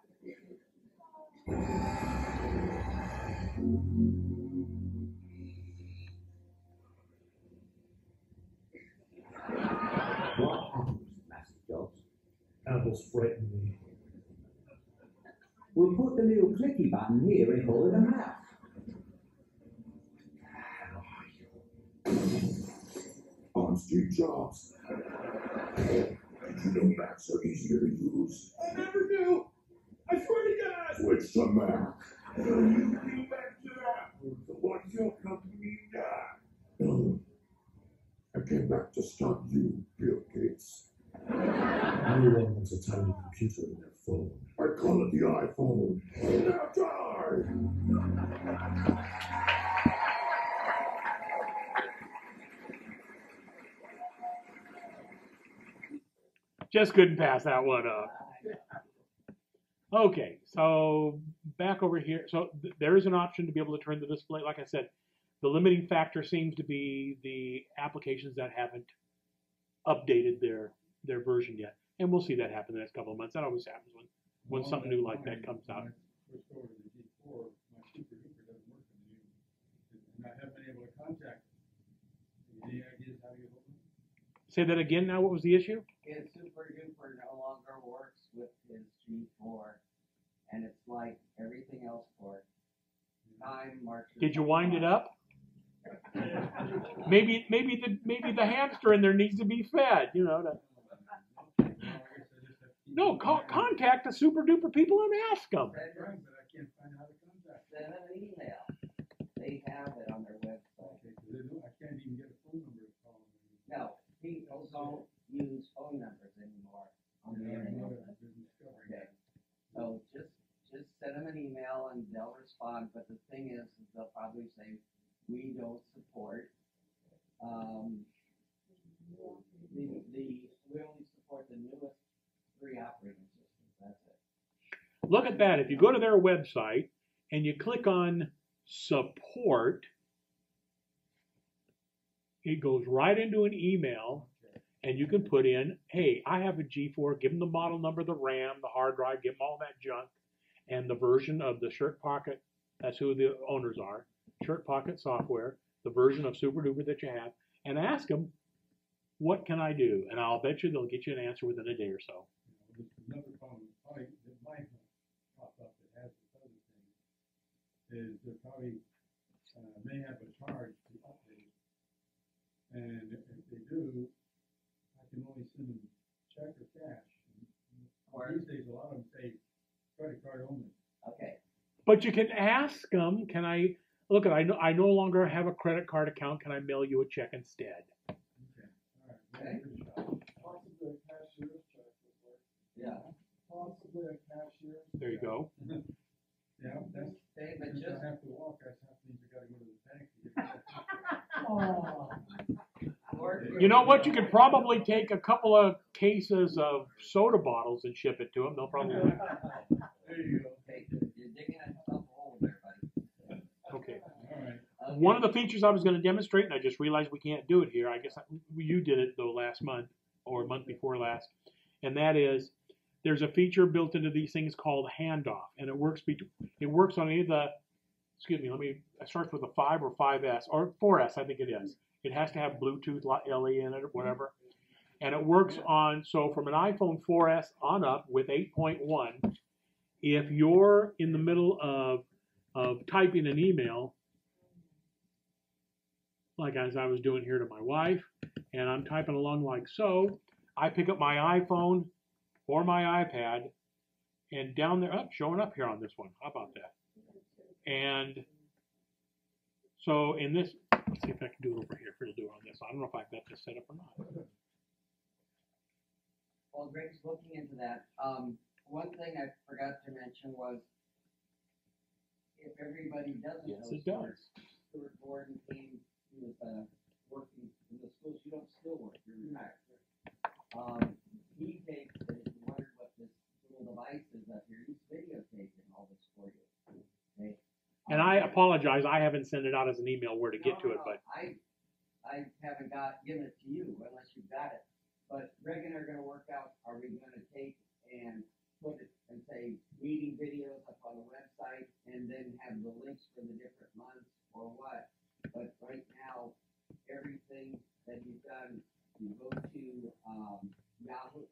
What happens, Master Jobs? Apple's frightened me. We'll put the little clicky button here and call it a mouse. I'm Steve Jobs. Did you know Macs are easier to use? I never knew. I swear to God. Switch to Mac. No, you get back to Apple. So what's your company got? No. I came back to stop you, Bill Gates. No one wants a tiny computer in their phone. I call it the iPhone. Now die! Just couldn't pass that one up. Okay, so back over here. So there is an option to be able to turn the display. Like I said, the limiting factor seems to be the applications that haven't updated their version yet. And we'll see that happen in the next couple of months. That always happens when something new like that comes out. When I switched over to the G4, my Super Duper doesn't work in the new, and I haven't been able to contact them. Any ideas how to get hold of them? Say that again now, what was the issue? His Super Duper no longer works with his G4, and it's like everything else for it. Time marches. Did you wind it up? Maybe the hamster in there needs to be fed, you know. No, contact the Super Duper people and ask them. That's right, but I can't find how to contact them. Send them an email. They have it on their website. Okay, because I can't even get a phone number to call them. No, people don't use phone numbers anymore on the internet. Okay. So just send them an email and they'll respond. But the thing is they'll probably say, we don't support. We only support the newest 3 operating systems. That's it. Look at that. If you go to their website and you click on support, it goes right into an email, and you can put in, hey, I have a G4, give them the model number, the RAM, the hard drive, give them all that junk, and the version of the Shirt Pocket, that's who the owners are, Shirt Pocket software, the version of Super Duper that you have, and ask them, what can I do? And I'll bet you they'll get you an answer within a day or so. There's another problem probably that might pop up that has this other thing, is they probably may have a charge to update. And if they do, I can only send them check or cash. And these days, a lot of them say credit card only. Okay. But you can ask them, can I, look, I no longer have a credit card account, can I mail you a check instead? Okay, all right. Okay. Possibly a cashier's check would work. Yeah. Possibly a cashier's. There you go. Yeah, that's, Hey, but since just, I have to walk, I have to gotta go to the bank to get that. You know what? You could probably take a couple of cases of soda bottles and ship it to them. They'll probably. There you go. Okay, you're digging a hole there, buddy. Okay. All right. One of the features I was going to demonstrate, and I just realized we can't do it here. I guess you did it though last month or month before last, and that is there's a feature built into these things called handoff, and it works on any of the. Excuse me. It starts with a 5 or 5S or 4S, I think it is. It has to have Bluetooth LE in it or whatever, and it works on. So from an iPhone 4S on up with 8.1, if you're in the middle of typing an email, like as I was doing here to my wife, and I'm typing along like so, I pick up my iPhone or my iPad, and down there, showing up here on this one. How about that? And so in this, let's see if I can do it over here. If it'll do it on this. I don't know if I've got this set up or not. While Greg's looking into that, one thing I forgot to mention was if everybody doesn't Yes, know it does. Stuart Gordon came, he was working in the schools. You don't still work, you're retired. He takes, and if you wondered what this little device is up here, he's videotaping all this for you. Okay? And I apologize, I haven't sent it out as an email where to get to it, but I haven't given it to you unless you've got it. But Greg and I are gonna work out, are we gonna take and put it and say meeting videos up on the website and then have the links for the different months or what? But right now, everything that you've done, you go to Yahoo,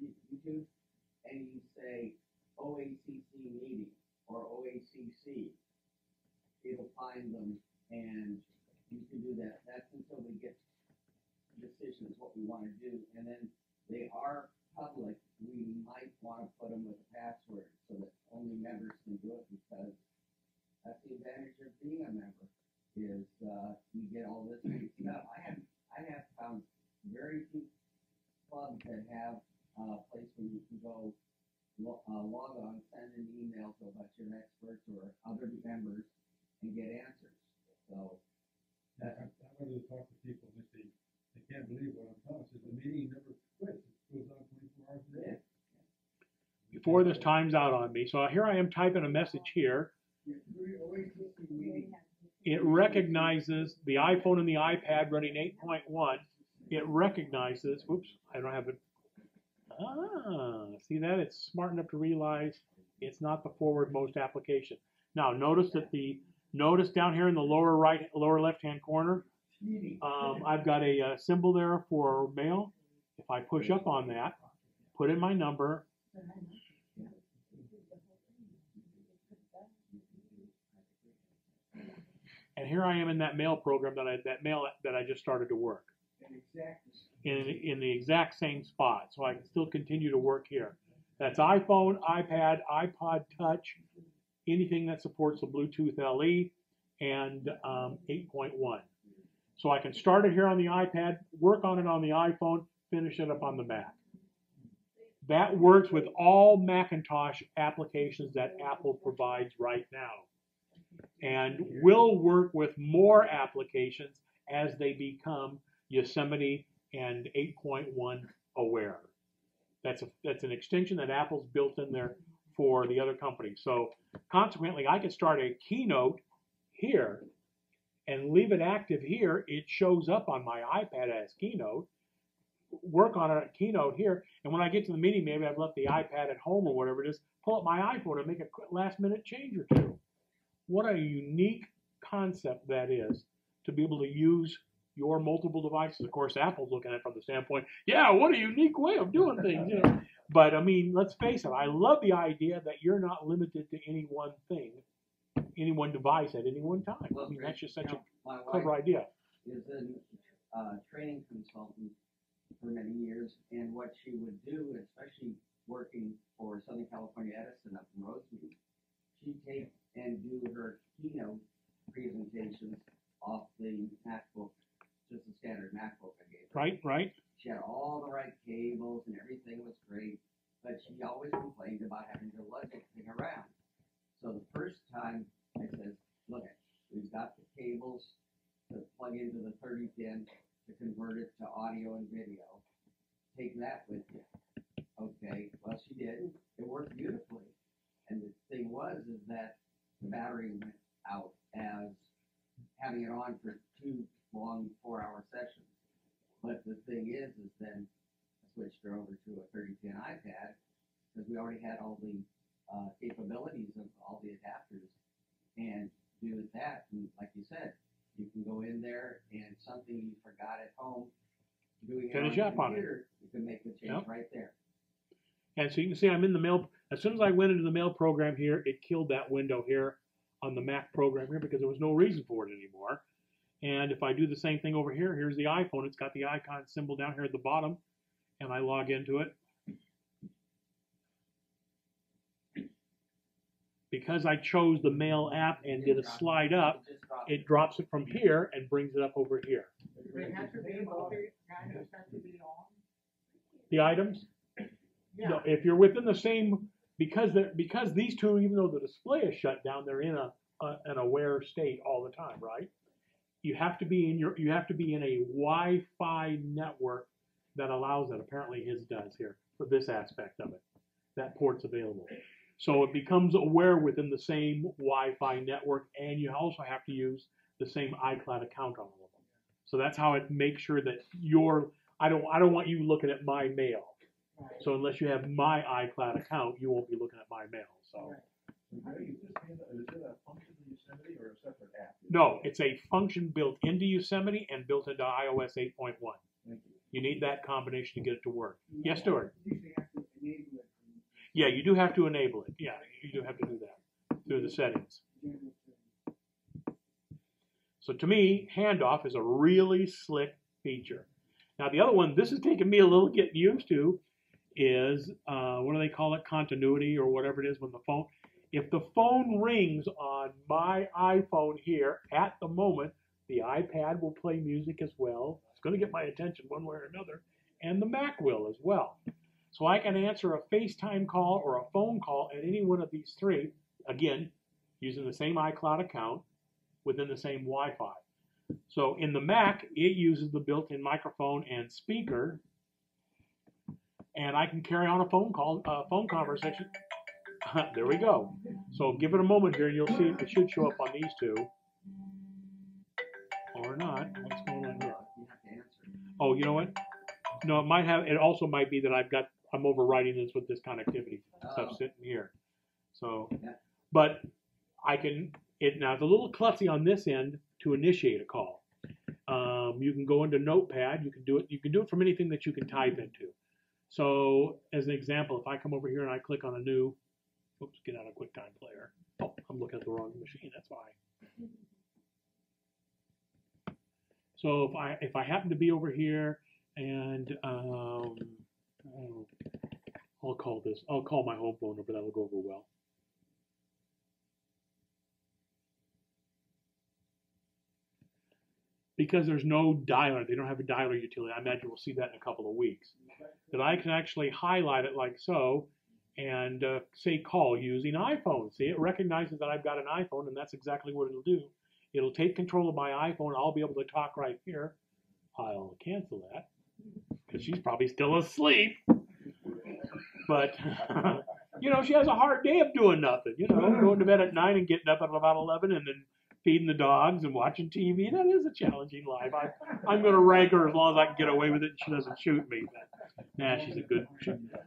YouTube, and you say OACC Meeting or OACC, it'll find them, and you can do that. That's until we get decisions what we want to do, and then they are public. We might want to put them with a password so that only members can do it, because that's the advantage of being a member is you get all this neat stuff. I have found very few clubs that have a place where you can go log on, send an email to a bunch of experts or other members and get answers. So I wanted to talk to people that they can't believe what I'm telling them. The meeting never quits. It goes on 24 hours a day. before this time's out on me, so here I am typing a message here. It recognizes the iPhone and the iPad running 8.1. It recognizes, whoops, I don't have it. See that? It's smart enough to realize it's not the forward-most application. Now, notice down here in the lower left-hand corner, I've got a symbol there for mail. If I push up on that, put in my number, and here I am in that mail program that I just started to work in the exact same spot. So I can still continue to work here. That's iPhone, iPad, iPod Touch, anything that supports the Bluetooth LE and 8.1. So I can start it here on the iPad, work on it on the iPhone, finish it up on the Mac. That works with all Macintosh applications that Apple provides right now, and will work with more applications as they become Yosemite and 8.1 aware. That's an extension that Apple's built in there for the other companies. So consequently, I can start a Keynote here and leave it active here. It shows up on my iPad as Keynote. Work on a Keynote here, and when I get to the meeting, maybe I've left the iPad at home or whatever it is, pull up my iPhone and make a quick last-minute change or two. What a unique concept that is, to be able to use your multiple devices. Of course, Apple's looking at it from the standpoint, yeah, what a unique way of doing things, you know. But I mean, let's face it, I love the idea that you're not limited to any one thing, any one device at any one time. I mean, that's just such a clever idea. Is a training consultant for many years, and what she would do, especially working for Southern California Edison up in Rosemead, she'd take and do her keynote presentations off the MacBook, just a standard MacBook I gave her. Right. She had all the right cables and everything was great, but she always complained about having to lug everything around. So the first time I said, look, we've got the cables to plug into the 3010 to convert it to audio and video. Take that with you. Okay, well, she did. It worked beautifully. And the thing is that the battery went out as having it on for 2 long 4-hour sessions. But the thing is then I switched her over to a 3010 iPad because we already had all the capabilities of all the adapters. And doing that, and like you said, you can go in there and something you forgot at home, doing it Finish on up the on it. computer, you can make the change right there. And so you can see I'm in the mail. As soon as I went into the mail program here, it killed that window here on the Mac program here because there was no reason for it anymore. And if I do the same thing over here, here's the iPhone. It's got the icon symbol down here at the bottom, and I log into it. Because I chose the mail app and did a slide up, it drops it from here and brings it up over here. It has to be on, it has to be on. The items? Yeah. No, if you're within the same, because these two, even though the display is shut down, they're in an aware state all the time, right? You have to be in a Wi-Fi network that allows it. Apparently his does here for this aspect of it. That port's available. So it becomes aware within the same Wi-Fi network, and you also have to use the same iCloud account on all of them. So that's how it makes sure that I don't want you looking at my mail. Right. So unless you have my iCloud account, you won't be looking at my mail. So. How do you just handle, is it a function in Yosemite or a separate app? No, it's a function built into Yosemite and built into iOS 8.1. Thank you. You need that combination to get it to work. Yes, Stuart? You usually have to enable it. Yeah, you do have to enable it. Yeah, you do have to do that through the settings. So to me, handoff is a really slick feature. Now the other one, this has taken me a little getting used to, is what do they call it? Continuity or whatever it is when the phone. If the phone rings on my iPhone here at the moment, the iPad will play music as well. It's going to get my attention one way or another, and the Mac will as well. So I can answer a FaceTime call or a phone call at any one of these three, again, using the same iCloud account within the same Wi-Fi. So in the Mac, it uses the built-in microphone and speaker, and I can carry on a phone conversation. There we go. So give it a moment here, and you'll see it should show up on these two. Or not. What's going on here? Oh, you know what? No, it might have. It also might be that I'm overriding this with this connectivity stuff sitting here. So, but I can. Now it's a little klutzy on this end to initiate a call. You can go into Notepad. You can do it. You can do it from anything that you can type into. So, as an example, if I come over here and I click on a new. Oops, get out of QuickTime Player. Oh, I'm looking at the wrong machine. That's why. So if I happen to be over here and I'll call my home phone number. That'll go over well. Because there's no dialer, they don't have a dialer utility. I imagine we'll see that in a couple of weeks. That I can actually highlight it like so. And say call using iPhone. See, it recognizes that I've got an iPhone, and that's exactly what it'll do. It'll take control of my iPhone. I'll be able to talk right here. I'll cancel that because she's probably still asleep. But, she has a hard day of doing nothing. Going to bed at 9 and getting up at about 11 and then feeding the dogs and watching TV. That is a challenging life. I'm going to rank her as long as I can get away with it and she doesn't shoot me. Nah, she's a good.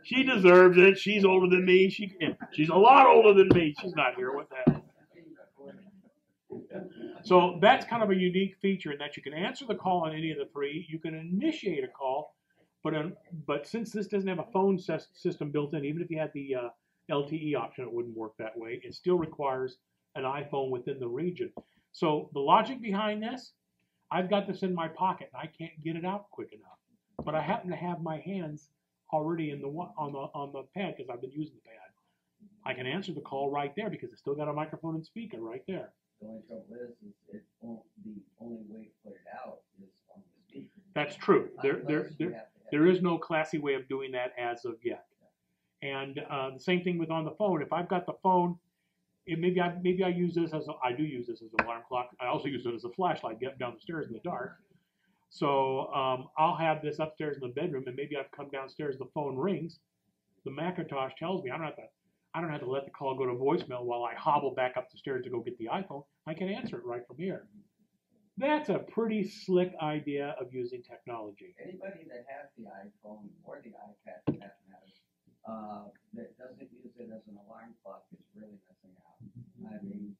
She deserves it. She's older than me. She's a lot older than me. She's not here. What the hell? So that's kind of a unique feature in that you can answer the call on any of the three. You can initiate a call, but since this doesn't have a phone system built in, even if you had the LTE option, it wouldn't work that way. It still requires an iPhone within the region. So the logic behind this, I've got this in my pocket and I can't get it out quick enough. But I happen to have my hands already on the pad because I've been using the pad. I can answer the call right there because it's still got a microphone and speaker right there. The only trouble is it won't, the only way to put it out is on the speaker. That's true. There is no classy way of doing that as of yet. And the same thing with on the phone. If I've got the phone maybe I use this as I do use this as an alarm clock. I also use it as a flashlight, getting down the stairs in the dark. So I'll have this upstairs in the bedroom, and maybe I've come downstairs. The phone rings. The Macintosh tells me I don't have to let the call go to voicemail while I hobble back up the stairs to go get the iPhone. I can answer it right from here. That's a pretty slick idea of using technology. Anybody that has the iPhone or the iPad, for that matter, that doesn't use it as an alarm clock is really missing out. I mean,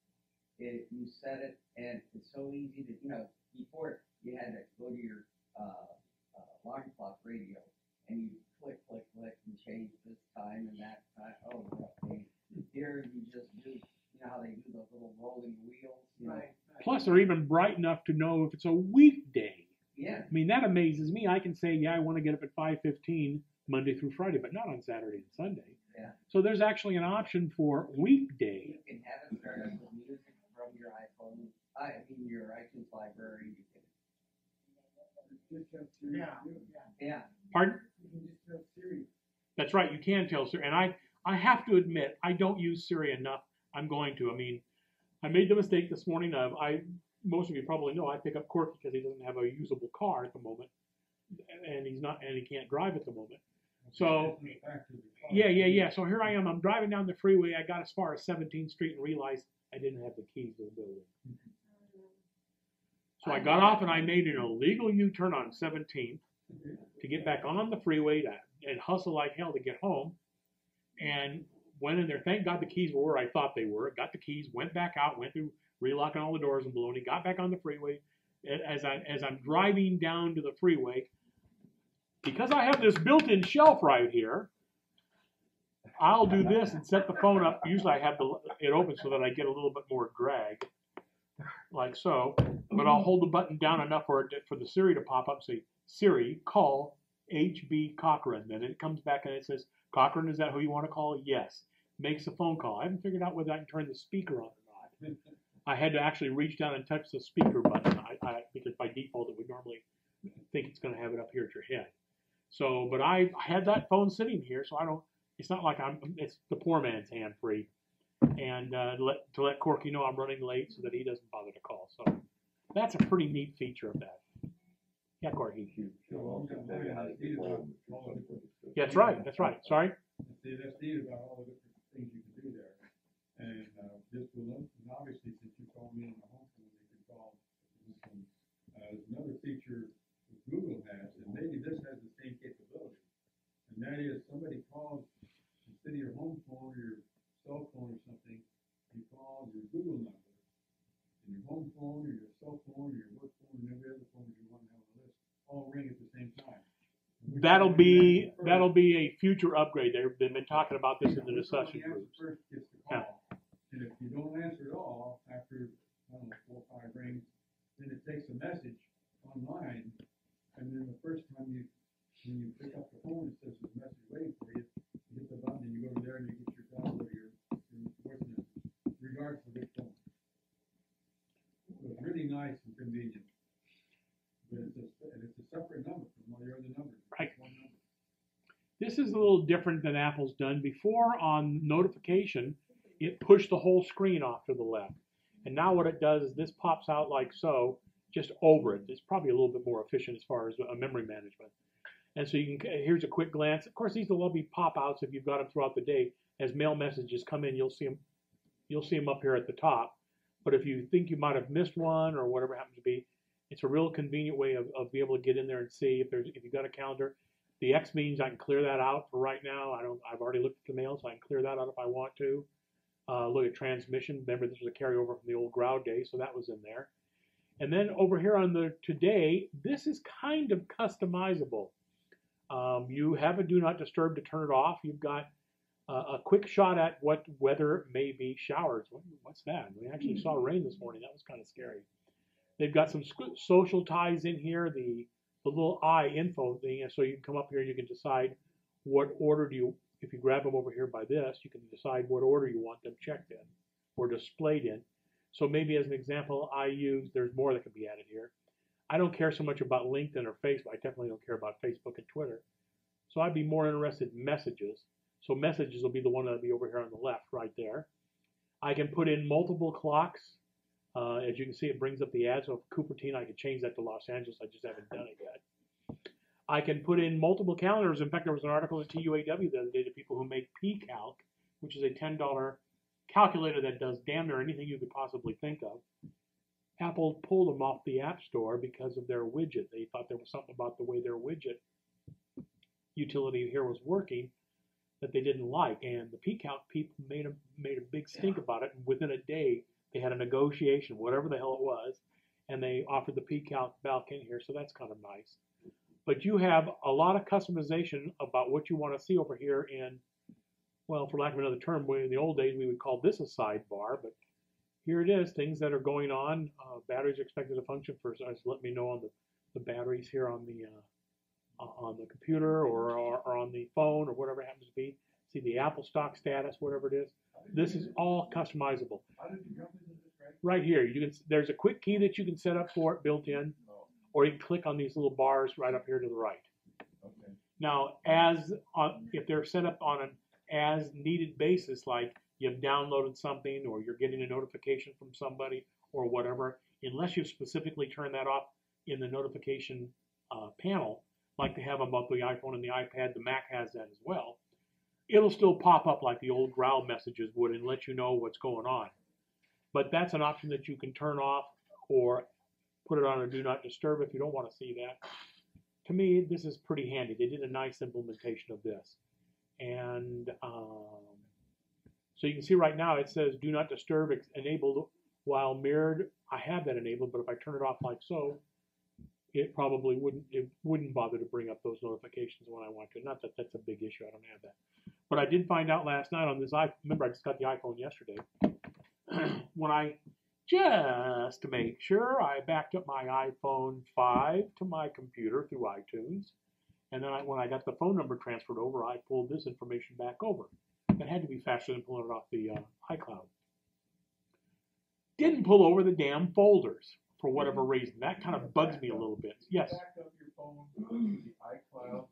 you set it, and it's so easy to, before you had to go to your alarm clock radio, and you click, and change this time and that time. Oh, okay. Here you just do, how they do those little rolling wheels. Right. Plus, they're even bright enough to know if it's a weekday. Yeah. I mean, that amazes me. I can say, yeah, I want to get up at 5:15 Monday through Friday, but not on Saturday and Sunday. Yeah. So there's actually an option for weekday. You can have it start up with music from your iPhone. Your iTunes library. You can. Just have Siri. Yeah. Pardon? You can just have Siri. That's right. You can tell Siri, and I have to admit I don't use Siri enough. I'm going to. I mean, I made the mistake this morning of most of you probably know I pick up Corky because he doesn't have a usable car at the moment, and he can't drive at the moment. So yeah. So here I am. I'm driving down the freeway. I got as far as 17th Street and realized I didn't have the keys to the building. So I got off and I made an illegal U-turn on 17th to get back on the freeway and hustle like hell to get home. And went in there. Thank God the keys were where I thought they were. Got the keys, went back out, went through relocking all the doors and baloney, got back on the freeway. As I'm driving down to the freeway, because I have this built-in shelf right here, I'll do this and set the phone up. Usually I have it open so that I get a little bit more drag, like so. But I'll hold the button down enough for the Siri to pop up and say, Siri, call H.B. Cochran. Then it comes back and it says, Cochran, is that who you want to call? Yes. Makes a phone call. I haven't figured out whether I can turn the speaker on or not. I had to actually reach down and touch the speaker button because by default it would normally think it's going to have it up here at your head. So, but I had that phone sitting here, so it's not like it's the poor man's hand free. And to let Corky know I'm running late so that he doesn't bother to call. So that's a pretty neat feature of that. Yeah, Corky. Yeah, that's right. Sorry. See, that's neat about all the different things you can do there. And this will, and obviously, since you called me on the home phone, you can call this one. There's another feature that Google has, and maybe this has the same capability. And that is somebody calls instead of your home phone or your cell phone or something, you call your Google number. And your home phone or your cell phone or your work phone and every other phone that you want to have on the list all ring at the same time. That'll be a future upgrade. They've been talking about this in the discussion groups. First gets the call, and if you don't answer at all after 4 or 5 rings, then it takes a message online, and then the first time when you pick up the phone, it says there's a message waiting for you. You hit the button and you go there and you get your dial or your voice message, regardless of which phone. So it's really nice and convenient. But it's a separate number from all your other numbers. Right. This is a little different than Apple's done. Before, on notification, it pushed the whole screen off to the left. And now what it does is this pops out like so, just over it. It's probably a little bit more efficient as far as memory management. And so here's a quick glance. Of course, these will be pop-outs if you've got them throughout the day. As mail messages come in, you'll see them up here at the top. But if you think you might have missed one or whatever it happens to be, it's a real convenient way of being able to get in there and see if you've got a calendar. The X means I can clear that out for right now. I've already looked at the mail, so I can clear that out if I want to. Look at transmission. Remember, this was a carryover from the old Ground Day, so that was in there. And then over here on the Today, this is kind of customizable. You have a Do Not Disturb to turn it off. You've got a quick shot at what weather may be. Showers. What's that? We actually saw rain this morning. That was kind of scary. They've got some social ties in here, the little info thing, so you can come up here and you can decide what order if you grab them over here by this, you can decide what order you want them checked in or displayed in. So maybe as an example, there's more that can be added here. I don't care so much about LinkedIn or Facebook. I definitely don't care about Facebook and Twitter. So I'd be more interested in messages. So messages will be the one that'll be over here on the left right there. I can put in multiple clocks. As you can see, it brings up the ads. So if Cupertino, I could change that to Los Angeles. I just haven't done it yet. I can put in multiple calendars. In fact, there was an article in TUAW the other day to people who make PCalc, which is a $10 calculator that does damn near anything you could possibly think of. Apple pulled them off the App Store because of their widget. They thought there was something about the way their widget utility here was working that they didn't like, and the PCalc people made a big stink about it. And within a day, they had a negotiation, whatever the hell it was, and they offered the PCalc Balc in here. So that's kind of nice. But you have a lot of customization about what you want to see over here in, well, for lack of another term, in the old days we would call this a sidebar, but here it is, things that are going on. Batteries are expected to function for, so let me know on the batteries here on the computer or on the phone or whatever it happens to be. See the Apple stock status, whatever it is. This is all customizable. How did you jump into this, right? Right here, there's a quick key that you can set up for it built in, or you can click on these little bars right up here to the right. Okay. Now, if they're set up on an as needed basis, like you've downloaded something or you're getting a notification from somebody or whatever, unless you specifically turn that off in the notification panel, like they have about the iPhone and the iPad, the Mac has that as well, it'll still pop up like the old growl messages would and let you know what's going on. But that's an option that you can turn off or put it on a do not disturb if you don't want to see that. To me, this is pretty handy. They did a nice implementation of this. And so you can see right now it says do not disturb enabled while mirrored. I have that enabled, but if I turn it off like so, it probably wouldn't bother to bring up those notifications when I want to. Not that that's a big issue. I don't have that. But I did find out last night on this remember I just got the iPhone yesterday. When I just to make sure, I backed up my iPhone 5 to my computer through iTunes. And then when I got the phone number transferred over, I pulled this information back over. That had to be faster than pulling it off the iCloud. Didn't pull over the damn folders for whatever reason. That kind of bugs me a little bit. Yes? Back up your phone to the iCloud.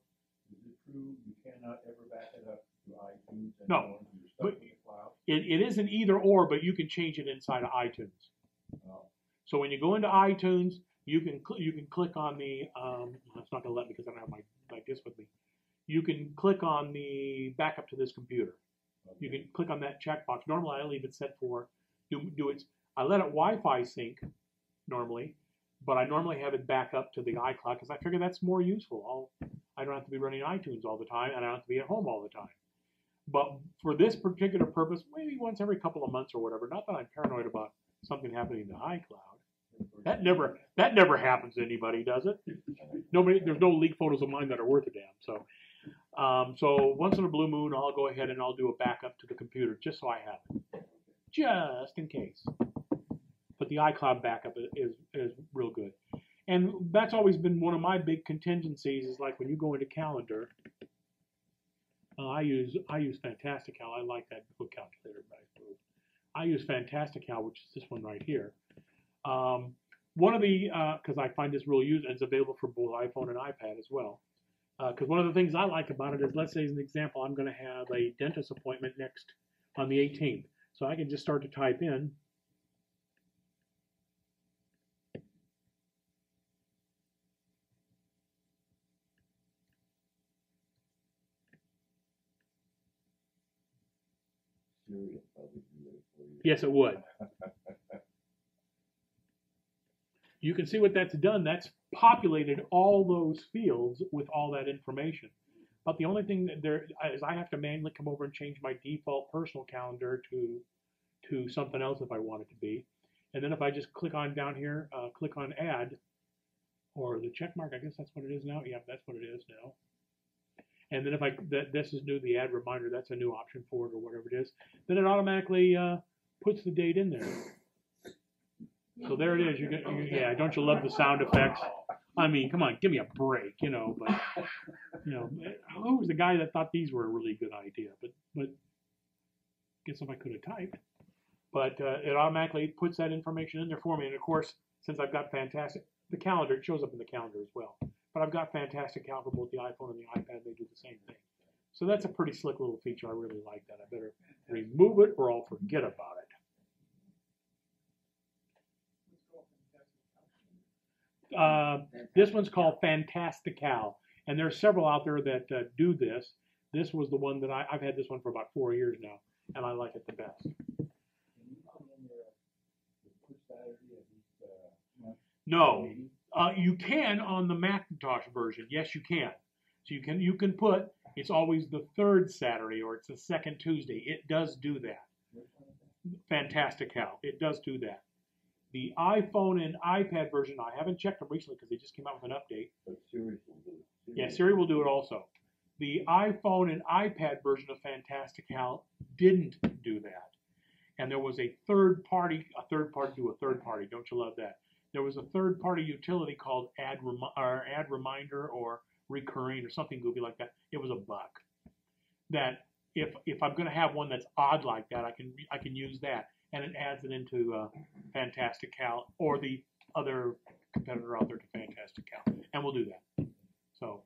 Is it true you cannot ever back it up to iTunes? And No. You're stuck in the cloud? It is an either or, but you can change it inside of iTunes. Oh. So when you go into iTunes, you can click on the it's not going to let me because I don't have my disc with me. You can click on the backup to this computer. Okay. You can click on that checkbox. Normally I leave it set for do it. I let it Wi-Fi sync normally, but I normally have it back up to the iCloud because I figure that's more useful. I don't have to be running iTunes all the time, and I don't have to be at home all the time. But for this particular purpose, maybe once every couple of months or whatever. Not that I'm paranoid about something happening to iCloud. That never happens to anybody, does it? There's no leaked photos of mine that are worth a damn. So once in a blue moon, I'll go ahead and I'll do a backup to the computer just so I have it, just in case. But the iCloud backup is real good, and that's always been one of my big contingencies. Is like when you go into Calendar, I use Fantastical. I like that book calculator, I use Fantastical, which is this one right here. One of the, because I find this real useful, and it's available for both iPhone and iPad as well. Because one of the things I like about it is, let's say as an example, I'm going to have a dentist appointment next on the 18th. So I can just start to type in. Yes, it would. You can see what that's done. That's populated all those fields with all that information. But the only thing that there is I have to manually come over and change my default personal calendar to something else if I want it to be. And then if I just click on down here, click on add, or the check mark, I guess that's what it is now. Yeah, that's what it is now. And then if this is new, the add reminder, that's a new option for it or whatever it is. Then it automatically puts the date in there. So there it is. Yeah, don't you love the sound effects? I mean, come on, give me a break, But who was the guy that thought these were a really good idea? But guess if I could have typed. But it automatically puts that information in there for me. And of course, since I've got the calendar, it shows up in the calendar as well. But I've got Fantastical for both the iPhone and the iPad. They do the same thing. So that's a pretty slick little feature. I really like that. I better remove it or I'll forget about it. This one's called Fantastical, and there are several out there that do this. This was the one that I've had this one for about 4 years now, and I like it the best. No, you can on the Macintosh version. Yes, you can. So you can put it's always the third Saturday or it's the second Tuesday. It does do that. Fantastical. It does do that. The iPhone and iPad version, I haven't checked them recently because they just came out with an update. But Siri will do it. Yeah, Siri will do it also. The iPhone and iPad version of Fantastical didn't do that. And there was a third party to a third party. Don't you love that? There was a third party utility called Add Reminder or Recurring or something goofy like that. It was $1. That if I'm going to have one that's odd like that, I can use that, and it adds it into Fantastical or the other competitor out there to Fantastical, and we'll do that. So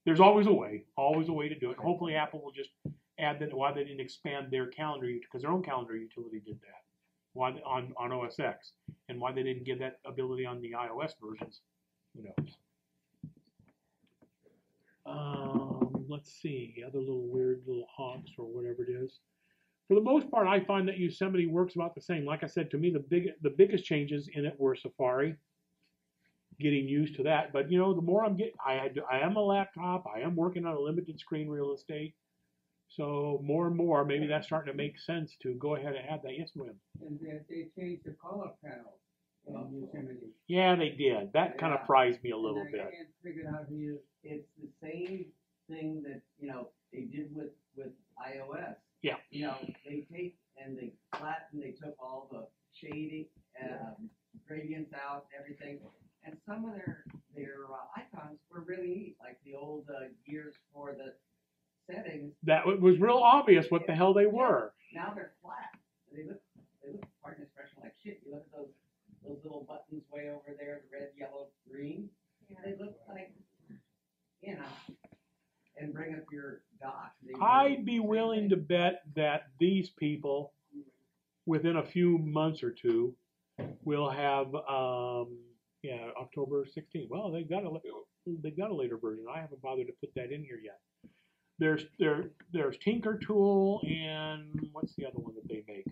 there's always a way to do it. Hopefully Apple will just add that. Why they didn't expand their calendar, because their own calendar utility did that. Why on OS X, and why they didn't give that ability on the iOS versions, who knows? Let's see, other little weird little honks or whatever it is. For the most part, I find that Yosemite works about the same. Like I said, to me, the biggest changes in it were Safari, getting used to that. But you know, the more I'm getting, I am a laptop. I am working on a limited screen real estate. So more and more, maybe that's starting to make sense to go ahead and add that. Yes, ma'am. And they changed the color panel in Yosemite. Yeah, they did. That kind of fries me a little And I bit. can't figure out how to use. It's the same thing that, they did with iOS. Yeah. They take and they flatten, they took all the shading, gradients out and everything. And some of their icons were really neat, like the old gears for the settings. That was real obvious what the hell they were. Now they're flat. They look, pardon the expression, like shit. You look at those little buttons way over there, the red, yellow, green. They look like, and bring up your dock. I'd be willing to bet that these people, within a few months or two, will have, October 16th. Well, they've got a later version. I haven't bothered to put that in here yet. There's Tinker Tool, and what's the other one that they make?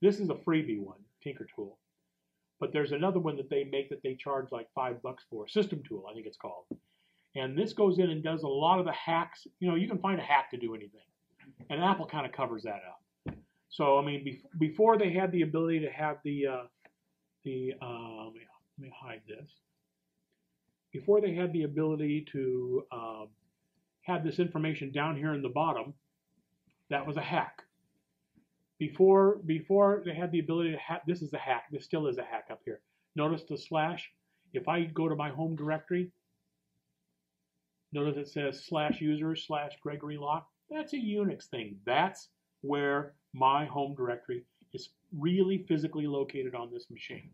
This is a freebie one, Tinker Tool. But there's another one that they make that they charge like $5 for, System Tool, I think it's called. And this goes in and does a lot of the hacks. You can find a hack to do anything. And Apple kind of covers that up. So, I mean, before they had the ability to have let me hide this. Before they had the ability to have this information down here in the bottom, that was a hack. Before they had the ability to have, this is a hack. This still is a hack up here. Notice the slash. If I go to my home directory, notice it says /users/Gregory Locke. That's a Unix thing. That's where my home directory is really physically located on this machine.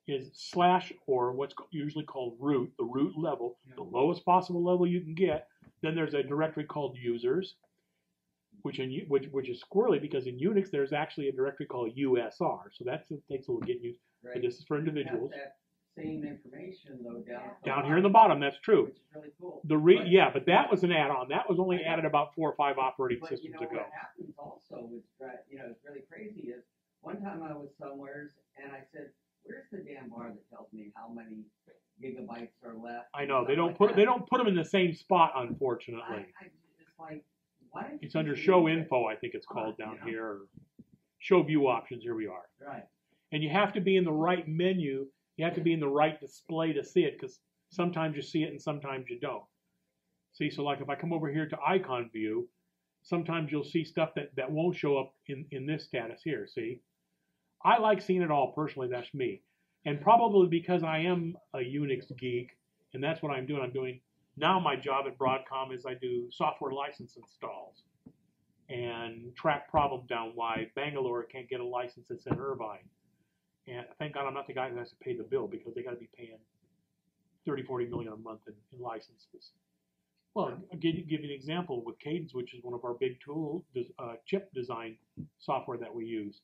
Is slash, or what's usually called root, the root level, the lowest possible level you can get. Then there's a directory called users, which is squirrely because in Unix there's actually a directory called USR. So that takes a little getting used. Right. But this is for individuals. That same information though down here in the bottom. That's true. Which is really cool. But that was an add-on. That was only added about 4 or 5 operating systems ago. What happens also is, it's really crazy. Is one time I was somewhere and I said, "Where's the damn bar that tells me how many gigabytes are left?" I know they don't put them in the same spot, unfortunately. It's like, why? It's under Show Info, I think it's called down here. Or Show View Options. Here we are. Right. And you have to be in the right menu. You have to be in the right display to see it, because sometimes you see it and sometimes you don't. See, so like if I come over here to Icon View, sometimes you'll see stuff that won't show up in this status here. See. I like seeing it all personally, that's me. And probably because I am a Unix geek, and that's what I'm doing. Now my job at Broadcom is I do software license installs and track problems down why Bangalore can't get a license that's in Irvine. And thank God I'm not the guy who has to pay the bill, because they got to be paying $30-40 million a month in licenses. Well, I'll give you an example with Cadence, which is one of our big chip design software that we use.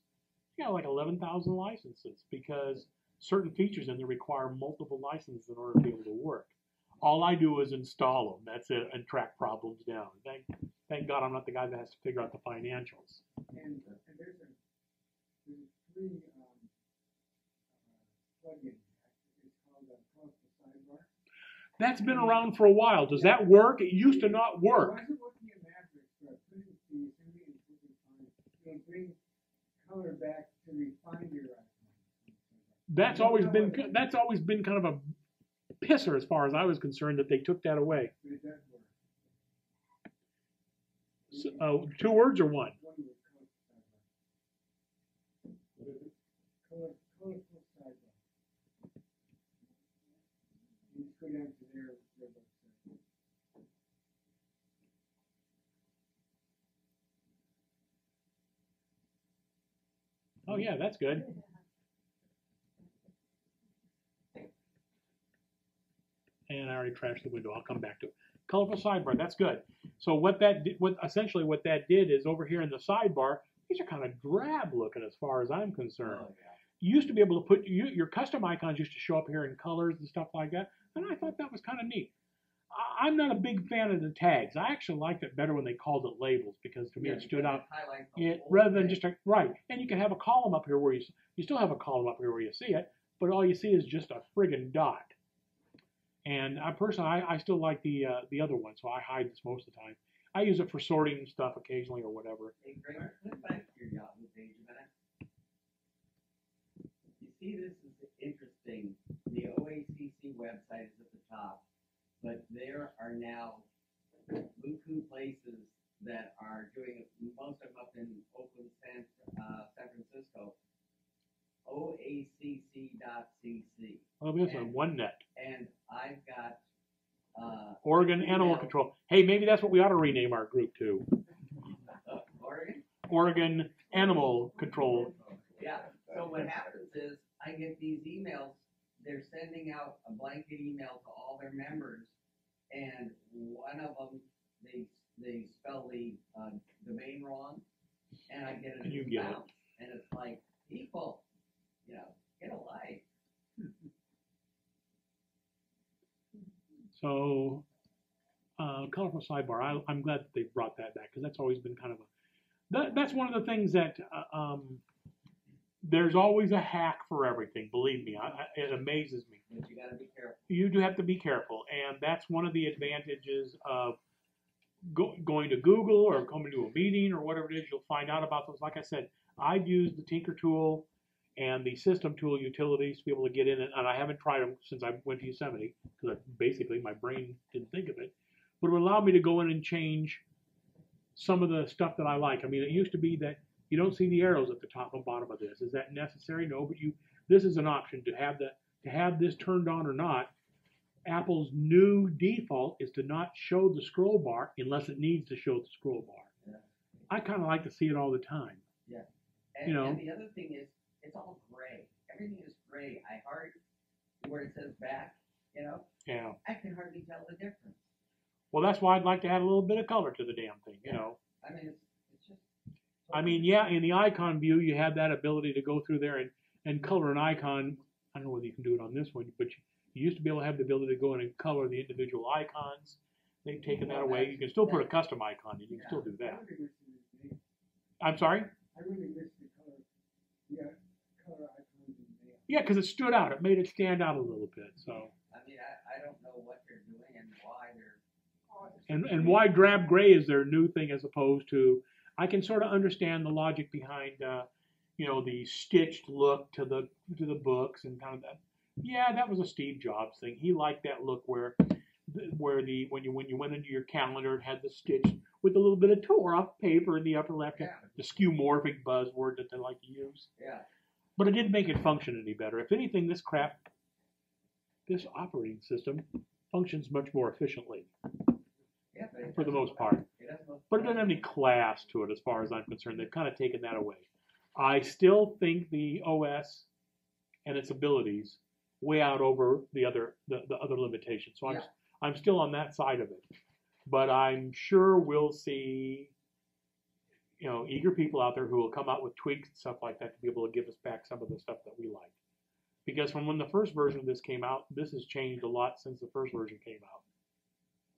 Yeah, like 11,000 licenses, because certain features in there require multiple licenses in order to be able to work. All I do is install them. That's it, and track problems down. Thank God I'm not the guy that has to figure out the financials. And there's a free plugin. It's called Colorful Sidebar. That's been around for a while. Does that work? It used to not work. Why is it working in Mavericks? But put it in the assembly and put it fine. It'll bring color back to refine your icon. That's always been kind of a pisser as far as I was concerned that they took that away. But it does work. So, 2 words or one? One word, colorful sidebar. You just go down to their website. Oh yeah, that's good. And I already trashed the window. I'll come back to it. Colorful sidebar. That's good. So what that did is over here in the sidebar, these are kind of drab looking as far as I'm concerned. Oh, yeah. You used to be able to put your custom icons used to show up here in colors and stuff like that, and I thought that was kind of neat. I'm not a big fan of the tags. I actually liked it better when they called it labels because to me it stood out. Rather than just right. And you can have a column up here where you still have a column up here where you see it, but all you see is just a friggin' dot. And I personally, I still like the other one, so I hide this most of the time. I use it for sorting stuff occasionally or whatever. Hey, Greg, flip back to your Yahoo page a minute. You see, this is interesting. The OACC website is at the top, but there are now buku places that are doing it, most of them up in Oakland, San Francisco. OACC.cc. Oh, there's a OneNet. And I've got Oregon Animal Control. Hey, maybe that's what we ought to rename our group to. Oregon? Oregon Animal Control. Yeah. So what happens is I get these emails. They're sending out a blanket email to all their members, and one of them they spell the domain wrong, and I get a You new get it. bounce, and it's like, people, get a life. So, colorful sidebar. I'm glad that they brought that back because that's always been kind of that's one of the things that there's always a hack for everything. Believe me, it amazes me. But you got to be careful. You do have to be careful, and that's one of the advantages of going to Google or coming to a meeting or whatever it is. You'll find out about those. Like I said, I've used the Tinker tool and the system tool utilities to be able to get in it, and I haven't tried them since I went to Yosemite because basically my brain didn't think of it. But it would allow me to go in and change some of the stuff that I like. I mean, it used to be that you don't see the arrows at the top and bottom of this. Is that necessary? No, but this is an option to have this turned on or not. Apple's new default is to not show the scroll bar unless it needs to show the scroll bar. Yeah. I kind of like to see it all the time. Yeah. And, and the other thing is, it's all gray. Everything is gray. Where it says back, Yeah. I can hardly tell the difference. Well, that's why I'd like to add a little bit of color to the damn thing, I mean, it's just. I mean, yeah, in the icon view, you have that ability to go through there and color an icon. I don't know whether you can do it on this one, but you used to be able to have the ability to go in and color the individual icons. They've taken that away. You can still put a custom icon in. You can still do that. I'm sorry? I really miss the color. Yeah, color icons in the mail. Yeah, because it stood out. It made it stand out a little bit. So. I mean, I don't know what they're doing and why they're. And why drab gray is their new thing as opposed to, I can sort of understand the logic behind, the stitched look to the books and kind of that. Yeah, that was a Steve Jobs thing. He liked that look where when you went into your calendar, it had the stitch with a little bit of tore off paper in the upper left, the skeuomorphic buzzword that they like to use. Yeah. But it didn't make it function any better. If anything, this operating system functions much more efficiently. Yeah, For the most part. But it doesn't have any class to it as far as I'm concerned. They've kind of taken that away. I still think the OS and its abilities way out over the other limitations. So I'm still on that side of it. But I'm sure we'll see eager people out there who will come out with tweaks and stuff like that to be able to give us back some of the stuff that we like. Because from when the first version of this came out, this has changed a lot since the first version came out.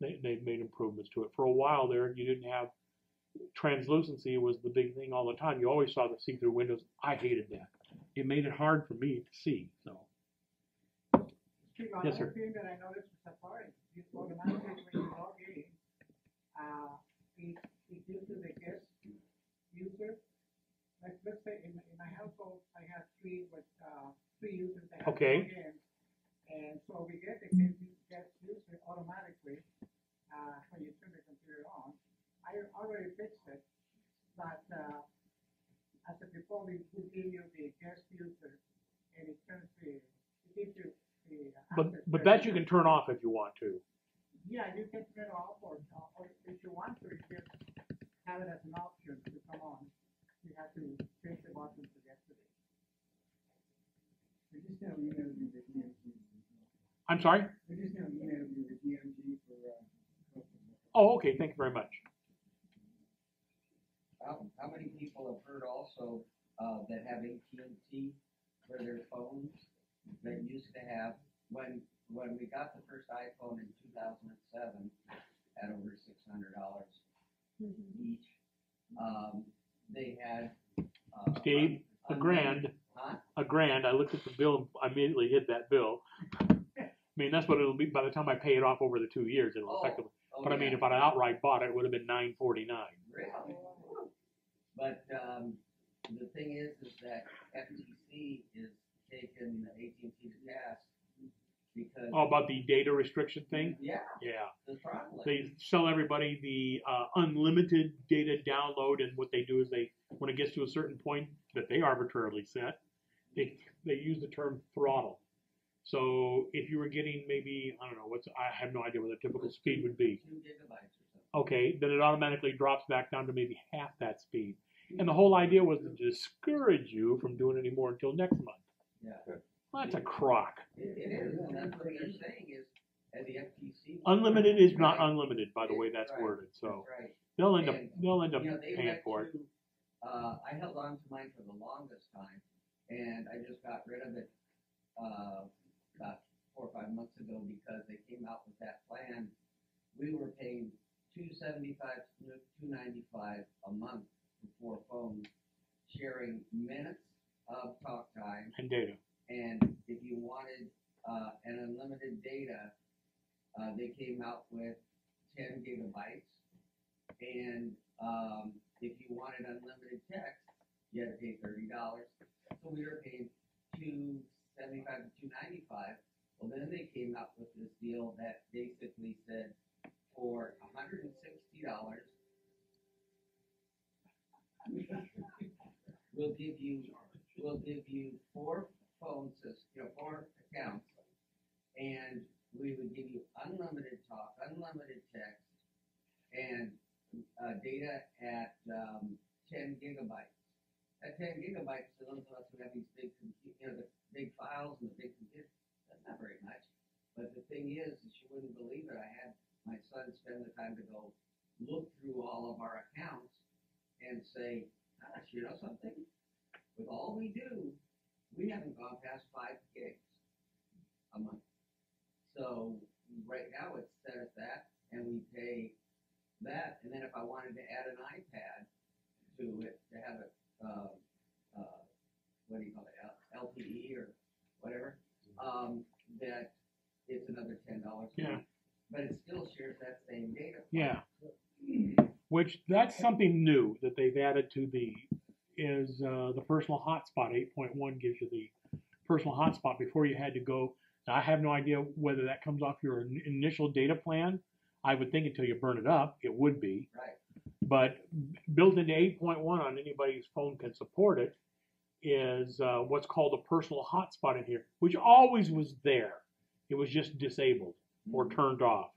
They've made improvements to it. For a while there, you didn't have translucency was the big thing all the time. You always saw the see-through windows. I hated that. It made it hard for me to see. So. Steve, Yes, sir. another thing that I noticed with Safari, you automatically when you log in, it gives you the guest user. Like, let's say in my household, I have three users that have Okay. to log in. And so we get the guest user automatically, when you turn the computer on. I already fixed it, but, as a default, it will give you the guest user, and it gives you the. But that you can turn off if you want to. Yeah, you can turn it off, or if you want to, you just have it as an option to come on. You have to change the button to get to it. We just now emailed you the DMG. I'm sorry? We just now emailed you the DMG for, Oh, okay. Thank you very much. How many people have heard also, that have AT&T for their phones that used to have, when we got the first iPhone in 2007 at over $600 each, they had, Steve, a grand. Huh? A grand. I looked at the bill and I immediately hit that bill. I mean, that's what it'll be by the time I pay it off over the 2 years. It'll effectively. But I mean, if I'd outright bought it, it would have been $949. Really? But the thing is that FTC is taking AT&T to task because. Oh, about the data restriction thing? Yeah. Yeah. The throttle. They sell everybody the unlimited data download, and what they do is when it gets to a certain point that they arbitrarily set, they use the term throttle. So if you were getting maybe, I don't know, I have no idea what the typical speed would be. 2 gigabytes or something. Okay, then it automatically drops back down to maybe half that speed. And the whole idea was to discourage you from doing any more until next month. Yeah. Well, that's a crock. It is, and that's what they're saying is, at the FTC. Unlimited is not unlimited, by the way that's right. worded. So That's right. they'll end up You know, they paying went for it. to, I held on to mine for the longest time, and I just got rid of it, about 4 or 5 months ago because they came out with that plan. We were paying $275, $295 a month for 4 phones, sharing minutes of talk time And data. and if you wanted an unlimited data, they came out with 10 gigabytes. And if you wanted unlimited text, you had to pay $30. So we were paying $275 to $295. Well, then they came out with this deal that basically said for $160, we'll give you 4 phone systems, 4 accounts, and we would give you unlimited talk, unlimited text, and data at 10 gigabytes. At 10 gigabytes, to those of us who have these big, the big files and the big computers, that's not very much. But the thing is you wouldn't believe it. I had my son spend the time to go look through all of our accounts and say, gosh, you know something? With all we do, we haven't gone past 5 gigs a month. So right now it's set at that, and we pay that. And then if I wanted to add an iPad to it to have it, what do you call it, LTE or whatever, that it's another $10 a month. Yeah. But it still shares that same data. Yeah. Which that's something new that they've added to the personal hotspot. 8.1 gives you the personal hotspot before you had to go. Now, I have no idea whether that comes off your initial data plan. I would think until you burn it up, it would be. Right. But built into 8.1 on anybody's phone can support it is what's called a personal hotspot in here, which always was there. It was just disabled or turned off.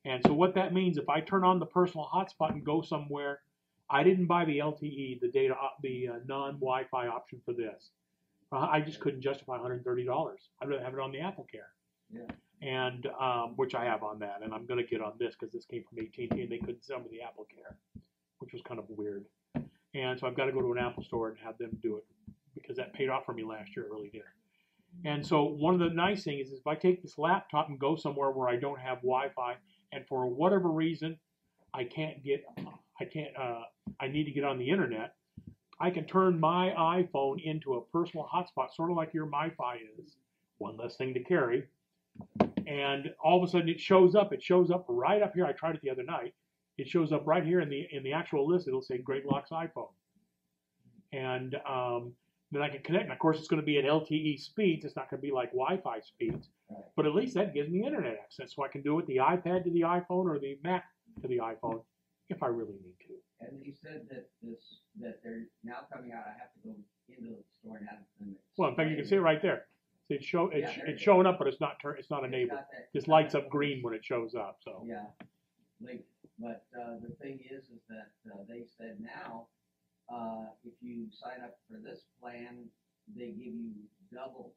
And so what that means, if I turn on the personal hotspot and go somewhere, I didn't buy the LTE, the data, the non-Wi-Fi option for this. I just couldn't justify $130. I'd rather have it on the AppleCare. Yeah. And which I have on that, and I'm going to get on this because this came from AT&T and they couldn't sell me the AppleCare, which was kind of weird. And so I've got to go to an Apple store and have them do it because that paid off for me last year. It really did. And so one of the nice things is if I take this laptop and go somewhere where I don't have Wi-Fi, and for whatever reason I need to get on the internet, I can turn my iPhone into a personal hotspot, sort of like your MiFi is. One less thing to carry. And all of a sudden it shows up. It shows up right up here. I tried it the other night. It shows up right here in the actual list. It'll say Greg Locke's iPhone. And then I can connect. And of course, it's going to be at LTE speeds. It's not going to be like Wi-Fi speeds. Right. But at least that gives me internet access. So I can do it with the iPad to the iPhone or the Mac to the iPhone if I really need to. And they said that they're now coming out, I have to go into the store and have them. Well, in fact, you can see it right there. So it's showing up, but it's not enabled. This lights up green when it shows up. So yeah, but the thing is that they said now, if you sign up for this plan, they give you double,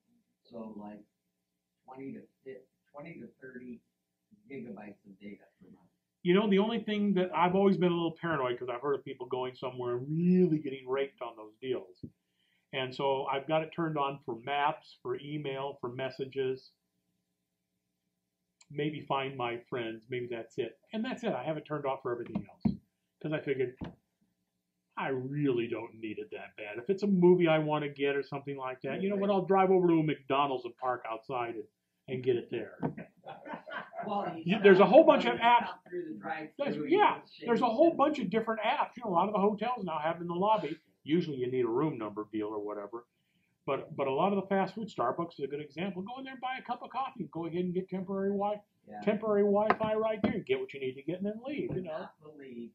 so like 20 to 30 gigabytes of data per month. You know, the only thing that I've always been a little paranoid because I've heard of people going somewhere and really getting raked on those deals. And so I've got it turned on for maps, for email, for messages, maybe find my friends, maybe that's it. And that's it. I have it turned off for everything else because I figured I really don't need it that bad. If it's a movie I want to get or something like that, you know what, I'll drive over to a McDonald's and park outside and get it there. Well, there's a whole bunch of apps. There's a whole bunch of different apps. You know, a lot of the hotels now have in the lobby. Usually you need a room number deal or whatever. But a lot of the fast food, Starbucks is a good example. Go in there and buy a cup of coffee. Go ahead and get temporary Wi-Fi right there. Get what you need to get and then leave. You know. I believe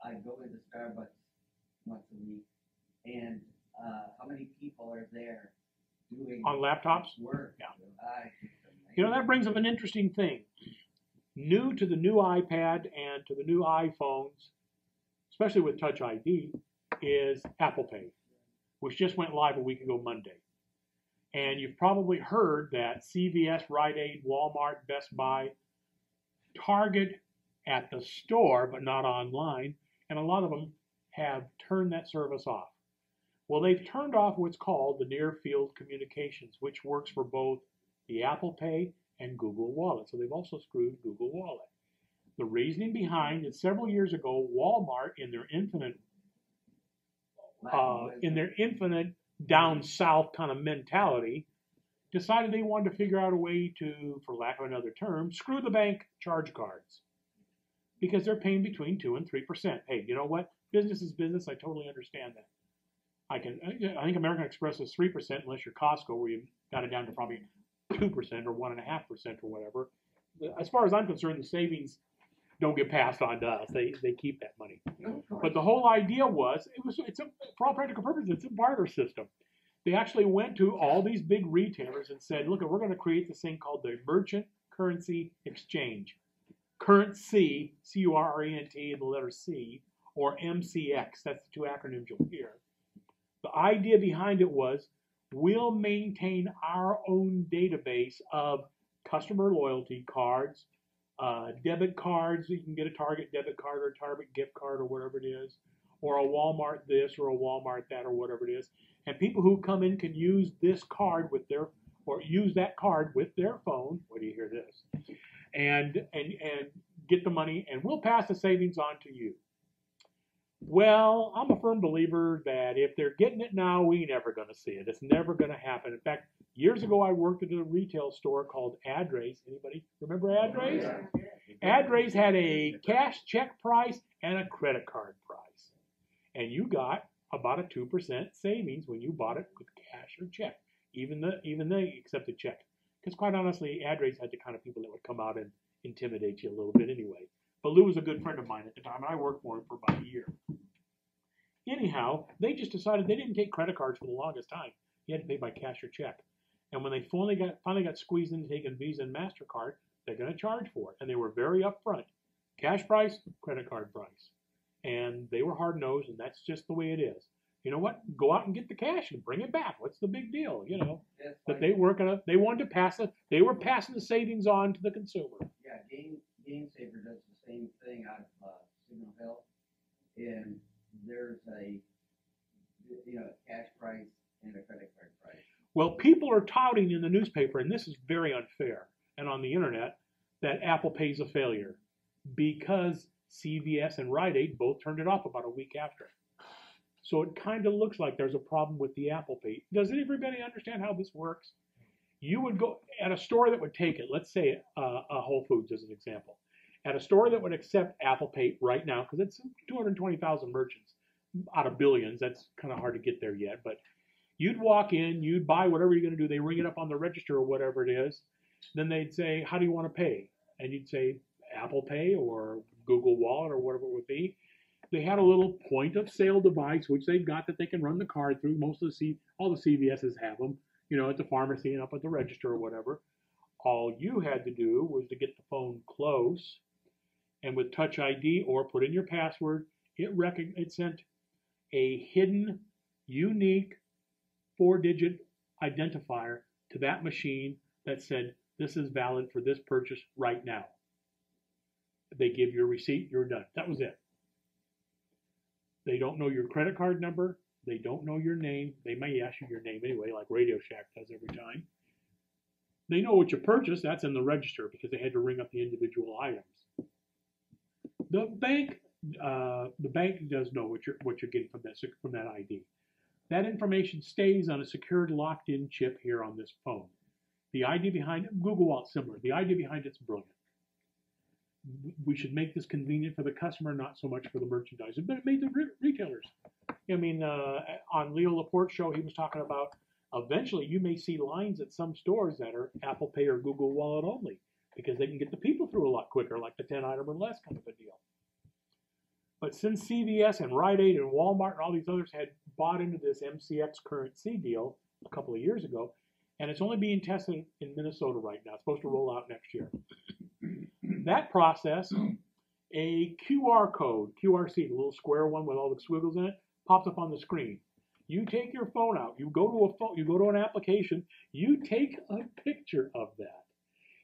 I go into Starbucks once a week, and how many people are there doing on laptops? Work. Yeah. You know, that brings up an interesting thing. New to the new iPad and to the new iPhones, especially with Touch ID, is Apple Pay, which just went live a week ago Monday. And you've probably heard that CVS, Rite Aid, Walmart, Best Buy, Target at the store, but not online, and a lot of them have turned that service off. Well, they've turned off what's called the Near Field Communications, which works for both the Apple Pay and Google Wallet. So they've also screwed Google Wallet. The reasoning behind it, several years ago, Walmart, in their infinite down south kind of mentality, decided they wanted to figure out a way to, for lack of another term, screw the bank charge cards. Because they're paying between 2 and 3%. Hey, you know what? Business is business. I totally understand that. I think American Express is 3% unless you're Costco, where you got it down to probably 2% or 1.5% or whatever. As far as I'm concerned, the savings don't get passed on to us. They keep that money. But the whole idea was, for all practical purposes, it's a barter system. They actually went to all these big retailers and said, look, we're going to create this thing called the Merchant Currency Exchange. Currency, C-U-R-R-E-N-T, the letter C, or MCX. That's the two acronyms you'll hear. The idea behind it was, we'll maintain our own database of customer loyalty cards, debit cards. You can get a Target debit card or a Target gift card or whatever it is, or a Walmart this or a Walmart that or whatever it is. And people who come in can use this card use that card with their phone. Wait till you hear this. And get the money, and we'll pass the savings on to you. Well, I'm a firm believer that if they're getting it now, we ain't never going to see it. It's never going to happen. In fact, years ago, I worked at a retail store called Adrace. Anybody remember Adrace? Yeah. Adrace had a cash check price and a credit card price. And you got about a 2% savings when you bought it with cash or check. Even they accepted check. Because quite honestly, Adrace had the kind of people that would come out and intimidate you a little bit anyway. But Lou was a good friend of mine at the time, and I worked for him for about a year. Anyhow, they just decided they didn't take credit cards for the longest time. You had to pay by cash or check. And when they finally got squeezed into taking Visa and MasterCard, they're going to charge for it. And they were very upfront. Cash price, credit card price. And they were hard-nosed, and that's just the way it is. You know what? Go out and get the cash and bring it back. What's the big deal? You know, that they wanted to pass it. They were passing the savings on to the consumer. Yeah, GameSaver does the same thing out of Signal Hill, and there's a cash price and a credit card price. Well, people are touting in the newspaper, and this is very unfair, and on the internet, that Apple Pay's a failure because CVS and Rite Aid both turned it off about a week after. So it kind of looks like there's a problem with the Apple Pay. Does everybody understand how this works? You would go at a store that would take it, let's say a Whole Foods as an example, at a store that would accept Apple Pay right now, because it's 220,000 merchants out of billions. That's kind of hard to get there yet, but you'd walk in, you'd buy whatever you're going to do. They ring it up on the register or whatever it is. Then they'd say, how do you want to pay? And you'd say Apple Pay or Google Wallet or whatever it would be. They had a little point of sale device, which they've got that they can run the card through. All the CVSs have them, at the pharmacy and up at the register or whatever. All you had to do was to get the phone close, and with Touch ID or put in your password, it sent a hidden, unique 4-digit identifier to that machine that said, this is valid for this purchase right now. They give you a receipt, you're done. That was it. They don't know your credit card number. They don't know your name. They may ask you your name anyway, like Radio Shack does every time. They know what you purchased. That's in the register because they had to ring up the individual items. The bank does know what you're getting from that ID. That information stays on a secured, locked-in chip here on this phone. The ID behind it, Google Wallet's similar. The ID behind it's brilliant. We should make this convenient for the customer, not so much for the merchandiser, but it made the retailers. On Leo Laporte's show, he was talking about eventually you may see lines at some stores that are Apple Pay or Google Wallet only because they can get the people through a lot quicker, like the 10 item or less kind of a deal. But since CVS and Rite Aid and Walmart and all these others had bought into this MCX currency deal a couple of years ago, and it's only being tested in Minnesota right now. It's supposed to roll out next year. That process, a QR code, QRC, the little square one with all the squiggles in it, pops up on the screen. You take your phone out, you go to an application, you take a picture of that.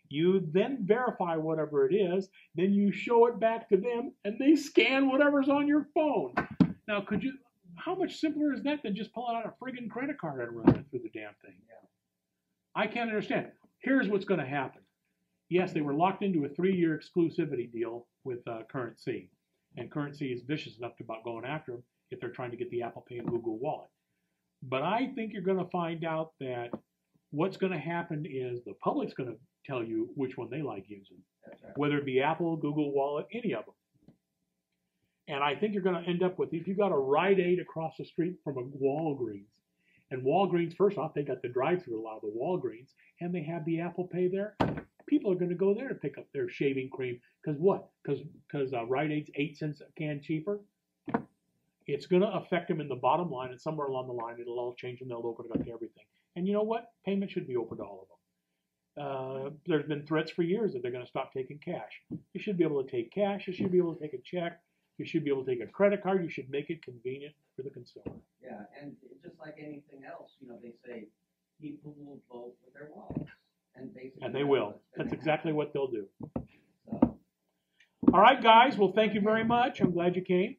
You then verify whatever it is, then you show it back to them, and they scan whatever's on your phone. Now, how much simpler is that than just pulling out a friggin' credit card and running it through the damn thing? Yeah. I can't understand. Here's what's going to happen. Yes, they were locked into a 3-year exclusivity deal with Currency, and Currency is vicious enough about going after them if they're trying to get the Apple Pay and Google Wallet. But I think you're going to find out that what's going to happen is the public's going to tell you which one they like using, whether it be Apple, Google Wallet, any of them. And I think you're going to end up with, if you got a Rite Aid across the street from a Walgreens, and Walgreens, first off, they got the drive-through a lot of the Walgreens, and they have the Apple Pay there. People are going to go there to pick up their shaving cream. Because what? Because Rite Aid's 8 cents a can cheaper? It's going to affect them in the bottom line, and somewhere along the line, it'll all change, and they'll open it up to everything. And you know what? Payment should be open to all of them. There's been threats for years that they're going to stop taking cash. You should be able to take cash. You should be able to take a check. You should be able to take a credit card. You should make it convenient for the consumer. Yeah, and just like anything else, they say people will vote with their wallets. And they will. That's exactly what they'll do. All right, guys. Well, thank you very much. I'm glad you came.